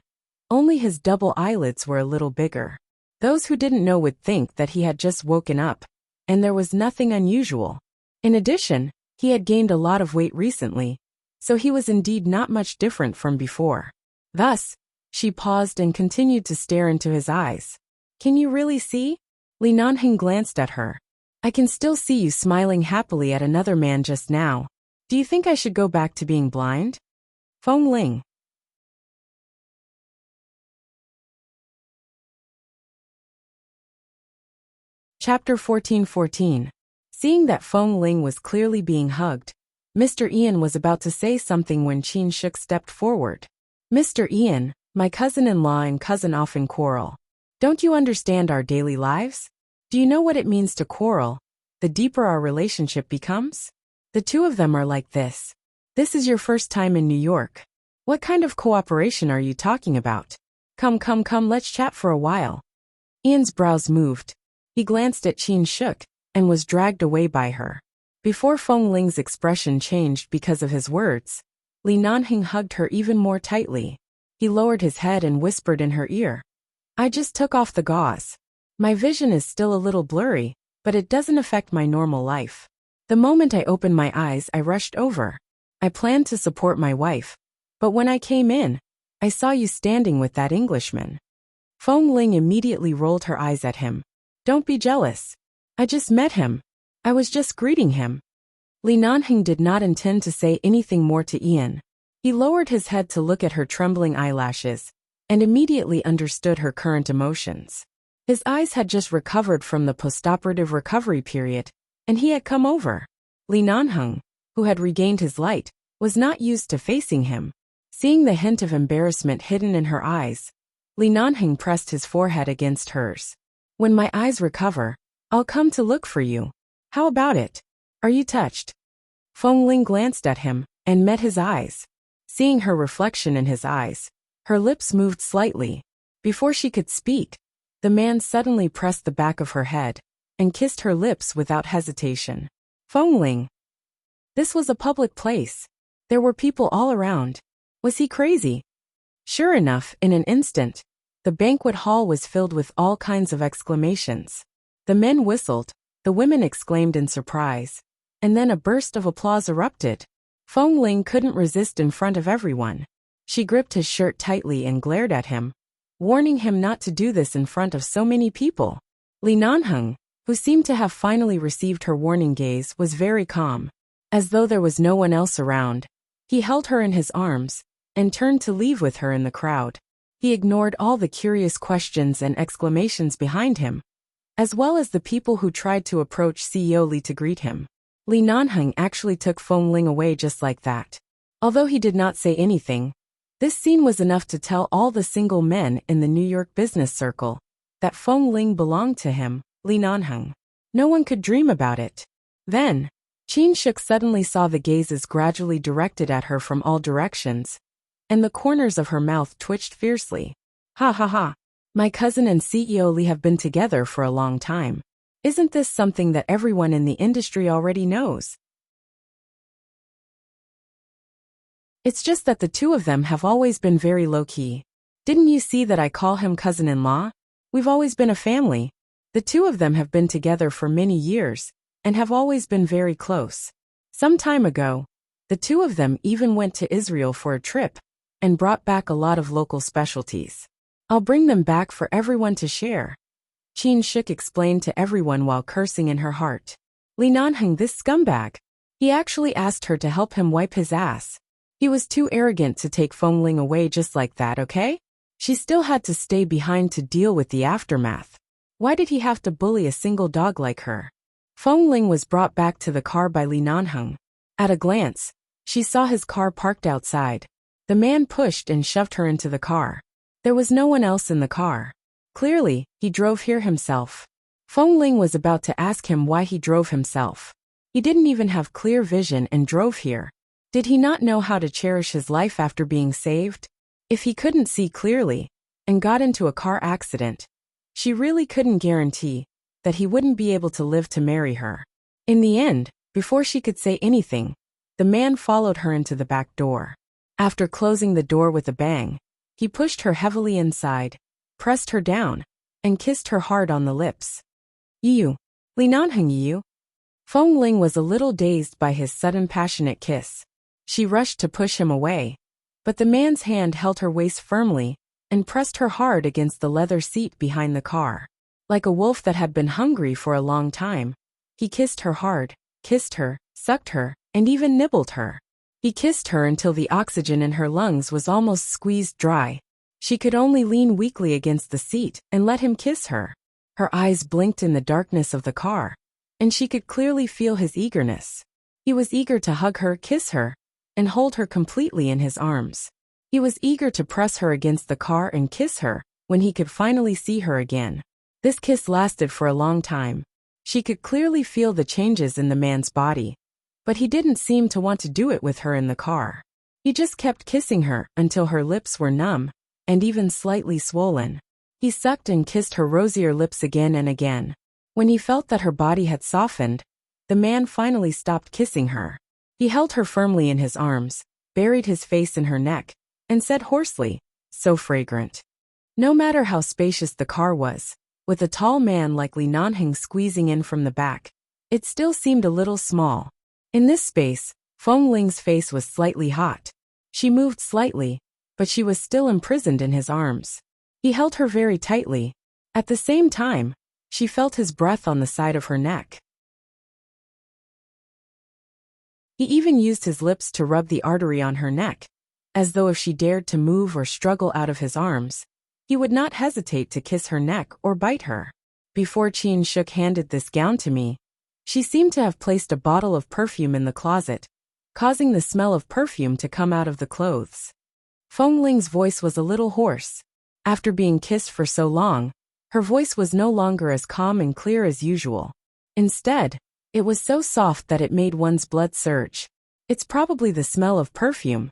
only his double eyelids were a little bigger. Those who didn't know would think that he had just woken up, and there was nothing unusual. In addition, he had gained a lot of weight recently, so he was indeed not much different from before. Thus, she paused and continued to stare into his eyes. Can you really see? Li Nanheng glanced at her. I can still see you smiling happily at another man just now. Do you think I should go back to being blind? Feng Ling. Chapter 14:14. Seeing that Feng Ling was clearly being hugged, Mr. Ian was about to say something when Qin Shik stepped forward. Mr. Ian, my cousin-in-law and cousin often quarrel. Don't you understand our daily lives? Do you know what it means to quarrel? The deeper our relationship becomes? The two of them are like this. This is your first time in New York. What kind of cooperation are you talking about? Come, let's chat for a while. Ian's brows moved. He glanced at Qin Shik, and was dragged away by her. Before Feng Ling's expression changed because of his words, Li Nanheng hugged her even more tightly. He lowered his head and whispered in her ear. I just took off the gauze. My vision is still a little blurry, but it doesn't affect my normal life. The moment I opened my eyes, I rushed over. I planned to support my wife, but when I came in, I saw you standing with that Englishman. Feng Ling immediately rolled her eyes at him. Don't be jealous. I just met him. I was just greeting him. Li Nanheng did not intend to say anything more to Ian. He lowered his head to look at her trembling eyelashes, and immediately understood her current emotions. His eyes had just recovered from the postoperative recovery period, and he had come over. Li Nanheng, who had regained his light, was not used to facing him. Seeing the hint of embarrassment hidden in her eyes, Li Nanheng pressed his forehead against hers. When my eyes recover, I'll come to look for you. How about it? Are you touched? Feng Ling glanced at him and met his eyes. Seeing her reflection in his eyes, her lips moved slightly. Before she could speak, the man suddenly pressed the back of her head and kissed her lips without hesitation. Feng Ling. This was a public place. There were people all around. Was he crazy? Sure enough, in an instant, the banquet hall was filled with all kinds of exclamations. The men whistled, the women exclaimed in surprise, and then a burst of applause erupted. Feng Ling couldn't resist in front of everyone. She gripped his shirt tightly and glared at him, warning him not to do this in front of so many people. Li Nanheng, who seemed to have finally received her warning gaze, was very calm. As though there was no one else around, he held her in his arms and turned to leave with her in the crowd. He ignored all the curious questions and exclamations behind him, as well as the people who tried to approach CEO Li to greet him. Li Nanheng actually took Feng Ling away just like that. Although he did not say anything, this scene was enough to tell all the single men in the New York business circle that Feng Ling belonged to him, Li Nanheng. No one could dream about it. Then, Qin Shuk suddenly saw the gazes gradually directed at her from all directions, and the corners of her mouth twitched fiercely. Ha ha ha. My cousin and CEO Li have been together for a long time. Isn't this something that everyone in the industry already knows? It's just that the two of them have always been very low-key. Didn't you see that I call him cousin-in-law? We've always been a family. The two of them have been together for many years, and have always been very close. Some time ago, the two of them even went to Israel for a trip, and brought back a lot of local specialties. I'll bring them back for everyone to share. Qin Shuk explained to everyone while cursing in her heart. Li Nanheng, this scumbag. He actually asked her to help him wipe his ass. He was too arrogant to take Feng Ling away just like that, okay? She still had to stay behind to deal with the aftermath. Why did he have to bully a single dog like her? Feng Ling was brought back to the car by Li Nanheng. At a glance, she saw his car parked outside. The man pushed and shoved her into the car. There was no one else in the car. Clearly, he drove here himself. Feng Ling was about to ask him why he drove himself. He didn't even have clear vision and drove here. Did he not know how to cherish his life after being saved? If he couldn't see clearly, and got into a car accident, she really couldn't guarantee that he wouldn't be able to live to marry her. In the end, before she could say anything, the man followed her into the back door. After closing the door with a bang, he pushed her heavily inside, pressed her down, and kissed her hard on the lips. You, Li Nanheng, you. Feng Ling was a little dazed by his sudden passionate kiss. She rushed to push him away, but the man's hand held her waist firmly and pressed her hard against the leather seat behind the car. Like a wolf that had been hungry for a long time, he kissed her hard, kissed her, sucked her, and even nibbled her. He kissed her until the oxygen in her lungs was almost squeezed dry. She could only lean weakly against the seat and let him kiss her. Her eyes blinked in the darkness of the car, and she could clearly feel his eagerness. He was eager to hug her, kiss her, and hold her completely in his arms. He was eager to press her against the car and kiss her when he could finally see her again. This kiss lasted for a long time. She could clearly feel the changes in the man's body, but he didn't seem to want to do it with her in the car. He just kept kissing her until her lips were numb and even slightly swollen. He sucked and kissed her rosier lips again and again. When he felt that her body had softened, the man finally stopped kissing her. He held her firmly in his arms, buried his face in her neck, and said hoarsely, "So fragrant." No matter how spacious the car was, with a tall man like Li Nanheng squeezing in from the back, it still seemed a little small. In this space, Feng Ling's face was slightly hot. She moved slightly, but she was still imprisoned in his arms. He held her very tightly. At the same time, she felt his breath on the side of her neck. He even used his lips to rub the artery on her neck, as though if she dared to move or struggle out of his arms, he would not hesitate to kiss her neck or bite her. Before Qin Shuk handed this gown to me, she seemed to have placed a bottle of perfume in the closet, causing the smell of perfume to come out of the clothes. Feng Ling's voice was a little hoarse. After being kissed for so long, her voice was no longer as calm and clear as usual. Instead, it was so soft that it made one's blood surge. "It's probably the smell of perfume."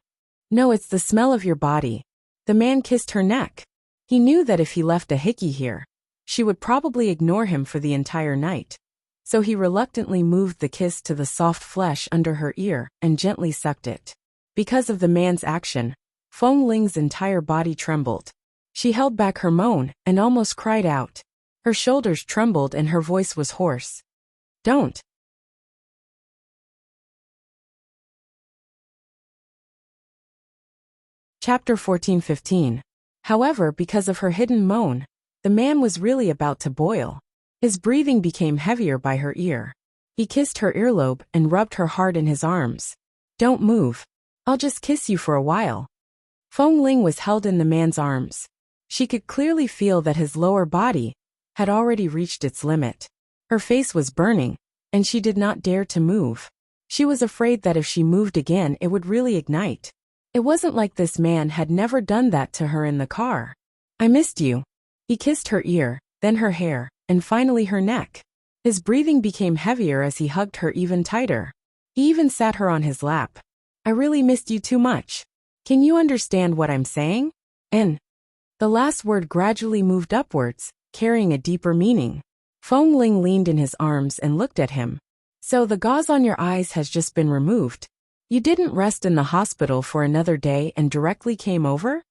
"No, it's the smell of your body." The man kissed her neck. He knew that if he left a hickey here, she would probably ignore him for the entire night. So he reluctantly moved the kiss to the soft flesh under her ear and gently sucked it. Because of the man's action, Feng Ling's entire body trembled. She held back her moan and almost cried out. Her shoulders trembled and her voice was hoarse. "Don't." Chapter 14-15. However, because of her hidden moan, the man was really about to boil. His breathing became heavier by her ear. He kissed her earlobe and rubbed her hard in his arms. "Don't move. I'll just kiss you for a while." Feng Ling was held in the man's arms. She could clearly feel that his lower body had already reached its limit. Her face was burning, and she did not dare to move. She was afraid that if she moved again it would really ignite. It wasn't like this man had never done that to her in the car. "I missed you." He kissed her ear, then her hair, and finally her neck. His breathing became heavier as he hugged her even tighter. He even sat her on his lap. "I really missed you too much. Can you understand what I'm saying?" And the last word gradually moved upwards, carrying a deeper meaning. Feng Ling leaned in his arms and looked at him. "So the gauze on your eyes has just been removed? You didn't rest in the hospital for another day and directly came over?"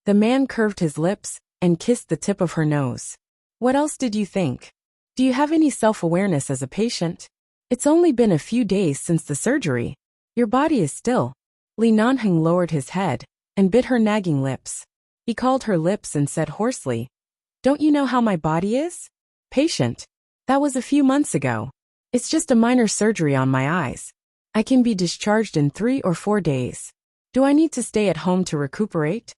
The man curved his lips and kissed the tip of her nose. "What else did you think? Do you have any self-awareness as a patient? It's only been a few days since the surgery. Your body is still." Li Nanheng lowered his head and bit her nagging lips. He called her lips and said hoarsely, "Don't you know how my body is? Patient. That was a few months ago. It's just a minor surgery on my eyes. I can be discharged in 3 or 4 days. Do I need to stay at home to recuperate?"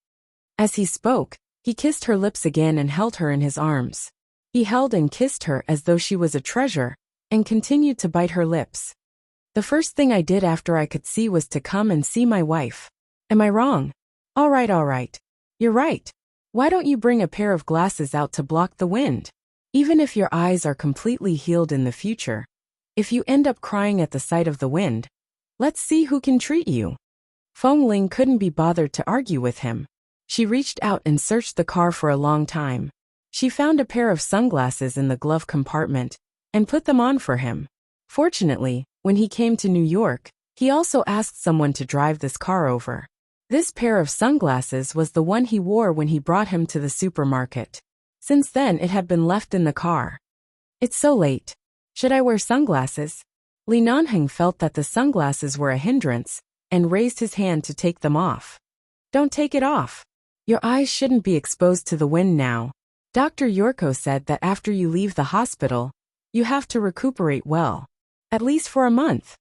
As he spoke, he kissed her lips again and held her in his arms. He held and kissed her as though she was a treasure, and continued to bite her lips. "The first thing I did after I could see was to come and see my wife. Am I wrong?" All right. You're right. Why don't you bring a pair of glasses out to block the wind? Even if your eyes are completely healed in the future, if you end up crying at the sight of the wind, let's see who can treat you." Feng Ling couldn't be bothered to argue with him. She reached out and searched the car for a long time. She found a pair of sunglasses in the glove compartment and put them on for him. Fortunately, when he came to New York, he also asked someone to drive this car over. This pair of sunglasses was the one he wore when he brought him to the supermarket. Since then it had been left in the car. "It's so late. Should I wear sunglasses?" Li Nanheng felt that the sunglasses were a hindrance and raised his hand to take them off. "Don't take it off. Your eyes shouldn't be exposed to the wind now. Dr. Yorko said that after you leave the hospital, you have to recuperate well. At least for a month."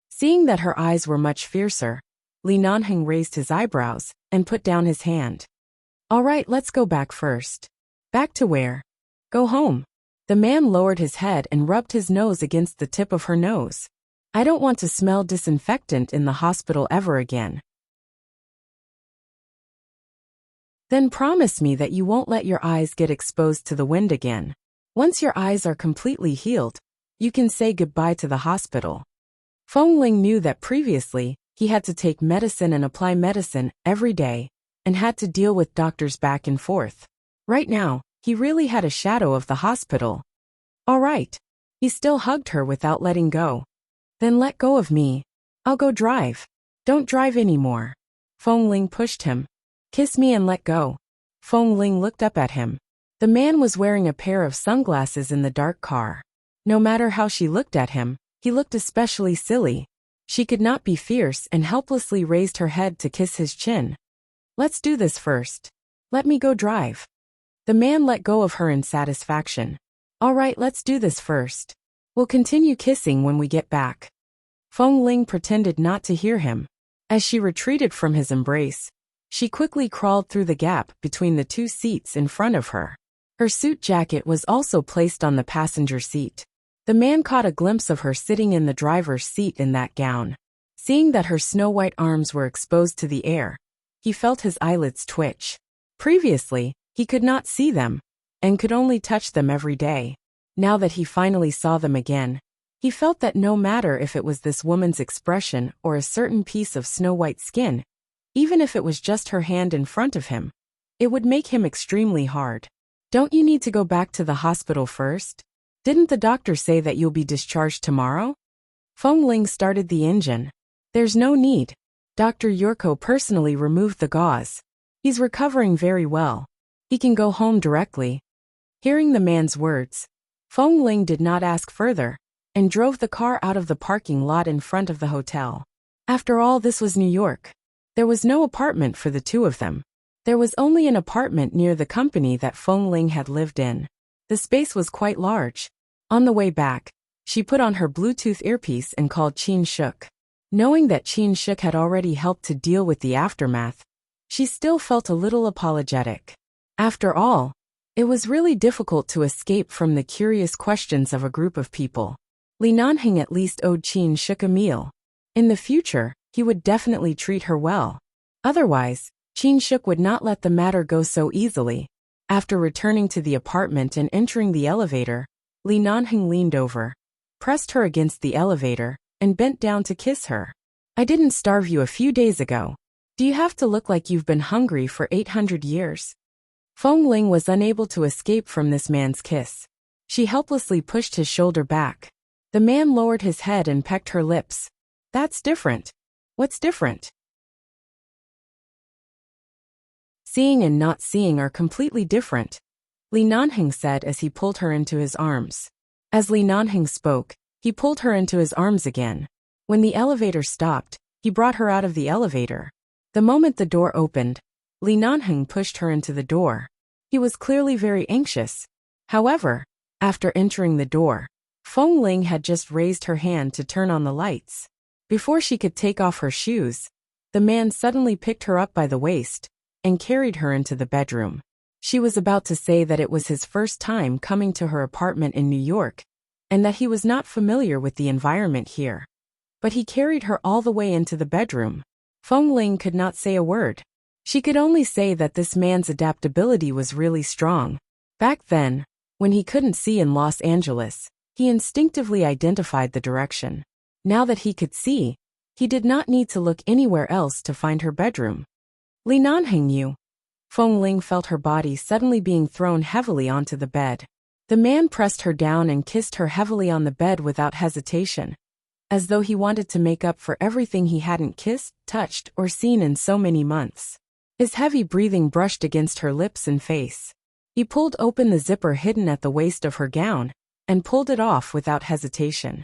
Seeing that her eyes were much fiercer, Li Nanheng raised his eyebrows and put down his hand. "All right, let's go back first." "Back to where?" "Go home." The man lowered his head and rubbed his nose against the tip of her nose. "I don't want to smell disinfectant in the hospital ever again." "Then promise me that you won't let your eyes get exposed to the wind again. Once your eyes are completely healed, you can say goodbye to the hospital." Feng Ling knew that previously, he had to take medicine and apply medicine every day, and had to deal with doctors back and forth. Right now, he really had a shadow of the hospital. "All right." He still hugged her without letting go. "Then let go of me. I'll go drive." Don't drive anymore. Feng Ling pushed him. Kiss me and let go. Feng Ling looked up at him. The man was wearing a pair of sunglasses in the dark car. No matter how she looked at him, he looked especially silly. She could not be fierce and helplessly raised her head to kiss his chin. Let's do this first. Let me go drive. The man let go of her in satisfaction. All right, let's do this first. We'll continue kissing when we get back. Feng Ling pretended not to hear him. As she retreated from his embrace, she quickly crawled through the gap between the two seats in front of her. Her suit jacket was also placed on the passenger seat. The man caught a glimpse of her sitting in the driver's seat in that gown. Seeing that her snow-white arms were exposed to the air, he felt his eyelids twitch. Previously, he could not see them, and could only touch them every day. Now that he finally saw them again, he felt that no matter if it was this woman's expression or a certain piece of snow-white skin, even if it was just her hand in front of him, it would make him extremely hard. Don't you need to go back to the hospital first? Didn't the doctor say that you'll be discharged tomorrow? Feng Ling started the engine. There's no need. Dr. Yurko personally removed the gauze. He's recovering very well. He can go home directly. Hearing the man's words, Feng Ling did not ask further, and drove the car out of the parking lot in front of the hotel. After all, this was New York. There was no apartment for the two of them. There was only an apartment near the company that Feng Ling had lived in. The space was quite large. On the way back, she put on her Bluetooth earpiece and called Qin Shuk. Knowing that Qin Shuk had already helped to deal with the aftermath, she still felt a little apologetic. After all, it was really difficult to escape from the curious questions of a group of people. Li Nanheng at least owed Qin Shuk a meal. In the future, he would definitely treat her well. Otherwise, Qin Shuk would not let the matter go so easily. After returning to the apartment and entering the elevator, Li Nanheng leaned over, pressed her against the elevator, and bent down to kiss her. I didn't starve you a few days ago. Do you have to look like you've been hungry for 800 years? Feng Ling was unable to escape from this man's kiss. She helplessly pushed his shoulder back. The man lowered his head and pecked her lips. That's different. What's different? Seeing and not seeing are completely different, Li Nanheng said as he pulled her into his arms. As Li Nanheng spoke, he pulled her into his arms again. When the elevator stopped, he brought her out of the elevator. The moment the door opened, Li Nanheng pushed her into the door. He was clearly very anxious. However, after entering the door, Feng Ling had just raised her hand to turn on the lights. Before she could take off her shoes, the man suddenly picked her up by the waist and carried her into the bedroom. She was about to say that it was his first time coming to her apartment in New York, and that he was not familiar with the environment here. But he carried her all the way into the bedroom. Feng Ling could not say a word. She could only say that this man's adaptability was really strong. Back then, when he couldn't see in Los Angeles, he instinctively identified the direction. Now that he could see, he did not need to look anywhere else to find her bedroom. Li Nanheng, you. Feng Ling felt her body suddenly being thrown heavily onto the bed. The man pressed her down and kissed her heavily on the bed without hesitation, as though he wanted to make up for everything he hadn't kissed, touched, or seen in so many months. His heavy breathing brushed against her lips and face. He pulled open the zipper hidden at the waist of her gown, and pulled it off without hesitation.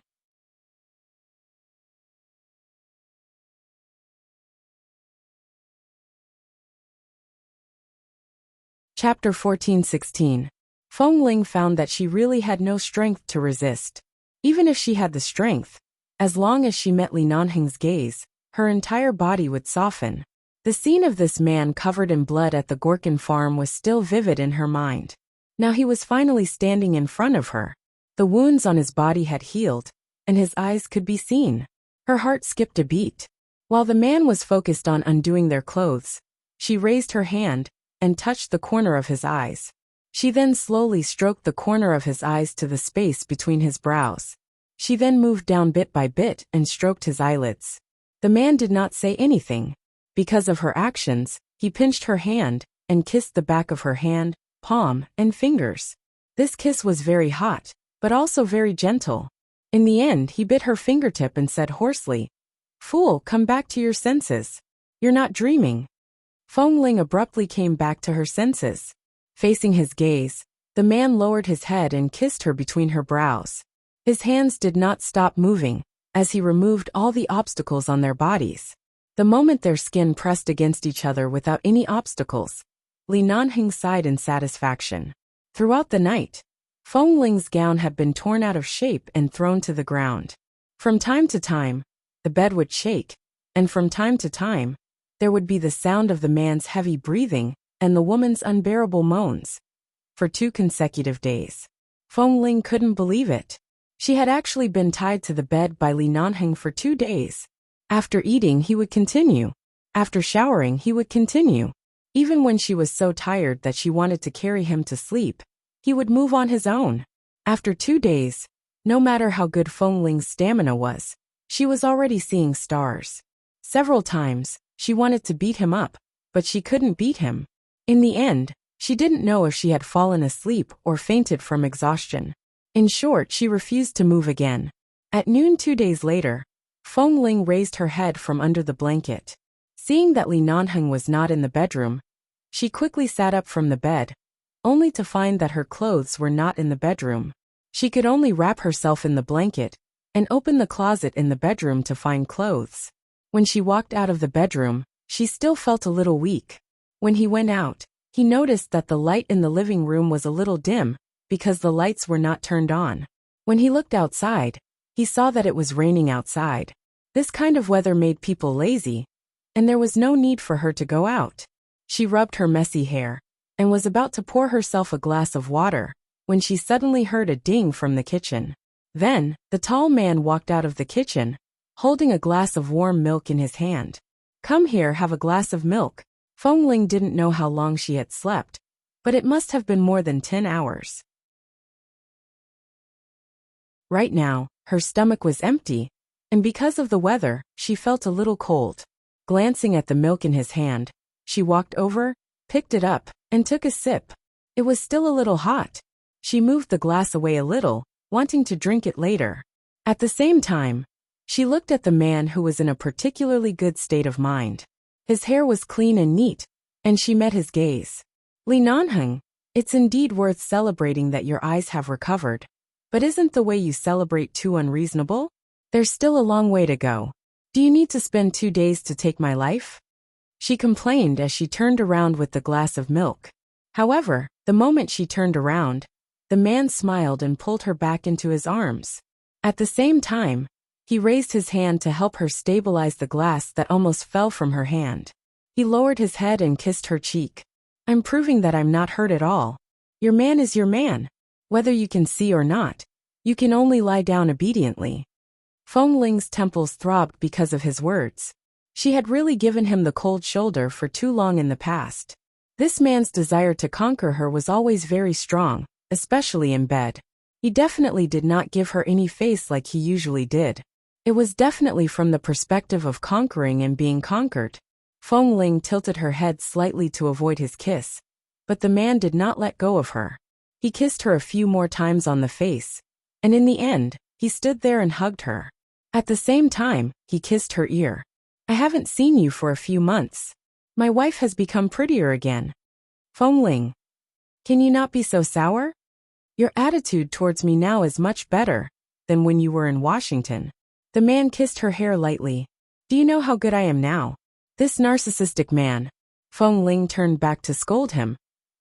Chapter 14-16. Feng Ling found that she really had no strength to resist. Even if she had the strength, as long as she met Li Nanheng's gaze, her entire body would soften. The scene of this man covered in blood at the Gorkin farm was still vivid in her mind. Now he was finally standing in front of her. The wounds on his body had healed, and his eyes could be seen. Her heart skipped a beat. While the man was focused on undoing their clothes, she raised her hand and touched the corner of his eyes. She then slowly stroked the corner of his eyes to the space between his brows. She then moved down bit by bit and stroked his eyelids. The man did not say anything. Because of her actions, he pinched her hand and kissed the back of her hand, palm, and fingers. This kiss was very hot, but also very gentle. In the end, he bit her fingertip and said hoarsely, Fool, come back to your senses. You're not dreaming. Feng Ling abruptly came back to her senses. Facing his gaze, the man lowered his head and kissed her between her brows. His hands did not stop moving, as he removed all the obstacles on their bodies. The moment their skin pressed against each other without any obstacles, Li Nanheng sighed in satisfaction. Throughout the night, Feng Ling's gown had been torn out of shape and thrown to the ground. From time to time, the bed would shake, and from time to time, there would be the sound of the man's heavy breathing and the woman's unbearable moans. For 2 consecutive days, Feng Ling couldn't believe it. She had actually been tied to the bed by Li Nanheng for 2 days. After eating, he would continue. After showering, he would continue. Even when she was so tired that she wanted to carry him to sleep, he would move on his own. After 2 days, no matter how good Feng Ling's stamina was, she was already seeing stars. Several times, she wanted to beat him up, but she couldn't beat him. In the end, she didn't know if she had fallen asleep or fainted from exhaustion. In short, she refused to move again. At noon 2 days later, Feng Ling raised her head from under the blanket. Seeing that Li Nanheng was not in the bedroom, she quickly sat up from the bed, only to find that her clothes were not in the bedroom. She could only wrap herself in the blanket and open the closet in the bedroom to find clothes. When she walked out of the bedroom, she still felt a little weak. When he went out, he noticed that the light in the living room was a little dim because the lights were not turned on. When he looked outside, he saw that it was raining outside. This kind of weather made people lazy, and there was no need for her to go out. She rubbed her messy hair and was about to pour herself a glass of water when she suddenly heard a ding from the kitchen. Then, the tall man walked out of the kitchen, holding a glass of warm milk in his hand. Come here, have a glass of milk. Feng Ling didn't know how long she had slept, but it must have been more than 10 hours. Right now, her stomach was empty, and because of the weather, she felt a little cold. Glancing at the milk in his hand, she walked over, picked it up, and took a sip. It was still a little hot. She moved the glass away a little, wanting to drink it later. At the same time, she looked at the man who was in a particularly good state of mind. His hair was clean and neat, and she met his gaze. Li Nanheng, it's indeed worth celebrating that your eyes have recovered. But isn't the way you celebrate too unreasonable? There's still a long way to go. Do you need to spend 2 days to take my life? She complained as she turned around with the glass of milk. However, the moment she turned around, the man smiled and pulled her back into his arms. At the same time, he raised his hand to help her stabilize the glass that almost fell from her hand. He lowered his head and kissed her cheek. I'm proving that I'm not hurt at all. Your man is your man. Whether you can see or not, you can only lie down obediently. Feng Ling's temples throbbed because of his words. She had really given him the cold shoulder for too long in the past. This man's desire to conquer her was always very strong, especially in bed. He definitely did not give her any face like he usually did. It was definitely from the perspective of conquering and being conquered. Feng Ling tilted her head slightly to avoid his kiss, but the man did not let go of her. He kissed her a few more times on the face, and in the end, he stood there and hugged her. At the same time, he kissed her ear. I haven't seen you for a few months. My wife has become prettier again. Feng Ling, can you not be so sour? Your attitude towards me now is much better than when you were in Washington. The man kissed her hair lightly. Do you know how good I am now? This narcissistic man. Feng Ling turned back to scold him,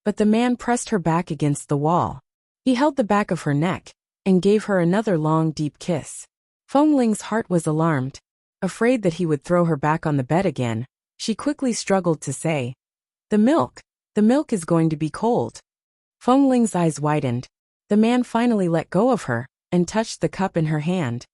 but the man pressed her back against the wall. He held the back of her neck and gave her another long, deep kiss. Feng Ling's heart was alarmed. Afraid that he would throw her back on the bed again, she quickly struggled to say, The milk is going to be cold. Feng Ling's eyes widened. The man finally let go of her and touched the cup in her hand.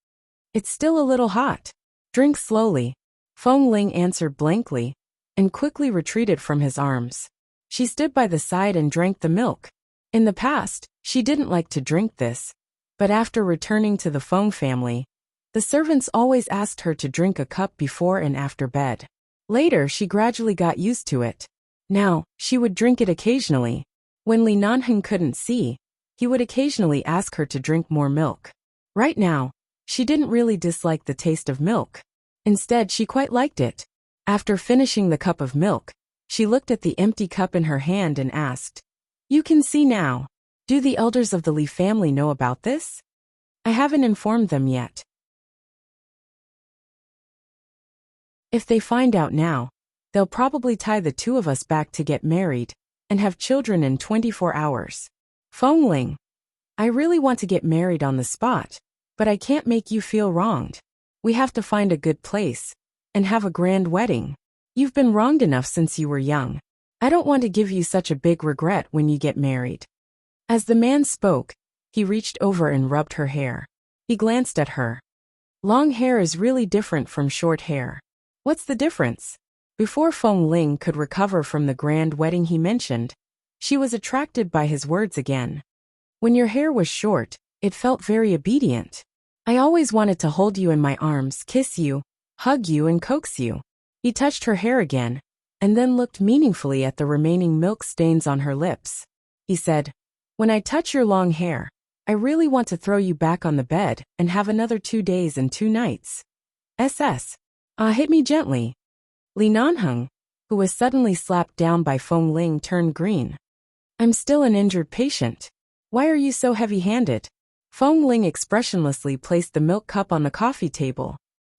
It's still a little hot. Drink slowly. Feng Ling answered blankly and quickly retreated from his arms. She stood by the side and drank the milk. In the past, she didn't like to drink this, but after returning to the Feng family, the servants always asked her to drink a cup before and after bed. Later, she gradually got used to it. Now, she would drink it occasionally. When Li Nanheng couldn't see, he would occasionally ask her to drink more milk. Right now, she didn't really dislike the taste of milk. Instead, she quite liked it. After finishing the cup of milk, she looked at the empty cup in her hand and asked, "You can see now. Do the elders of the Lee family know about this? I haven't informed them yet. If they find out now, they'll probably tie the two of us back to get married and have children in 24 hours. Feng Ling, I really want to get married on the spot, but I can't make you feel wronged. We have to find a good place and have a grand wedding. You've been wronged enough since you were young. I don't want to give you such a big regret when you get married." As the man spoke, he reached over and rubbed her hair. He glanced at her. Long hair is really different from short hair. What's the difference? Before Feng Ling could recover from the grand wedding he mentioned, she was attracted by his words again. When your hair was short, it felt very obedient. I always wanted to hold you in my arms, kiss you, hug you and coax you. He touched her hair again, and then looked meaningfully at the remaining milk stains on her lips. He said, "When I touch your long hair, I really want to throw you back on the bed and have another 2 days and 2 nights. Hit me gently." Li Nanheng, who was suddenly slapped down by Feng Ling, turned green. "I'm still an injured patient. Why are you so heavy-handed?" Feng Ling expressionlessly placed the milk cup on the coffee table.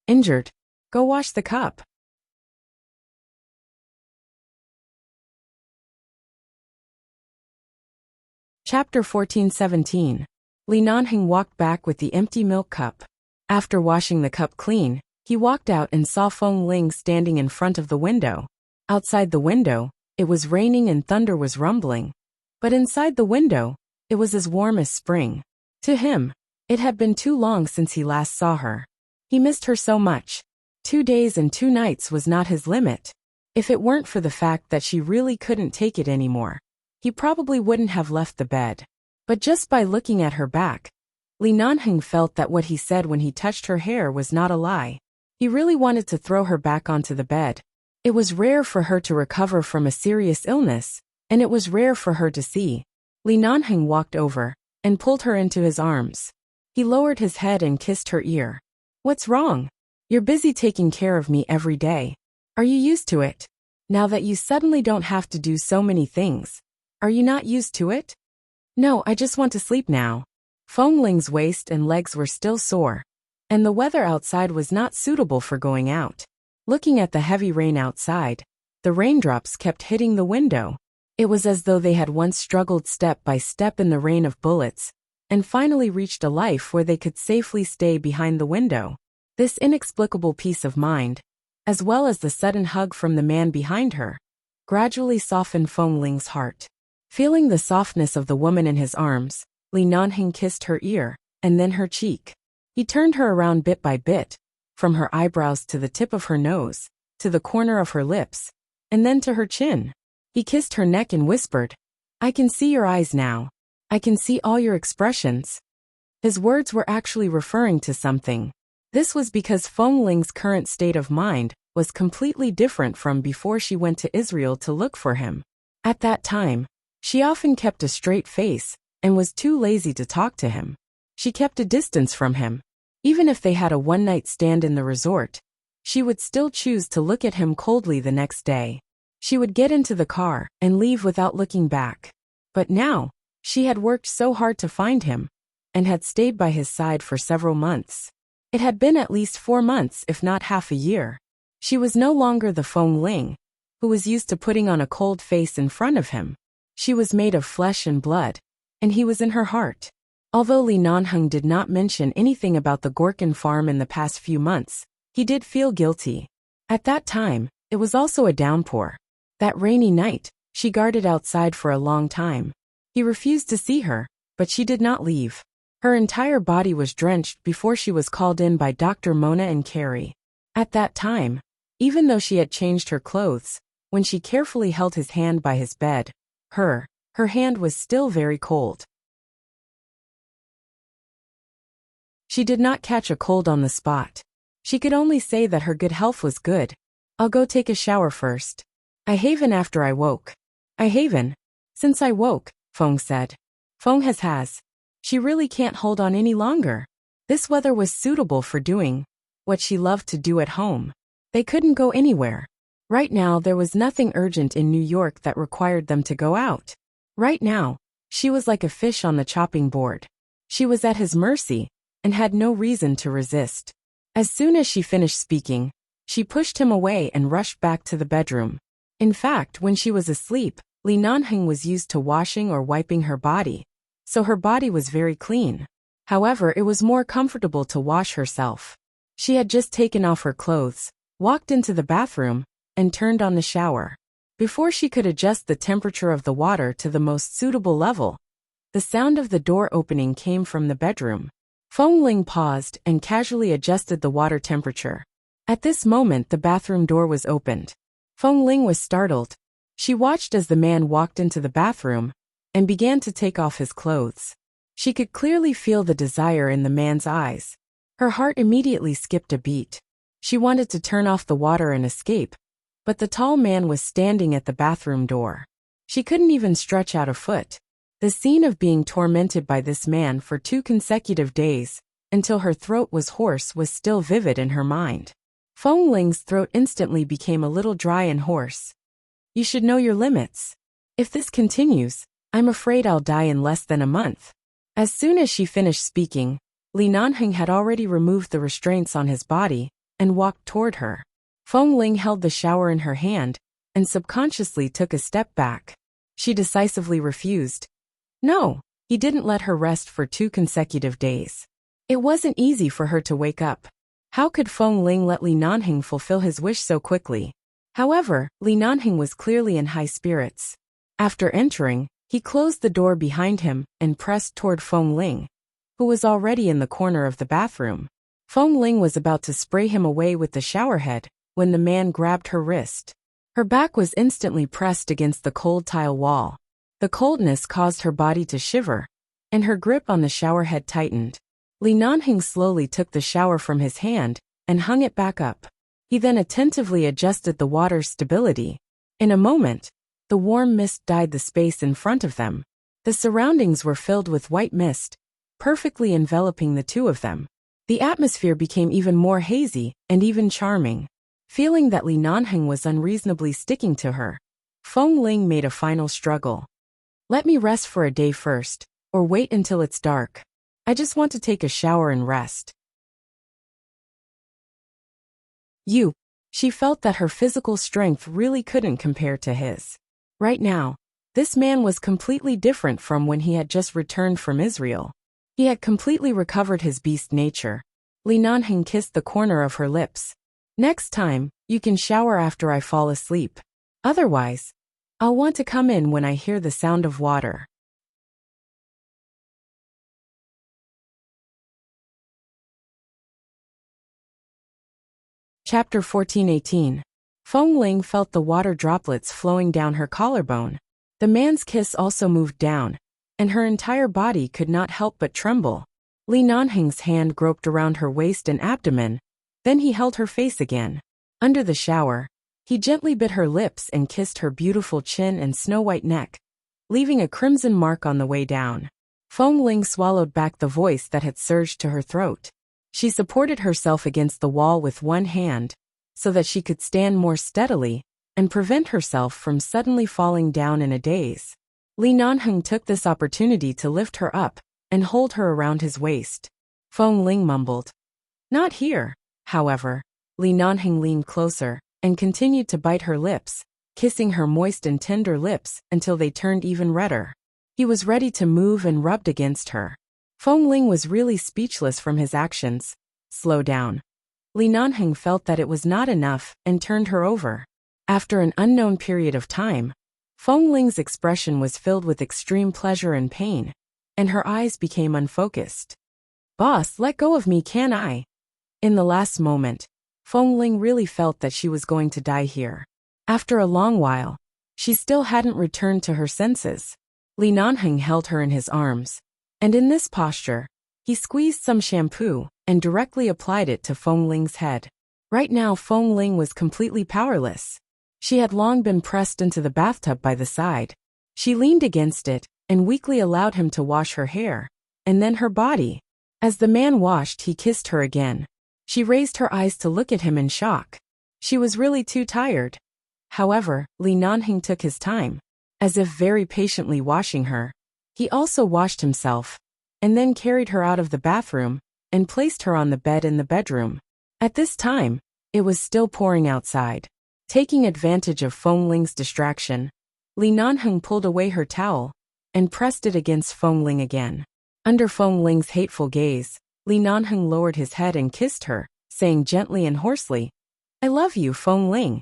"Injured? Go wash the cup." Chapter 14-17. Li Nanheng walked back with the empty milk cup. After washing the cup clean, he walked out and saw Feng Ling standing in front of the window. Outside the window, it was raining and thunder was rumbling. But inside the window, it was as warm as spring. To him, it had been too long since he last saw her. He missed her so much. 2 days and 2 nights was not his limit. If it weren't for the fact that she really couldn't take it anymore, he probably wouldn't have left the bed. But just by looking at her back, Li Nanheng felt that what he said when he touched her hair was not a lie. He really wanted to throw her back onto the bed. It was rare for her to recover from a serious illness, and it was rare for her to see. Li Nanheng walked over and pulled her into his arms. He lowered his head and kissed her ear. "What's wrong? You're busy taking care of me every day. Are you used to it? Now that you suddenly don't have to do so many things, are you not used to it?" "No, I just want to sleep now." Feng Ling's waist and legs were still sore, and the weather outside was not suitable for going out. Looking at the heavy rain outside, the raindrops kept hitting the window. It was as though they had once struggled step by step in the rain of bullets, and finally reached a life where they could safely stay behind the window. This inexplicable peace of mind, as well as the sudden hug from the man behind her, gradually softened Feng Ling's heart. Feeling the softness of the woman in his arms, Li Nanheng kissed her ear, and then her cheek. He turned her around bit by bit, from her eyebrows to the tip of her nose, to the corner of her lips, and then to her chin. He kissed her neck and whispered, "I can see your eyes now. I can see all your expressions." His words were actually referring to something. This was because Feng Ling's current state of mind was completely different from before she went to Israel to look for him. At that time, she often kept a straight face and was too lazy to talk to him. She kept a distance from him. Even if they had a one-night stand in the resort, she would still choose to look at him coldly the next day. She would get into the car and leave without looking back. But now, she had worked so hard to find him, and had stayed by his side for several months. It had been at least 4 months, if not half a year. She was no longer the Feng Ling, who was used to putting on a cold face in front of him. She was made of flesh and blood, and he was in her heart. Although Li Nanheng did not mention anything about the Gorkin farm in the past few months, he did feel guilty. At that time, it was also a downpour. That rainy night, she guarded outside for a long time. He refused to see her, but she did not leave. Her entire body was drenched before she was called in by Dr. Mona and Carrie. At that time, even though she had changed her clothes, when she carefully held his hand by his bed, her hand was still very cold. She did not catch a cold on the spot. She could only say that her good health was good. "I'll go take a shower first. I haven after I woke." "I haven? Since I woke," Feng said. Feng has. She really can't hold on any longer. This weather was suitable for doing what she loved to do at home. They couldn't go anywhere. Right now there was nothing urgent in New York that required them to go out. Right now, she was like a fish on the chopping board. She was at his mercy, and had no reason to resist. As soon as she finished speaking, she pushed him away and rushed back to the bedroom. In fact, when she was asleep, Li Nanheng was used to washing or wiping her body, so her body was very clean. However, it was more comfortable to wash herself. She had just taken off her clothes, walked into the bathroom, and turned on the shower. Before she could adjust the temperature of the water to the most suitable level, the sound of the door opening came from the bedroom. Feng Ling paused and casually adjusted the water temperature. At this moment the bathroom door was opened. Feng Ling was startled. She watched as the man walked into the bathroom and began to take off his clothes. She could clearly feel the desire in the man's eyes. Her heart immediately skipped a beat. She wanted to turn off the water and escape, but the tall man was standing at the bathroom door. She couldn't even stretch out a foot. The scene of being tormented by this man for 2 consecutive days, until her throat was hoarse, was still vivid in her mind. Feng Ling's throat instantly became a little dry and hoarse. You should know your limits. If this continues, I'm afraid I'll die in less than a month. As soon as she finished speaking, Li Nanheng had already removed the restraints on his body and walked toward her. Feng Ling held the shower in her hand and subconsciously took a step back. She decisively refused. No, he didn't let her rest for 2 consecutive days. It wasn't easy for her to wake up. How could Feng Ling let Li Nanheng fulfill his wish so quickly? However, Li Nanheng was clearly in high spirits. After entering, he closed the door behind him and pressed toward Feng Ling, who was already in the corner of the bathroom. Feng Ling was about to spray him away with the showerhead when the man grabbed her wrist. Her back was instantly pressed against the cold tile wall. The coldness caused her body to shiver, and her grip on the showerhead tightened. Li Nanheng slowly took the shower from his hand and hung it back up. He then attentively adjusted the water's stability. In a moment, the warm mist dyed the space in front of them. The surroundings were filled with white mist, perfectly enveloping the two of them. The atmosphere became even more hazy and even charming. Feeling that Li Nanheng was unreasonably sticking to her, Feng Ling made a final struggle. Let me rest for a day first, or wait until it's dark. I just want to take a shower and rest. She felt that her physical strength really couldn't compare to his. Right now, this man was completely different from when he had just returned from Israel. He had completely recovered his beast nature. Li Nanheng kissed the corner of her lips. Next time, you can shower after I fall asleep. Otherwise, I'll want to come in when I hear the sound of water. Chapter 14:18. Feng Ling felt the water droplets flowing down her collarbone. The man's kiss also moved down, and her entire body could not help but tremble. Li Nanheng's hand groped around her waist and abdomen, then he held her face again. Under the shower, he gently bit her lips and kissed her beautiful chin and snow-white neck, leaving a crimson mark on the way down. Feng Ling swallowed back the voice that had surged to her throat. She supported herself against the wall with one hand, so that she could stand more steadily and prevent herself from suddenly falling down in a daze. Li Nanheng took this opportunity to lift her up and hold her around his waist. Feng Ling mumbled, "Not here." However, Li Nanheng leaned closer and continued to bite her lips, kissing her moist and tender lips until they turned even redder. He was ready to move and rubbed against her. Feng Ling was really speechless from his actions. Slow down. Li Nanheng felt that it was not enough and turned her over. After an unknown period of time, Feng Ling's expression was filled with extreme pleasure and pain, and her eyes became unfocused. "Boss, let go of me, can I?" In the last moment, Feng Ling really felt that she was going to die here. After a long while, she still hadn't returned to her senses. Li Nanheng held her in his arms, and in this posture, he squeezed some shampoo and directly applied it to Feng Ling's head. Right now Feng Ling was completely powerless. She had long been pressed into the bathtub by the side. She leaned against it and weakly allowed him to wash her hair, and then her body. As the man washed, he kissed her again. She raised her eyes to look at him in shock. She was really too tired. However, Li Nanheng took his time, as if very patiently washing her. He also washed himself, and then carried her out of the bathroom, and placed her on the bed in the bedroom. At this time, it was still pouring outside. Taking advantage of Feng Ling's distraction, Li Nanheng pulled away her towel, and pressed it against Feng Ling again. Under Feng Ling's hateful gaze, Li Nanheng lowered his head and kissed her, saying gently and hoarsely, "I love you, Feng Ling."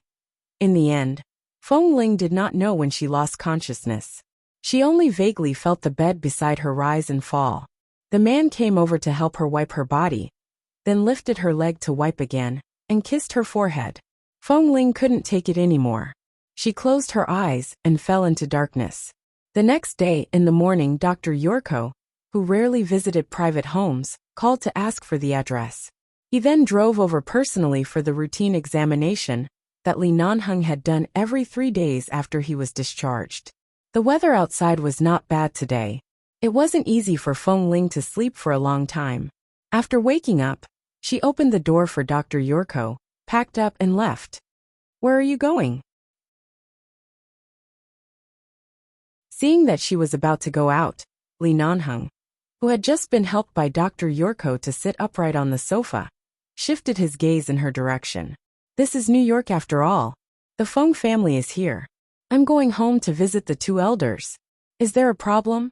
In the end, Feng Ling did not know when she lost consciousness. She only vaguely felt the bed beside her rise and fall. The man came over to help her wipe her body, then lifted her leg to wipe again, and kissed her forehead. Feng Ling couldn't take it anymore. She closed her eyes and fell into darkness. The next day, in the morning, Dr. Yorko, who rarely visited private homes, called to ask for the address. He then drove over personally for the routine examination that Li Nanheng had done every 3 days after he was discharged. The weather outside was not bad today. It wasn't easy for Feng Ling to sleep for a long time. After waking up, she opened the door for Dr. Yorko, packed up and left. "Where are you going?" Seeing that she was about to go out, Li Nanheng, who had just been helped by Dr. Yorko to sit upright on the sofa, shifted his gaze in her direction. "This is New York after all. The Feng family is here. I'm going home to visit the 2 elders. Is there a problem?"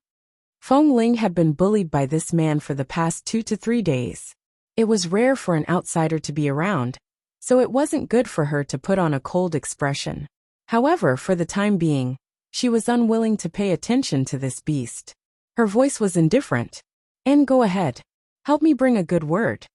Feng Ling had been bullied by this man for the past 2 to 3 days. It was rare for an outsider to be around, so it wasn't good for her to put on a cold expression. However, for the time being, she was unwilling to pay attention to this beast. Her voice was indifferent. "And go ahead. Help me bring a good word."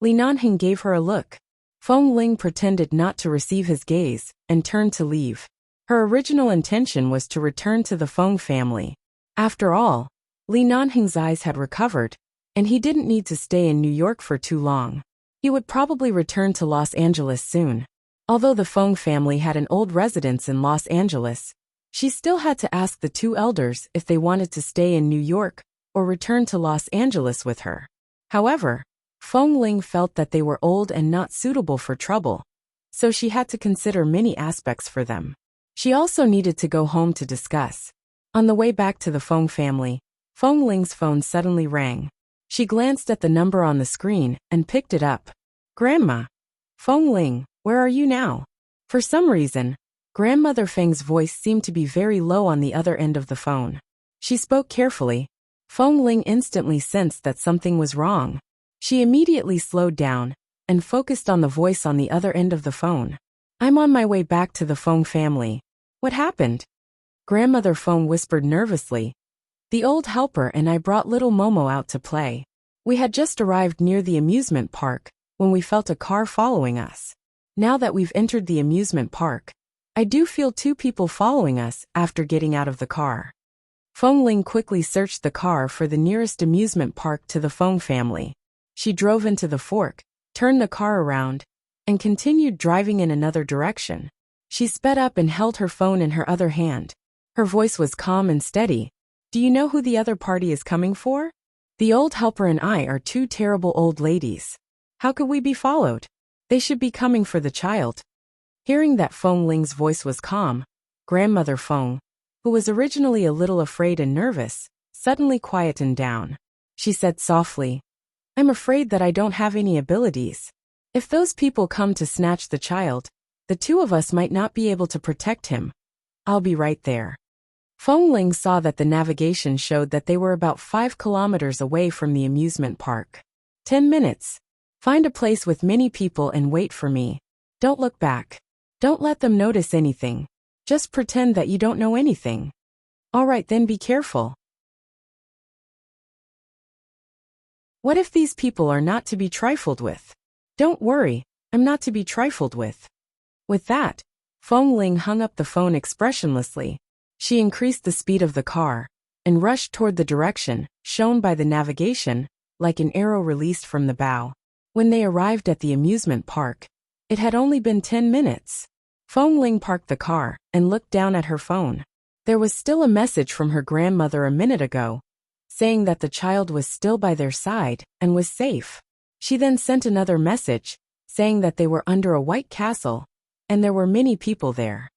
Li Nanheng gave her a look. Feng Ling pretended not to receive his gaze and turned to leave. Her original intention was to return to the Feng family. After all, Li Nanheng's eyes had recovered, and he didn't need to stay in New York for too long. He would probably return to Los Angeles soon. Although the Feng family had an old residence in Los Angeles, she still had to ask the 2 elders if they wanted to stay in New York or return to Los Angeles with her. However, Feng Ling felt that they were old and not suitable for trouble, so she had to consider many aspects for them. She also needed to go home to discuss. On the way back to the Feng family, Feng Ling's phone suddenly rang. She glanced at the number on the screen and picked it up. "Grandma." "Feng Ling, where are you now?" For some reason, Grandmother Feng's voice seemed to be very low on the other end of the phone. She spoke carefully. Feng Ling instantly sensed that something was wrong. She immediately slowed down and focused on the voice on the other end of the phone. "I'm on my way back to the Feng family." "What happened?" Grandmother Feng whispered nervously. "The old helper and I brought little Momo out to play. We had just arrived near the amusement park when we felt a car following us. Now that we've entered the amusement park, I do feel 2 people following us after getting out of the car." Feng Ling quickly searched the car for the nearest amusement park to the Feng family. She drove into the fork, turned the car around, and continued driving in another direction. She sped up and held her phone in her other hand. Her voice was calm and steady. "Do you know who the other party is coming for? The old helper and I are 2 terrible old ladies. How could we be followed? They should be coming for the child." Hearing that Feng Ling's voice was calm, Grandmother Feng, who was originally a little afraid and nervous, suddenly quietened down. She said softly, "I'm afraid that I don't have any abilities. If those people come to snatch the child, the 2 of us might not be able to protect him. I'll be right there." Feng Ling saw that the navigation showed that they were about 5 kilometers away from the amusement park. 10 minutes. Find a place with many people and wait for me. Don't look back. Don't let them notice anything. Just pretend that you don't know anything. All right, then be careful. What if these people are not to be trifled with? Don't worry, I'm not to be trifled with. With that, Feng Ling hung up the phone expressionlessly. She increased the speed of the car and rushed toward the direction shown by the navigation, like an arrow released from the bow. When they arrived at the amusement park, it had only been 10 minutes. Feng Ling parked the car and looked down at her phone. There was still a message from her grandmother a minute ago, saying that the child was still by their side and was safe. She then sent another message, saying that they were under a white castle, and there were many people there.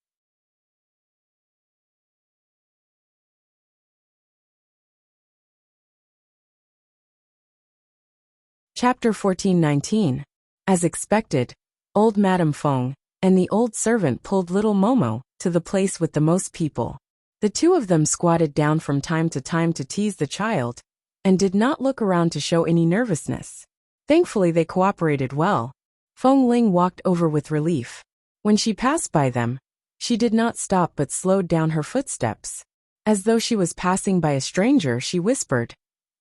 Chapter 14:19. As expected, old Madame Feng and the old servant pulled little Momo to the place with the most people. The two of them squatted down from time to time to tease the child, and did not look around to show any nervousness. Thankfully they cooperated well. Feng Ling walked over with relief. When she passed by them, she did not stop but slowed down her footsteps. As though she was passing by a stranger, she whispered,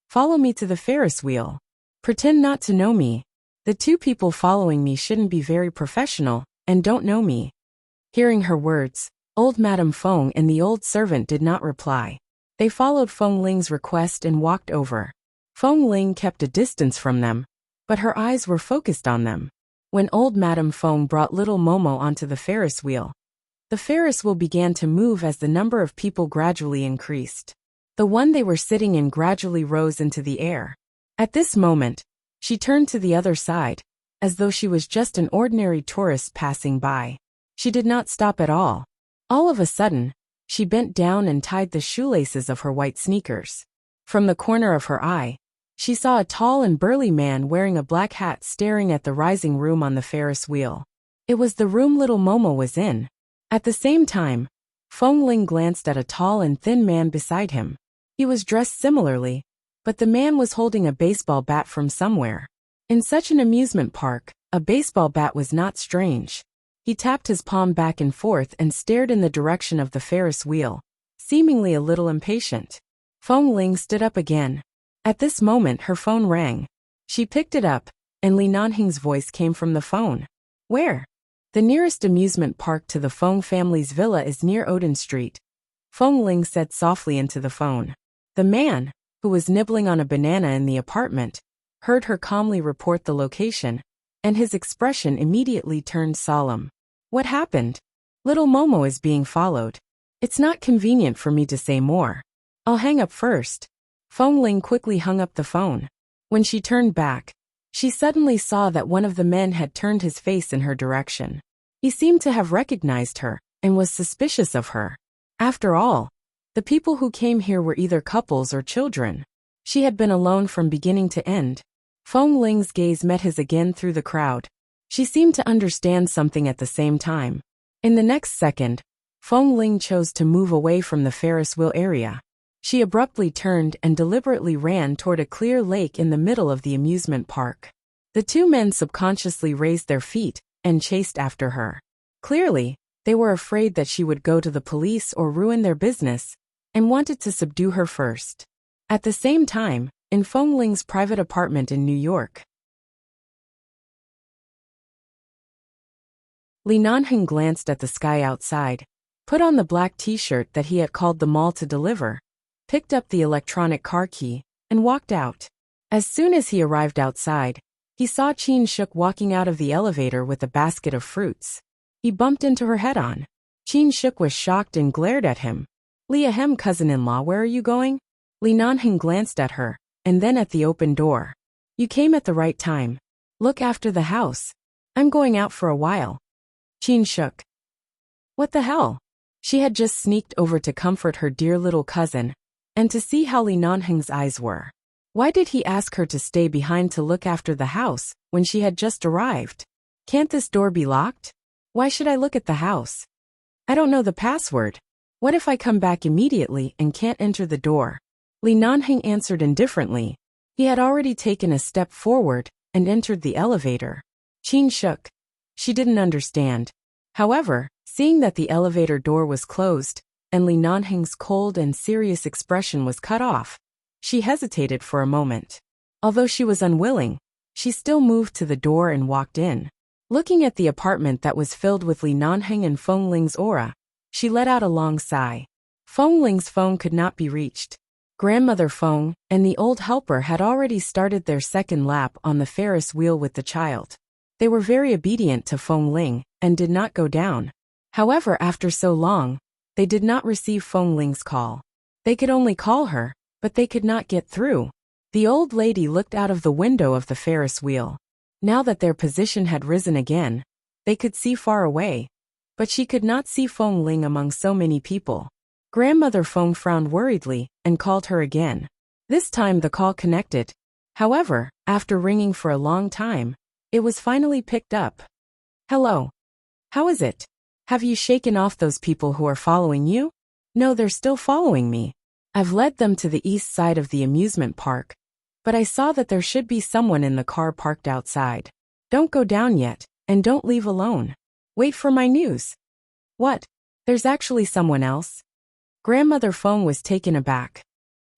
"Follow me to the Ferris wheel. Pretend not to know me. The two people following me shouldn't be very professional, and don't know me." Hearing her words, old Madame Feng and the old servant did not reply. They followed Feng Ling's request and walked over. Feng Ling kept a distance from them, but her eyes were focused on them. When old Madame Feng brought little Momo onto the Ferris wheel, the Ferris wheel began to move as the number of people gradually increased. The one they were sitting in gradually rose into the air. At this moment, she turned to the other side, as though she was just an ordinary tourist passing by. She did not stop at all. All of a sudden, she bent down and tied the shoelaces of her white sneakers. From the corner of her eye, she saw a tall and burly man wearing a black hat staring at the rising room on the Ferris wheel. It was the room little Momo was in. At the same time, Feng Ling glanced at a tall and thin man beside him. He was dressed similarly, but the man was holding a baseball bat from somewhere. In such an amusement park, a baseball bat was not strange. He tapped his palm back and forth and stared in the direction of the Ferris wheel, seemingly a little impatient. Feng Ling stood up again. At this moment her phone rang. She picked it up, and Li Nanhing's voice came from the phone. "Where?" "The nearest amusement park to the Feng family's villa is near Odin Street," Feng Ling said softly into the phone. The man, who was nibbling on a banana in the apartment, heard her calmly report the location, and his expression immediately turned solemn. "What happened?" "Little Momo is being followed. It's not convenient for me to say more. I'll hang up first." Feng Ling quickly hung up the phone. When she turned back, she suddenly saw that one of the men had turned his face in her direction. He seemed to have recognized her, and was suspicious of her. After all, the people who came here were either couples or children. She had been alone from beginning to end. Feng Ling's gaze met his again through the crowd. She seemed to understand something at the same time. In the next second, Feng Ling chose to move away from the Ferris wheel area. She abruptly turned and deliberately ran toward a clear lake in the middle of the amusement park. The two men subconsciously raised their feet and chased after her. Clearly, they were afraid that she would go to the police or ruin their business, and wanted to subdue her first. At the same time, in Feng Ling's private apartment in New York, Li Nanheng glanced at the sky outside, put on the black t-shirt that he had called the mall to deliver, picked up the electronic car key, and walked out. As soon as he arrived outside, he saw Qin Shuk walking out of the elevator with a basket of fruits. He bumped into her head-on. Qin Shuk was shocked and glared at him. "Li Ahem, cousin-in-law, where are you going?" Li Nanheng glanced at her, and then at the open door. "You came at the right time. Look after the house. I'm going out for a while." Qin Shuk. What the hell? She had just sneaked over to comfort her dear little cousin, and to see how Li Nanheng's eyes were. Why did he ask her to stay behind to look after the house, when she had just arrived? Can't this door be locked? Why should I look at the house? I don't know the password. What if I come back immediately and can't enter the door? Li Nanheng answered indifferently. He had already taken a step forward and entered the elevator. Qin Shuk. She didn't understand. However, seeing that the elevator door was closed, and Li Nanheng's cold and serious expression was cut off, she hesitated for a moment. Although she was unwilling, she still moved to the door and walked in. Looking at the apartment that was filled with Li Nanheng and Feng Ling's aura, she let out a long sigh. Feng Ling's phone could not be reached. Grandmother Feng and the old helper had already started their second lap on the Ferris wheel with the child. They were very obedient to Feng Ling, and did not go down. However, after so long, they did not receive Feng Ling's call. They could only call her, but they could not get through. The old lady looked out of the window of the Ferris wheel. Now that their position had risen again, they could see far away, but she could not see Feng Ling among so many people. Grandmother Feng frowned worriedly and called her again. This time the call connected. However, after ringing for a long time, it was finally picked up. Hello. How is it? Have you shaken off those people who are following you? No, they're still following me. I've led them to the east side of the amusement park, but I saw that there should be someone in the car parked outside. Don't go down yet, and don't leave alone. Wait for my news. What? There's actually someone else? Grandmother Feng was taken aback.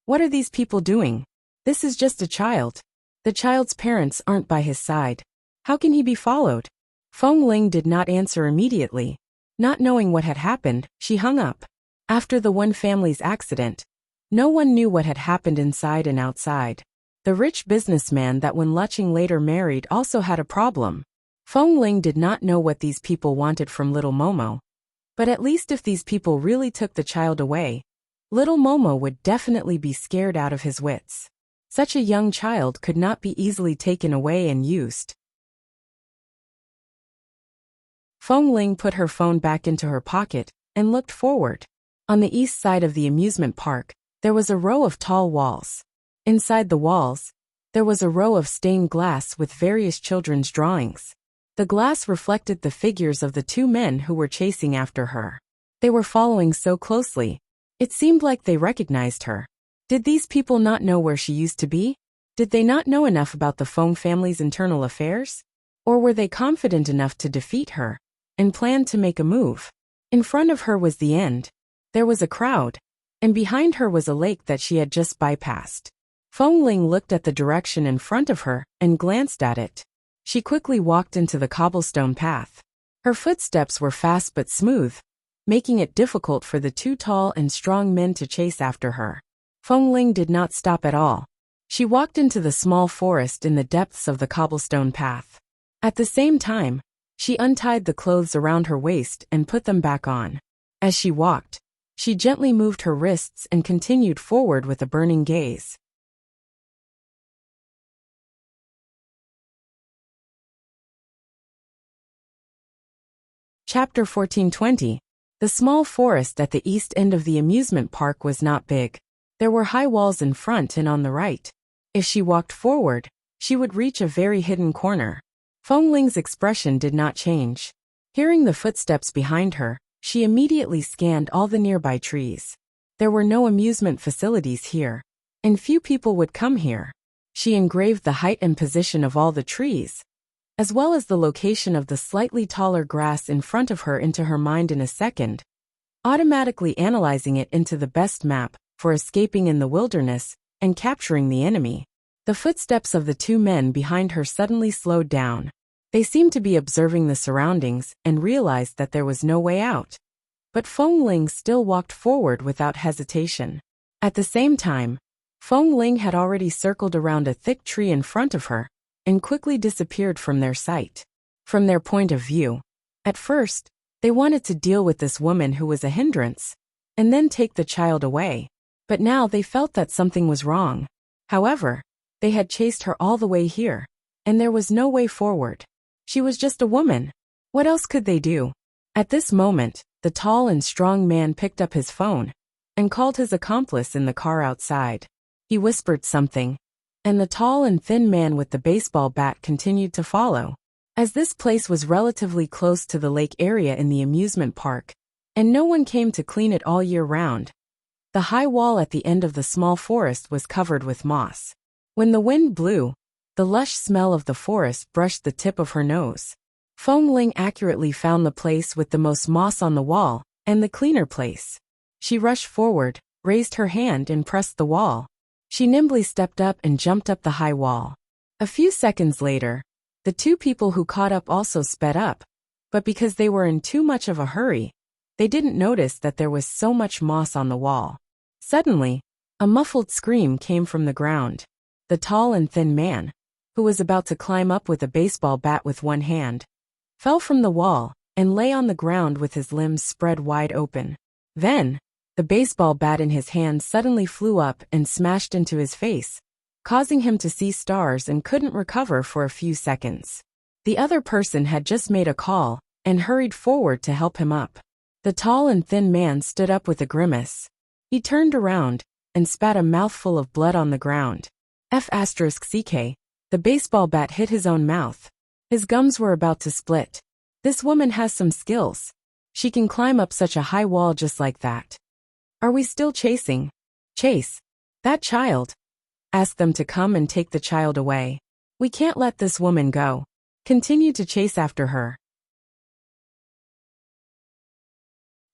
What are these people doing? This is just a child. The child's parents aren't by his side. How can he be followed? Feng Ling did not answer immediately. Not knowing what had happened, she hung up. After the one family's accident, no one knew what had happened inside and outside. The rich businessman that Wen Luqing later married also had a problem. Feng Ling did not know what these people wanted from little Momo. But at least if these people really took the child away, little Momo would definitely be scared out of his wits. Such a young child could not be easily taken away and used. Feng Ling put her phone back into her pocket and looked forward. On the east side of the amusement park, there was a row of tall walls. Inside the walls, there was a row of stained glass with various children's drawings. The glass reflected the figures of the two men who were chasing after her. They were following so closely. It seemed like they recognized her. Did these people not know where she used to be? Did they not know enough about the Feng family's internal affairs? Or were they confident enough to defeat her and planned to make a move? In front of her was the end. There was a crowd, and behind her was a lake that she had just bypassed. Feng Ling looked at the direction in front of her and glanced at it. She quickly walked into the cobblestone path. Her footsteps were fast but smooth, making it difficult for the two tall and strong men to chase after her. Feng Ling did not stop at all. She walked into the small forest in the depths of the cobblestone path. At the same time, she untied the clothes around her waist and put them back on. As she walked, she gently moved her wrists and continued forward with a burning gaze. Chapter 1420. The small forest at the east end of the amusement park was not big. There were high walls in front and on the right. If she walked forward, she would reach a very hidden corner. Feng Ling's expression did not change. Hearing the footsteps behind her, she immediately scanned all the nearby trees. There were no amusement facilities here, and few people would come here. She engraved the height and position of all the trees, as well as the location of the slightly taller grass in front of her into her mind in a second, automatically analyzing it into the best map for escaping in the wilderness and capturing the enemy. The footsteps of the two men behind her suddenly slowed down. They seemed to be observing the surroundings and realized that there was no way out. But Feng Ling still walked forward without hesitation. At the same time, Feng Ling had already circled around a thick tree in front of her and quickly disappeared from their sight. From their point of view, at first, they wanted to deal with this woman who was a hindrance, and then take the child away. But now they felt that something was wrong. However, they had chased her all the way here, and there was no way forward. She was just a woman. What else could they do? At this moment, the tall and strong man picked up his phone and called his accomplice in the car outside. He whispered something, and the tall and thin man with the baseball bat continued to follow. As this place was relatively close to the lake area in the amusement park, and no one came to clean it all year round, the high wall at the end of the small forest was covered with moss. When the wind blew, the lush smell of the forest brushed the tip of her nose. Feng Ling accurately found the place with the most moss on the wall, and the cleaner place. She rushed forward, raised her hand and pressed the wall. She nimbly stepped up and jumped up the high wall. A few seconds later, the two people who caught up also sped up, but because they were in too much of a hurry, they didn't notice that there was so much moss on the wall. Suddenly, a muffled scream came from the ground. The tall and thin man, who was about to climb up with a baseball bat with one hand, fell from the wall and lay on the ground with his limbs spread wide open. Then, the baseball bat in his hand suddenly flew up and smashed into his face, causing him to see stars and couldn't recover for a few seconds. The other person had just made a call and hurried forward to help him up. The tall and thin man stood up with a grimace. He turned around and spat a mouthful of blood on the ground. F***ck, the baseball bat hit his own mouth. His gums were about to split. This woman has some skills. She can climb up such a high wall just like that. Are we still chasing? Chase that child. Ask them to come and take the child away. We can't let this woman go. Continue to chase after her.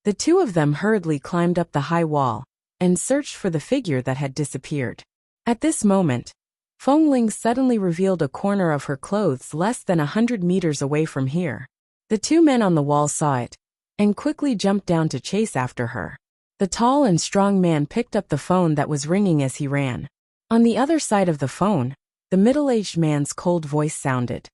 The two of them hurriedly climbed up the high wall and searched for the figure that had disappeared. At this moment, Feng Ling suddenly revealed a corner of her clothes less than 100 meters away from here. The two men on the wall saw it and quickly jumped down to chase after her. The tall and strong man picked up the phone that was ringing as he ran. On the other side of the phone, the middle-aged man's cold voice sounded.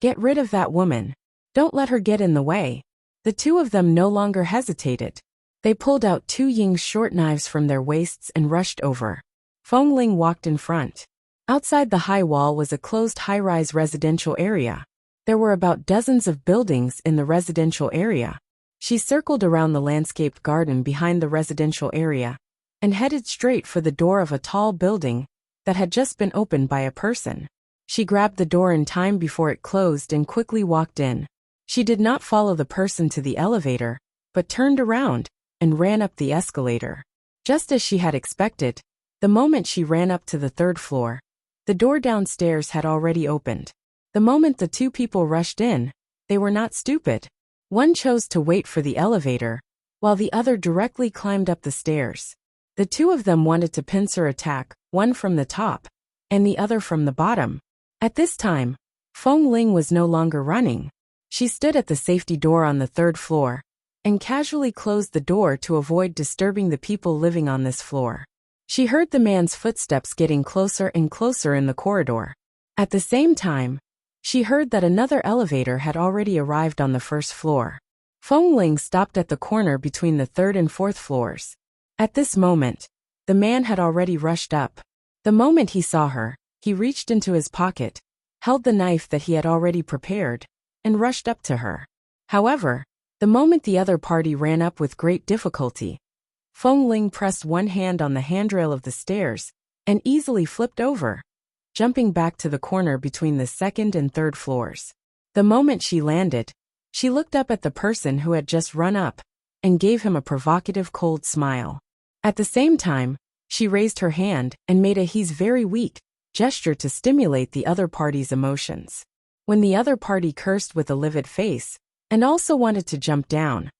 Get rid of that woman. Don't let her get in the way. The two of them no longer hesitated. They pulled out two Ying's short knives from their waists and rushed over. Feng Ling walked in front. Outside the high wall was a closed high-rise residential area. There were about dozens of buildings in the residential area. She circled around the landscaped garden behind the residential area and headed straight for the door of a tall building that had just been opened by a person. She grabbed the door in time before it closed and quickly walked in. She did not follow the person to the elevator, but turned around and ran up the escalator. Just as she had expected, the moment she ran up to the third floor, the door downstairs had already opened. The moment the two people rushed in, they were not stupid. One chose to wait for the elevator, while the other directly climbed up the stairs. The two of them wanted to pincer attack, one from the top, and the other from the bottom. At this time, Feng Ling was no longer running. She stood at the safety door on the third floor, and casually closed the door to avoid disturbing the people living on this floor. She heard the man's footsteps getting closer and closer in the corridor. At the same time, she heard that another elevator had already arrived on the first floor. Feng Ling stopped at the corner between the third and fourth floors. At this moment, the man had already rushed up. The moment he saw her, he reached into his pocket, held the knife that he had already prepared, and rushed up to her. However, the moment the other party ran up with great difficulty, Feng Ling pressed one hand on the handrail of the stairs and easily flipped over, jumping back to the corner between the second and third floors. The moment she landed, she looked up at the person who had just run up and gave him a provocative cold smile. At the same time, she raised her hand and made a "he's very weak" gesture to stimulate the other party's emotions. When the other party cursed with a livid face and also wanted to jump down,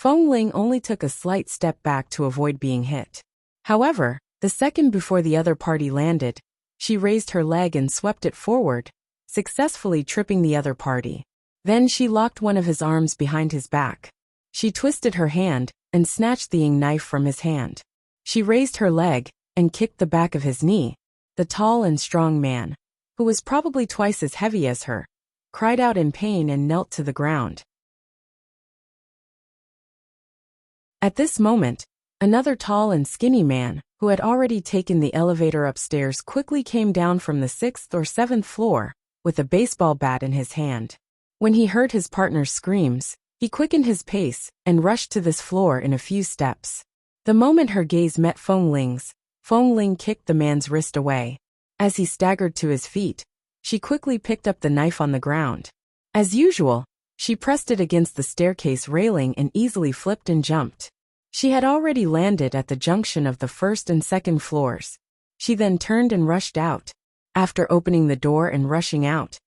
Feng Ling only took a slight step back to avoid being hit. However, the second before the other party landed, she raised her leg and swept it forward, successfully tripping the other party. Then she locked one of his arms behind his back. She twisted her hand and snatched the Ying knife from his hand. She raised her leg and kicked the back of his knee. The tall and strong man, who was probably twice as heavy as her, cried out in pain and knelt to the ground. At this moment, another tall and skinny man, who had already taken the elevator upstairs, quickly came down from the 6th or 7th floor, with a baseball bat in his hand. When he heard his partner's screams, he quickened his pace and rushed to this floor in a few steps. The moment her gaze met Feng Ling's, Feng Ling kicked the man's wrist away. As he staggered to his feet, she quickly picked up the knife on the ground. As usual, she pressed it against the staircase railing and easily flipped and jumped. She had already landed at the junction of the first and second floors. She then turned and rushed out. After opening the door and rushing out,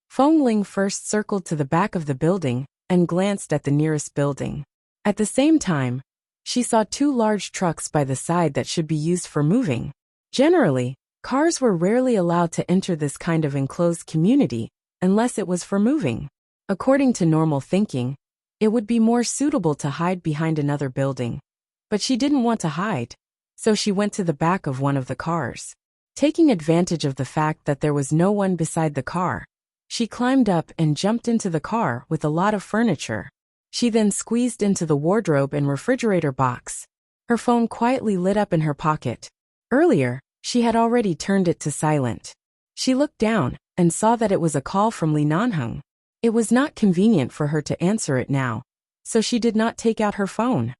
Feng Ling first circled to the back of the building and glanced at the nearest building. At the same time, she saw two large trucks by the side that should be used for moving. Generally, cars were rarely allowed to enter this kind of enclosed community unless it was for moving. According to normal thinking, it would be more suitable to hide behind another building. But she didn't want to hide, so she went to the back of one of the cars. Taking advantage of the fact that there was no one beside the car, she climbed up and jumped into the car with a lot of furniture. She then squeezed into the wardrobe and refrigerator box. Her phone quietly lit up in her pocket. Earlier, She had already turned it to silent. She looked down and saw that it was a call from Li Nanheng. It was not convenient for her to answer it now, so she did not take out her phone.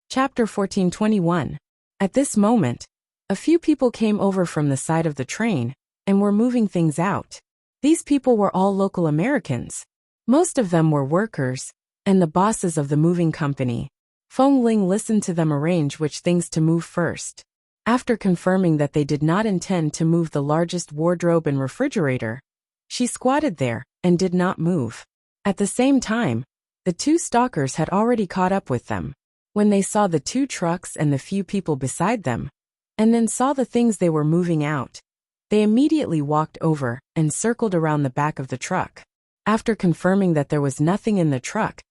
Chapter 1421. At this moment, a few people came over from the side of the train and were moving things out. These people were all local Americans. Most of them were workers and the bosses of the moving company. Feng Ling listened to them arrange which things to move first. After confirming that they did not intend to move the largest wardrobe and refrigerator, she squatted there and did not move. At the same time, the two stalkers had already caught up with them. When they saw the two trucks and the few people beside them, and then saw the things they were moving out, they immediately walked over and circled around the back of the truck. After confirming that there was nothing in the truck,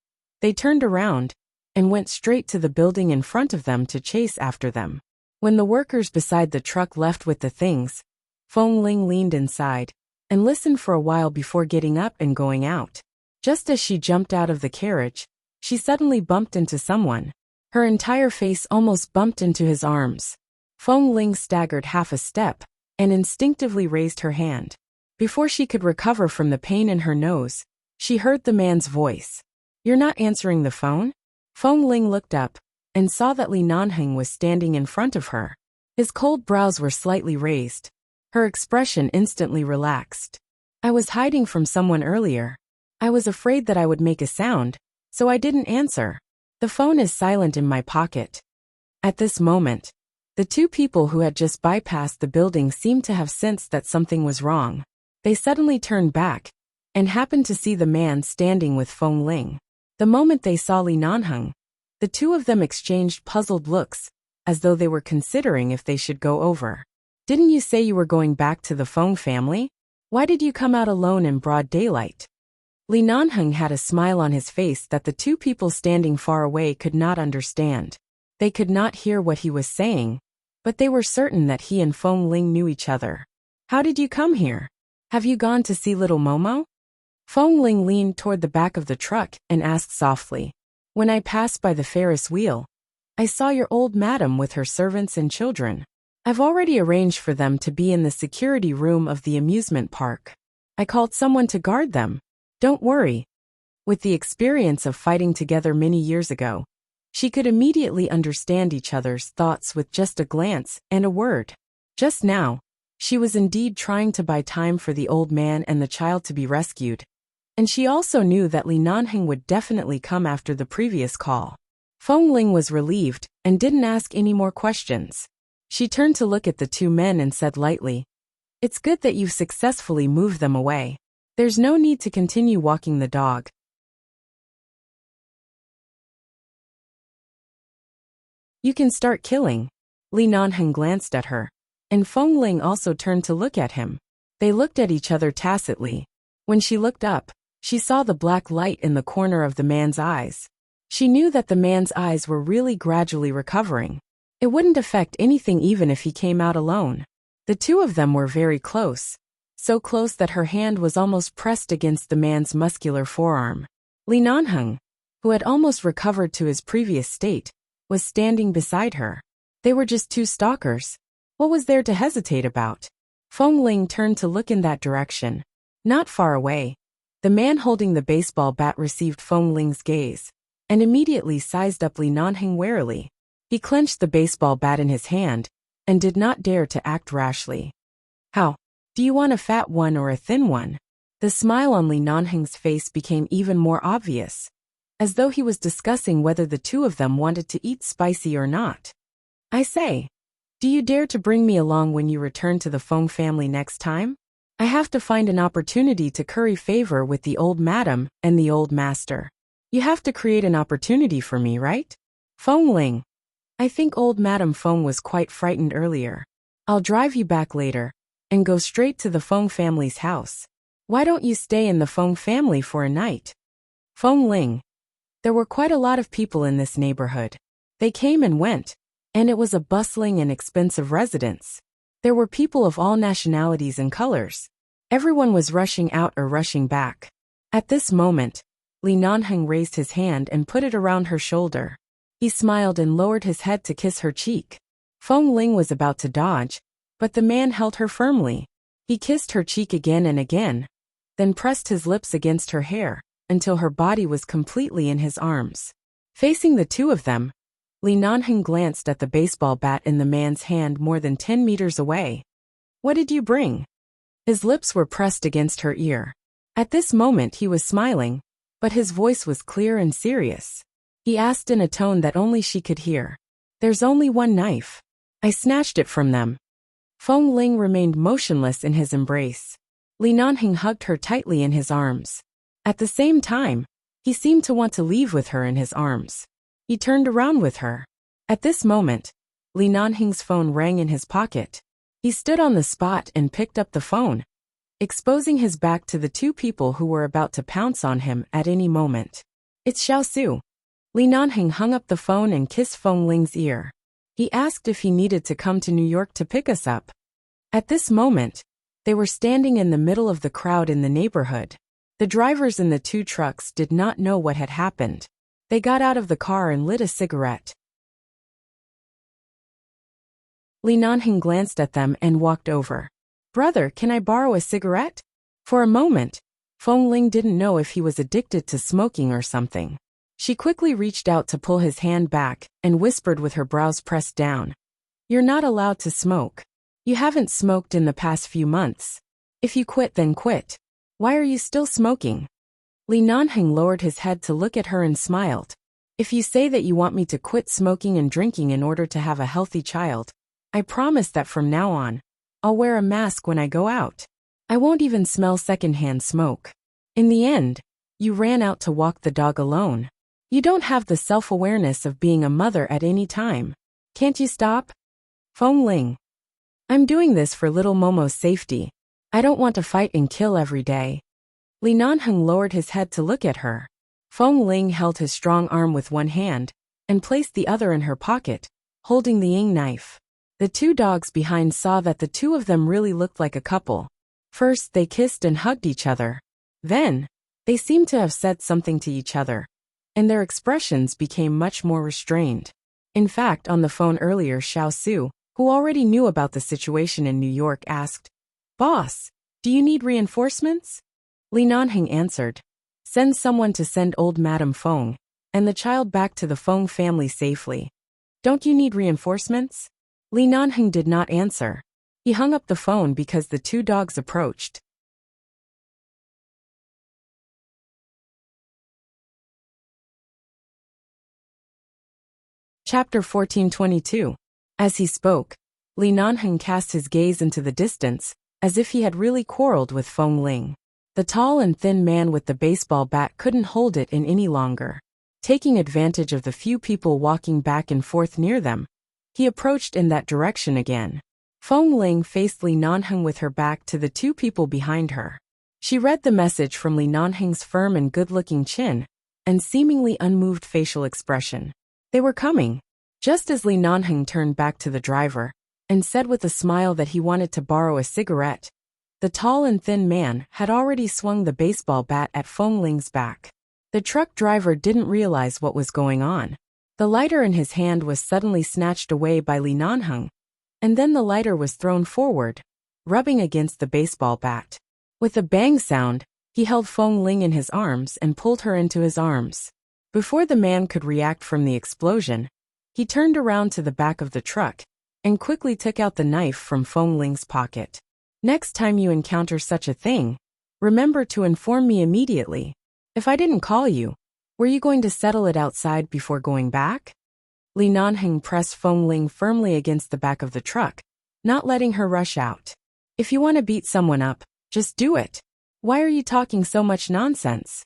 they turned around and went straight to the building in front of them to chase after them. When the workers beside the truck left with the things, Feng Ling leaned inside and listened for a while before getting up and going out. Just as she jumped out of the carriage, she suddenly bumped into someone. Her entire face almost bumped into his arms. Feng Ling staggered half a step and instinctively raised her hand. Before she could recover from the pain in her nose, she heard the man's voice. "You're not answering the phone?" Feng Ling looked up and saw that Li Nanheng was standing in front of her. His cold brows were slightly raised. Her expression instantly relaxed. "I was hiding from someone earlier. I was afraid that I would make a sound, so I didn't answer. The phone is silent in my pocket." At this moment, the two people who had just bypassed the building seemed to have sensed that something was wrong. They suddenly turned back and happened to see the man standing with Feng Ling. The moment they saw Li Nanheng, the two of them exchanged puzzled looks, as though they were considering if they should go over. "Didn't you say you were going back to the Feng family? Why did you come out alone in broad daylight?" Li Nanheng had a smile on his face that the two people standing far away could not understand. They could not hear what he was saying, but they were certain that he and Feng Ling knew each other. "How did you come here? Have you gone to see little Momo?" Feng Ling leaned toward the back of the truck and asked softly. "When I passed by the Ferris wheel, I saw your old madam with her servants and children. I've already arranged for them to be in the security room of the amusement park. I called someone to guard them. Don't worry." With the experience of fighting together many years ago, she could immediately understand each other's thoughts with just a glance and a word. Just now, she was indeed trying to buy time for the old man and the child to be rescued, and she also knew that Li Nanheng would definitely come after the previous call. Feng Ling was relieved and didn't ask any more questions. She turned to look at the two men and said lightly, "It's good that you've successfully moved them away. There's no need to continue walking the dog. You can start killing." Li Nanheng glanced at her, and Feng Ling also turned to look at him. They looked at each other tacitly. When she looked up, she saw the black light in the corner of the man's eyes. She knew that the man's eyes were really gradually recovering. It wouldn't affect anything even if he came out alone. The two of them were very close. So close that her hand was almost pressed against the man's muscular forearm. Li Nanheng, who had almost recovered to his previous state, was standing beside her. They were just two stalkers. What was there to hesitate about? Feng Ling turned to look in that direction. Not far away, the man holding the baseball bat received Feng Ling's gaze, and immediately sized up Li Nanheng warily. He clenched the baseball bat in his hand, and did not dare to act rashly. "How? Do you want a fat one or a thin one?" The smile on Li Nanheng's face became even more obvious, as though he was discussing whether the two of them wanted to eat spicy or not. "I say, do you dare to bring me along when you return to the Feng family next time? I have to find an opportunity to curry favor with the old madam and the old master. You have to create an opportunity for me, right?" Feng Ling. "I think old Madam Feng was quite frightened earlier. I'll drive you back later and go straight to the Feng family's house. Why don't you stay in the Feng family for a night?" Feng Ling. There were quite a lot of people in this neighborhood. They came and went, and it was a bustling and expensive residence. There were people of all nationalities and colors. Everyone was rushing out or rushing back. At this moment, Li Nanheng raised his hand and put it around her shoulder. He smiled and lowered his head to kiss her cheek. Feng Ling was about to dodge, but the man held her firmly. He kissed her cheek again and again, then pressed his lips against her hair, until her body was completely in his arms. Facing the two of them, Li Nanheng glanced at the baseball bat in the man's hand more than 10 meters away. "What did you bring?" His lips were pressed against her ear. At this moment he was smiling, but his voice was clear and serious. He asked in a tone that only she could hear. "There's only one knife. I snatched it from them." Feng Ling remained motionless in his embrace. Li Nanheng hugged her tightly in his arms. At the same time, he seemed to want to leave with her in his arms. He turned around with her. At this moment, Li Nanheng's phone rang in his pocket. He stood on the spot and picked up the phone, exposing his back to the two people who were about to pounce on him at any moment. "It's Xiaosu." Li Nanheng hung up the phone and kissed Feng Ling's ear. He asked if he needed to come to New York to pick us up. At this moment, they were standing in the middle of the crowd in the neighborhood. The drivers in the two trucks did not know what had happened. They got out of the car and lit a cigarette. Li Nanheng glanced at them and walked over. "Brother, can I borrow a cigarette?" For a moment, Feng Ling didn't know if he was addicted to smoking or something. She quickly reached out to pull his hand back and whispered with her brows pressed down. "You're not allowed to smoke. You haven't smoked in the past few months. If you quit, then quit. Why are you still smoking?" Li Nanheng lowered his head to look at her and smiled. "If you say that you want me to quit smoking and drinking in order to have a healthy child, I promise that from now on, I'll wear a mask when I go out. I won't even smell secondhand smoke." In the end, you ran out to walk the dog alone. You don't have the self-awareness of being a mother at any time. Can't you stop? Feng Ling. I'm doing this for little Momo's safety. I don't want to fight and kill every day. Li Nanheng lowered his head to look at her. Feng Ling held his strong arm with one hand and placed the other in her pocket, holding the Ying knife. The two dogs behind saw that the two of them really looked like a couple. First, they kissed and hugged each other. Then, they seemed to have said something to each other, and their expressions became much more restrained. In fact, on the phone earlier, Xiaosu, who already knew about the situation in New York, asked, "Boss, do you need reinforcements?" Li Nanheng answered, "Send someone to send old Madame Feng and the child back to the Feng family safely." "Don't you need reinforcements?" Li Nanheng did not answer. He hung up the phone because the two dogs approached. Chapter 1422. As he spoke, Li Nanheng cast his gaze into the distance, as if he had really quarreled with Feng Ling. The tall and thin man with the baseball bat couldn't hold it in any longer. Taking advantage of the few people walking back and forth near them, he approached in that direction again. Feng Ling faced Li Nanheng with her back to the two people behind her. She read the message from Li Nanheng's firm and good-looking chin and seemingly unmoved facial expression. They were coming. Just as Li Nanheng turned back to the driver and said with a smile that he wanted to borrow a cigarette, the tall and thin man had already swung the baseball bat at Feng Ling's back. The truck driver didn't realize what was going on. The lighter in his hand was suddenly snatched away by Li Nanheng, and then the lighter was thrown forward, rubbing against the baseball bat. With a bang sound, he held Feng Ling in his arms and pulled her into his arms. Before the man could react from the explosion, he turned around to the back of the truck and quickly took out the knife from Feng Ling's pocket. "Next time you encounter such a thing, remember to inform me immediately. If I didn't call you, were you going to settle it outside before going back?" Li Nanheng pressed Feng Ling firmly against the back of the truck, not letting her rush out. "If you want to beat someone up, just do it. Why are you talking so much nonsense?"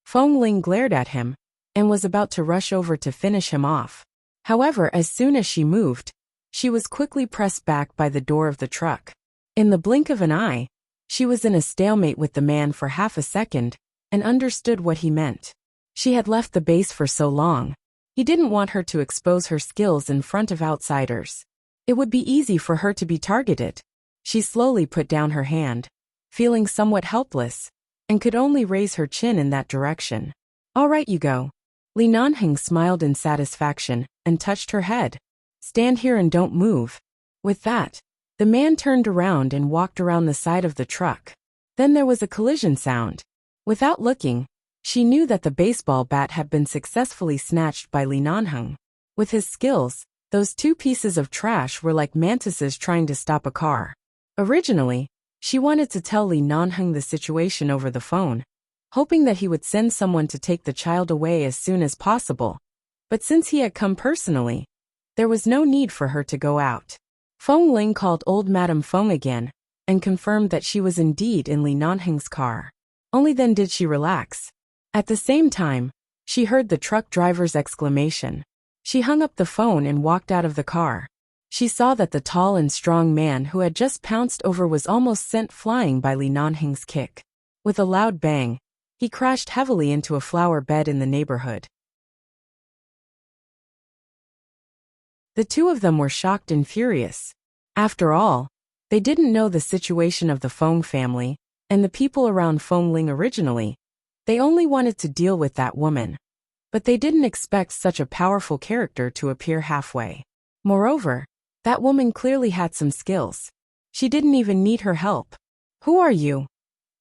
Feng Ling glared at him and was about to rush over to finish him off. However, as soon as she moved, she was quickly pressed back by the door of the truck. In the blink of an eye, she was in a stalemate with the man for half a second and understood what he meant. She had left the base for so long. He didn't want her to expose her skills in front of outsiders. It would be easy for her to be targeted. She slowly put down her hand. feeling somewhat helpless, and could only raise her chin in that direction. All right, you go. Li Nanheng smiled in satisfaction and touched her head. Stand here and don't move. With that, the man turned around and walked around the side of the truck. Then there was a collision sound. Without looking, she knew that the baseball bat had been successfully snatched by Li Nanheng. With his skills, those two pieces of trash were like mantises trying to stop a car. Originally, she wanted to tell Li Nanheng the situation over the phone, hoping that he would send someone to take the child away as soon as possible. But since he had come personally, there was no need for her to go out. Feng Ling called old Madame Feng again and confirmed that she was indeed in Li Nanheng's car. Only then did she relax. At the same time, she heard the truck driver's exclamation. She hung up the phone and walked out of the car. She saw that the tall and strong man who had just pounced over was almost sent flying by Li Nanheng's kick. With a loud bang, he crashed heavily into a flower bed in the neighborhood. The two of them were shocked and furious. After all, they didn't know the situation of the Feng family and the people around Feng Ling originally. They only wanted to deal with that woman. But they didn't expect such a powerful character to appear halfway. Moreover, that woman clearly had some skills. She didn't even need her help. Who are you?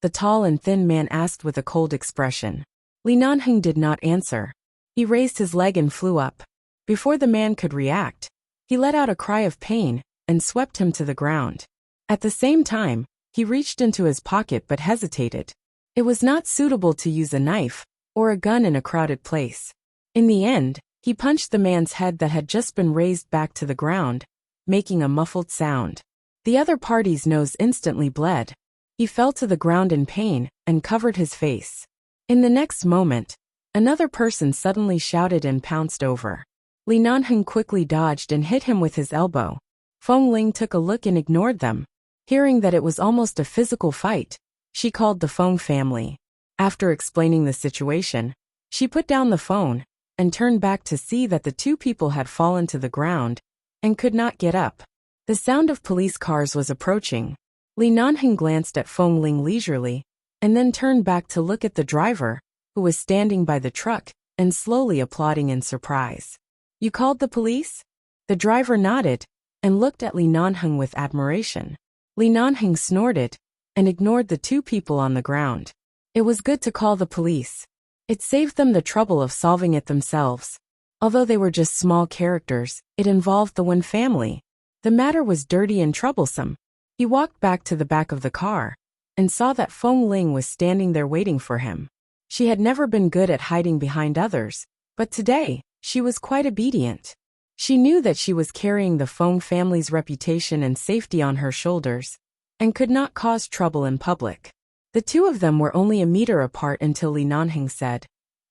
The tall and thin man asked with a cold expression. Li Nanheng did not answer. He raised his leg and flew up. Before the man could react, he let out a cry of pain and swept him to the ground. At the same time, he reached into his pocket but hesitated. It was not suitable to use a knife or a gun in a crowded place. In the end, he punched the man's head that had just been raised back to the ground, making a muffled sound. The other party's nose instantly bled. He fell to the ground in pain and covered his face. In the next moment, another person suddenly shouted and pounced over. Li Nanheng quickly dodged and hit him with his elbow. Feng Ling took a look and ignored them. Hearing that it was almost a physical fight, she called the Feng family. After explaining the situation, she put down the phone and turned back to see that the two people had fallen to the ground and could not get up. The sound of police cars was approaching. Li Nanheng glanced at Feng Ling leisurely and then turned back to look at the driver, who was standing by the truck and slowly applauding in surprise. You called the police? The driver nodded and looked at Li Nanheng with admiration. Li Nanheng snorted and ignored the two people on the ground. It was good to call the police. It saved them the trouble of solving it themselves. Although they were just small characters, it involved the Wen family. The matter was dirty and troublesome. He walked back to the back of the car and saw that Feng Ling was standing there waiting for him. She had never been good at hiding behind others, but today, she was quite obedient. She knew that she was carrying the Feng family's reputation and safety on her shoulders, and could not cause trouble in public. The two of them were only a meter apart until Li Nanheng said,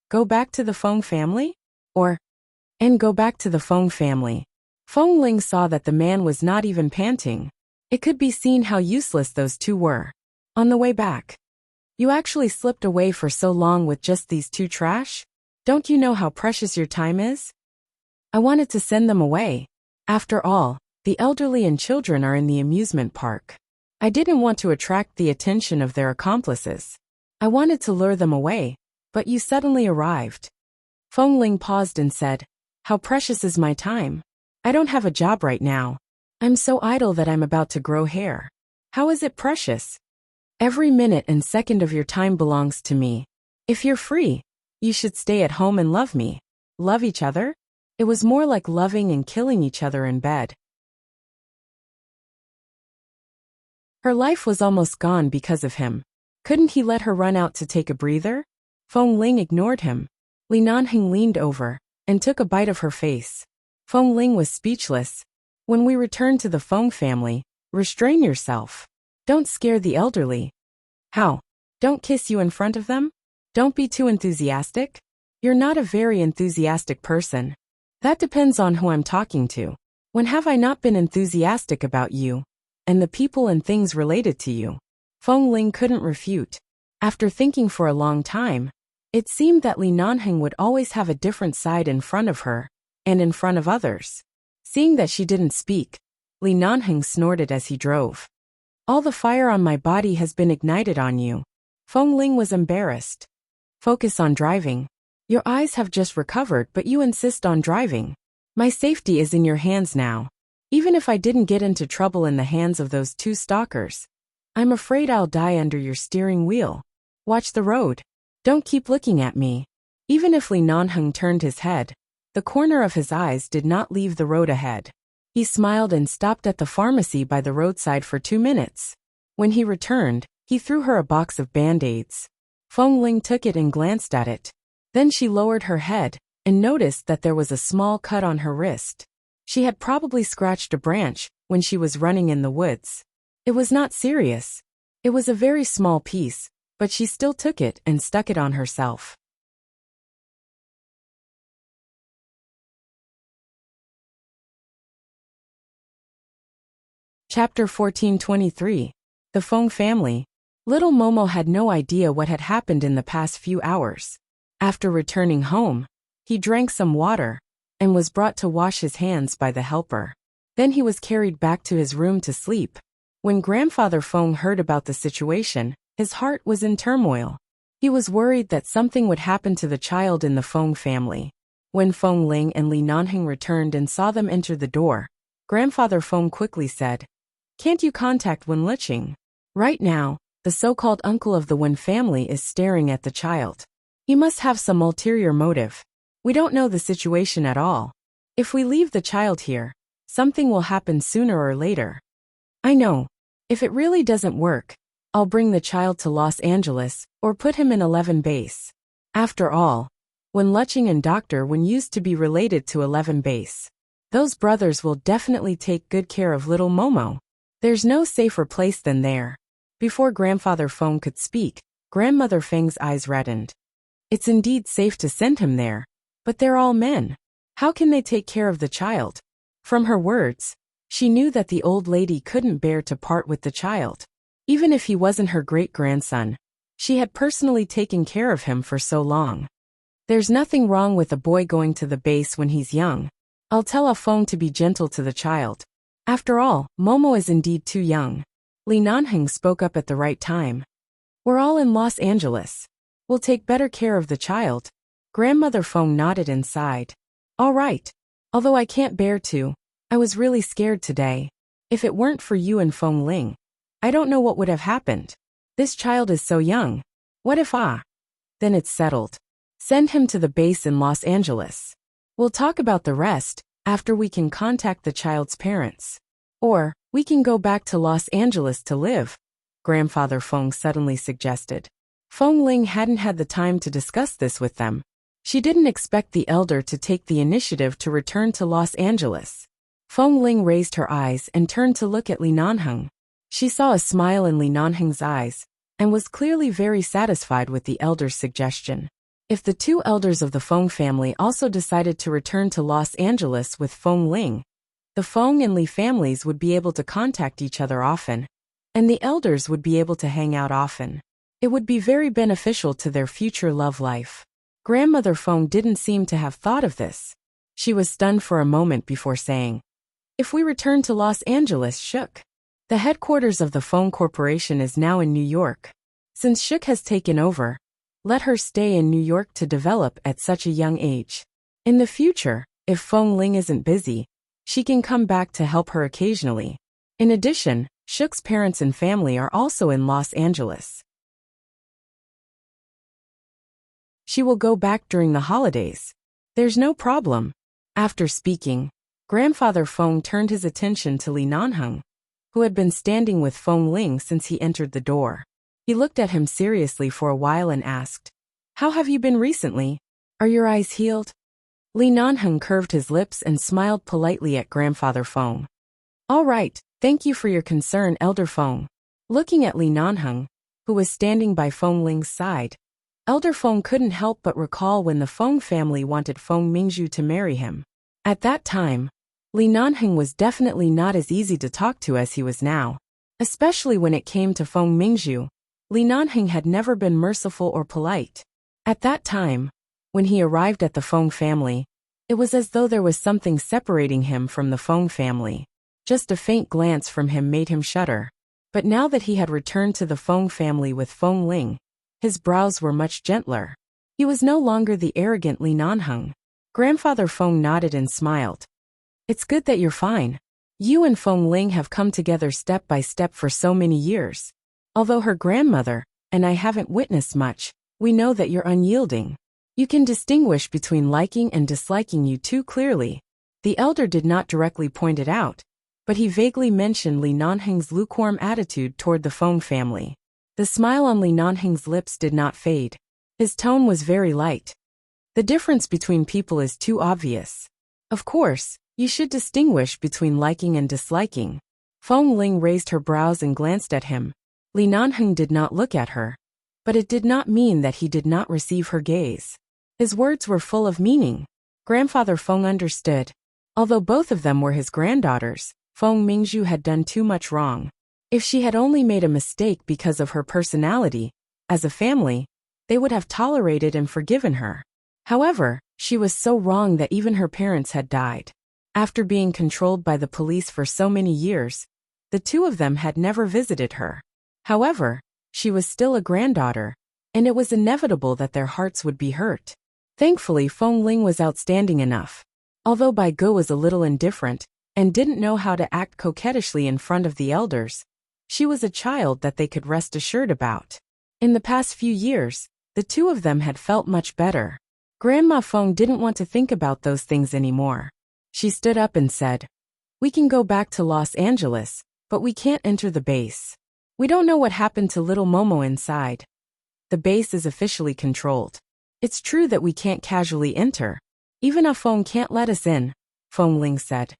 Go back to the Feng family? And go back to the Feng family. Feng Ling saw that the man was not even panting. It could be seen how useless those two were. On the way back, you actually slipped away for so long with just these two trash? Don't you know how precious your time is? I wanted to send them away. After all, the elderly and children are in the amusement park. I didn't want to attract the attention of their accomplices. I wanted to lure them away, but you suddenly arrived. Feng Ling paused and said, How precious is my time? I don't have a job right now. I'm so idle that I'm about to grow hair. How is it precious? Every minute and second of your time belongs to me. If you're free, you should stay at home and love me. Love each other? It was more like loving and killing each other in bed. Her life was almost gone because of him. Couldn't he let her run out to take a breather? Feng Ling ignored him. Li Nanheng leaned over and took a bite of her face. Feng Ling was speechless. When we return to the Feng family, restrain yourself. Don't scare the elderly. How? Don't kiss you in front of them? Don't be too enthusiastic? You're not a very enthusiastic person. That depends on who I'm talking to. When have I not been enthusiastic about you and the people and things related to you? Feng Ling couldn't refute. After thinking for a long time, it seemed that Li Nanheng would always have a different side in front of her and in front of others. Seeing that she didn't speak, Li Nanheng snorted as he drove. All the fire on my body has been ignited on you. Feng Ling was embarrassed. Focus on driving. Your eyes have just recovered, but you insist on driving. My safety is in your hands now. Even if I didn't get into trouble in the hands of those two stalkers, I'm afraid I'll die under your steering wheel. Watch the road. Don't keep looking at me. Even if Li Nanheng turned his head, the corner of his eyes did not leave the road ahead. He smiled and stopped at the pharmacy by the roadside for 2 minutes. When he returned, he threw her a box of Band-Aids. Feng Ling took it and glanced at it. Then she lowered her head and noticed that there was a small cut on her wrist. She had probably scratched a branch when she was running in the woods. It was not serious. It was a very small piece, but she still took it and stuck it on herself. Chapter 1423. The Feng Family. Little Momo had no idea what had happened in the past few hours. After returning home, he drank some water and was brought to wash his hands by the helper. Then he was carried back to his room to sleep. When Grandfather Feng heard about the situation, his heart was in turmoil. He was worried that something would happen to the child in the Feng family. When Feng Ling and Li Nanheng returned and saw them enter the door, Grandfather Feng quickly said, "Can't you contact Wen Liqing? Right now, the so-called uncle of the Wen family is staring at the child. He must have some ulterior motive. We don't know the situation at all. If we leave the child here, something will happen sooner or later. I know. If it really doesn't work, I'll bring the child to Los Angeles or put him in 11 base. After all, Wen Liqing and Dr. Wen used to be related to 11 base. Those brothers will definitely take good care of little Momo. There's no safer place than there." Before Grandfather Feng could speak, Grandmother Feng's eyes reddened. It's indeed safe to send him there, but they're all men. How can they take care of the child? From her words, she knew that the old lady couldn't bear to part with the child. Even if he wasn't her great-grandson, she had personally taken care of him for so long. There's nothing wrong with a boy going to the base when he's young. I'll tell Feng to be gentle to the child. After all, Momo is indeed too young. Li Nanheng spoke up at the right time. We're all in Los Angeles. We'll take better care of the child. Grandmother Feng nodded and sighed. All right. Although I can't bear to, I was really scared today. If it weren't for you and Feng Ling, I don't know what would have happened. This child is so young. What if Then it's settled. Send him to the base in Los Angeles. We'll talk about the rest after we can contact the child's parents. Or, we can go back to Los Angeles to live, Grandfather Feng suddenly suggested. Feng Ling hadn't had the time to discuss this with them. She didn't expect the elder to take the initiative to return to Los Angeles. Feng Ling raised her eyes and turned to look at Li Nanheng. She saw a smile in Li Nanheng's eyes and was clearly very satisfied with the elder's suggestion. If the two elders of the Feng family also decided to return to Los Angeles with Feng Ling, the Feng and Li families would be able to contact each other often, and the elders would be able to hang out often. It would be very beneficial to their future love life. Grandmother Feng didn't seem to have thought of this. She was stunned for a moment before saying, "If we return to Los Angeles, Shook. The headquarters of the Feng Corporation is now in New York. Since Shook has taken over, let her stay in New York to develop at such a young age. In the future, if Feng Ling isn't busy, she can come back to help her occasionally. In addition, Shook's parents and family are also in Los Angeles. She will go back during the holidays. There's no problem." After speaking, Grandfather Feng turned his attention to Li Nanheng, who had been standing with Feng Ling since he entered the door. He looked at him seriously for a while and asked, "How have you been recently? Are your eyes healed?" Li Nanheng curved his lips and smiled politely at Grandfather Feng. "All right, thank you for your concern, Elder Feng." Looking at Li Nanheng, who was standing by Feng Ling's side, Elder Feng couldn't help but recall when the Feng family wanted Feng Mingzhu to marry him. At that time, Li Nanheng was definitely not as easy to talk to as he was now. Especially when it came to Feng Mingzhu, Li Nanheng had never been merciful or polite. At that time, when he arrived at the Feng family, it was as though there was something separating him from the Feng family. Just a faint glance from him made him shudder. But now that he had returned to the Feng family with Feng Ling, his brows were much gentler. He was no longer the arrogant Li Nanheng. Grandfather Feng nodded and smiled. It's good that you're fine. You and Feng Ling have come together step by step for so many years. Although her grandmother and I haven't witnessed much, we know that you're unyielding. You can distinguish between liking and disliking you two clearly. The elder did not directly point it out, but he vaguely mentioned Li Nanheng's lukewarm attitude toward the Feng family. The smile on Li Nanheng's lips did not fade. His tone was very light. The difference between people is too obvious. Of course, you should distinguish between liking and disliking. Feng Ling raised her brows and glanced at him. Li Nanheng did not look at her, but it did not mean that he did not receive her gaze. His words were full of meaning. Grandfather Feng understood. Although both of them were his granddaughters, Feng Mingzhu had done too much wrong. If she had only made a mistake because of her personality, as a family, they would have tolerated and forgiven her. However, she was so wrong that even her parents had died. After being controlled by the police for so many years, the two of them had never visited her. However, she was still a granddaughter, and it was inevitable that their hearts would be hurt. Thankfully, Feng Ling was outstanding enough. Although Bai Ge was a little indifferent and didn't know how to act coquettishly in front of the elders, she was a child that they could rest assured about. In the past few years, the two of them had felt much better. Grandma Feng didn't want to think about those things anymore. She stood up and said, "We can go back to Los Angeles, but we can't enter the base. We don't know what happened to little Momo inside. The base is officially controlled. It's true that we can't casually enter. Even a Feng can't let us in," Feng Ling said.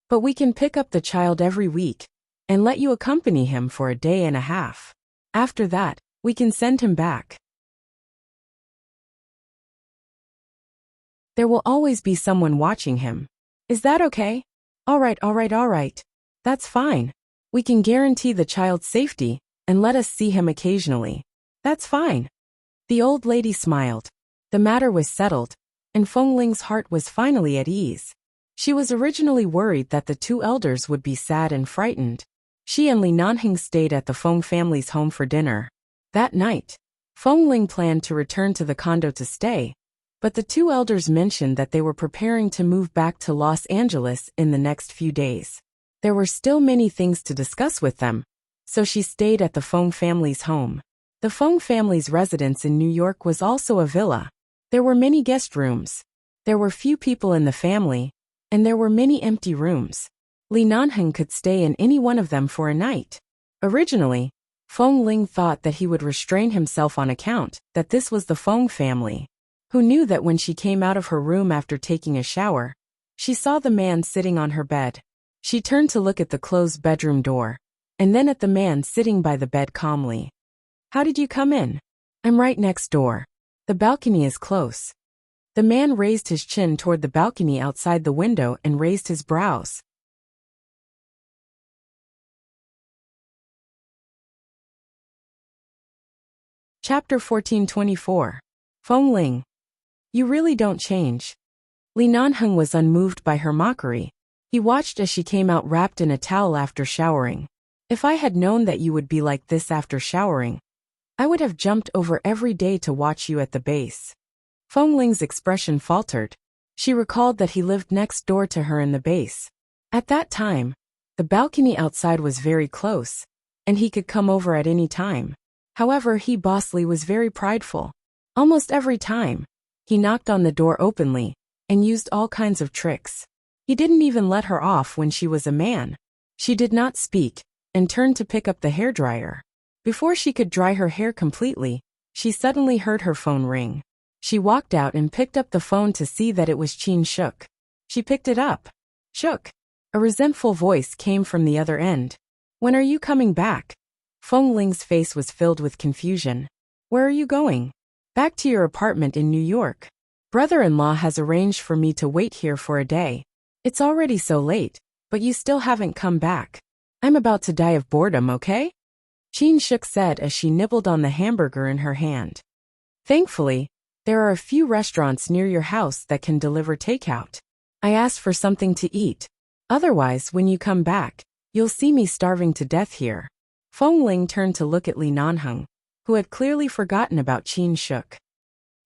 "But we can pick up the child every week and let you accompany him for a day and a half. After that, we can send him back. There will always be someone watching him. Is that okay?" All right. That's fine. We can guarantee the child's safety and let us see him occasionally. That's fine." The old lady smiled. The matter was settled, and Feng Ling's heart was finally at ease. She was originally worried that the two elders would be sad and frightened. She and Li Nanheng stayed at the Feng family's home for dinner. That night, Feng Ling planned to return to the condo to stay, but the two elders mentioned that they were preparing to move back to Los Angeles in the next few days. There were still many things to discuss with them, so she stayed at the Feng family's home. The Feng family's residence in New York was also a villa. There were many guest rooms. There were few people in the family, and there were many empty rooms. Li Nanheng could stay in any one of them for a night. Originally, Feng Ling thought that he would restrain himself on account that this was the Feng family. Who knew that when she came out of her room after taking a shower, she saw the man sitting on her bed. She turned to look at the closed bedroom door, and then at the man sitting by the bed calmly. "How did you come in?" "I'm right next door. The balcony is close." The man raised his chin toward the balcony outside the window and raised his brows. Chapter 1424. Feng Ling. You really don't change. Li Nanheng was unmoved by her mockery. He watched as she came out wrapped in a towel after showering. "If I had known that you would be like this after showering, I would have jumped over every day to watch you at the base." Feng Ling's expression faltered. She recalled that he lived next door to her in the base. At that time, the balcony outside was very close, and he could come over at any time. However, Boss Li was very prideful. Almost every time, he knocked on the door openly and used all kinds of tricks. He didn't even let her off when she was a man. She did not speak and turned to pick up the hairdryer. Before she could dry her hair completely, she suddenly heard her phone ring. She walked out and picked up the phone to see that it was Qin Shuk. She picked it up. "Shuk." A resentful voice came from the other end. "When are you coming back?" Feng Ling's face was filled with confusion. "Where are you going?" "Back to your apartment in New York. Brother-in-law has arranged for me to wait here for a day. It's already so late, but you still haven't come back. I'm about to die of boredom, okay?" Qin Shuk said as she nibbled on the hamburger in her hand. "Thankfully, there are a few restaurants near your house that can deliver takeout. I asked for something to eat. Otherwise, when you come back, you'll see me starving to death here." Feng Ling turned to look at Li Nanheng, who had clearly forgotten about Qin Shuk.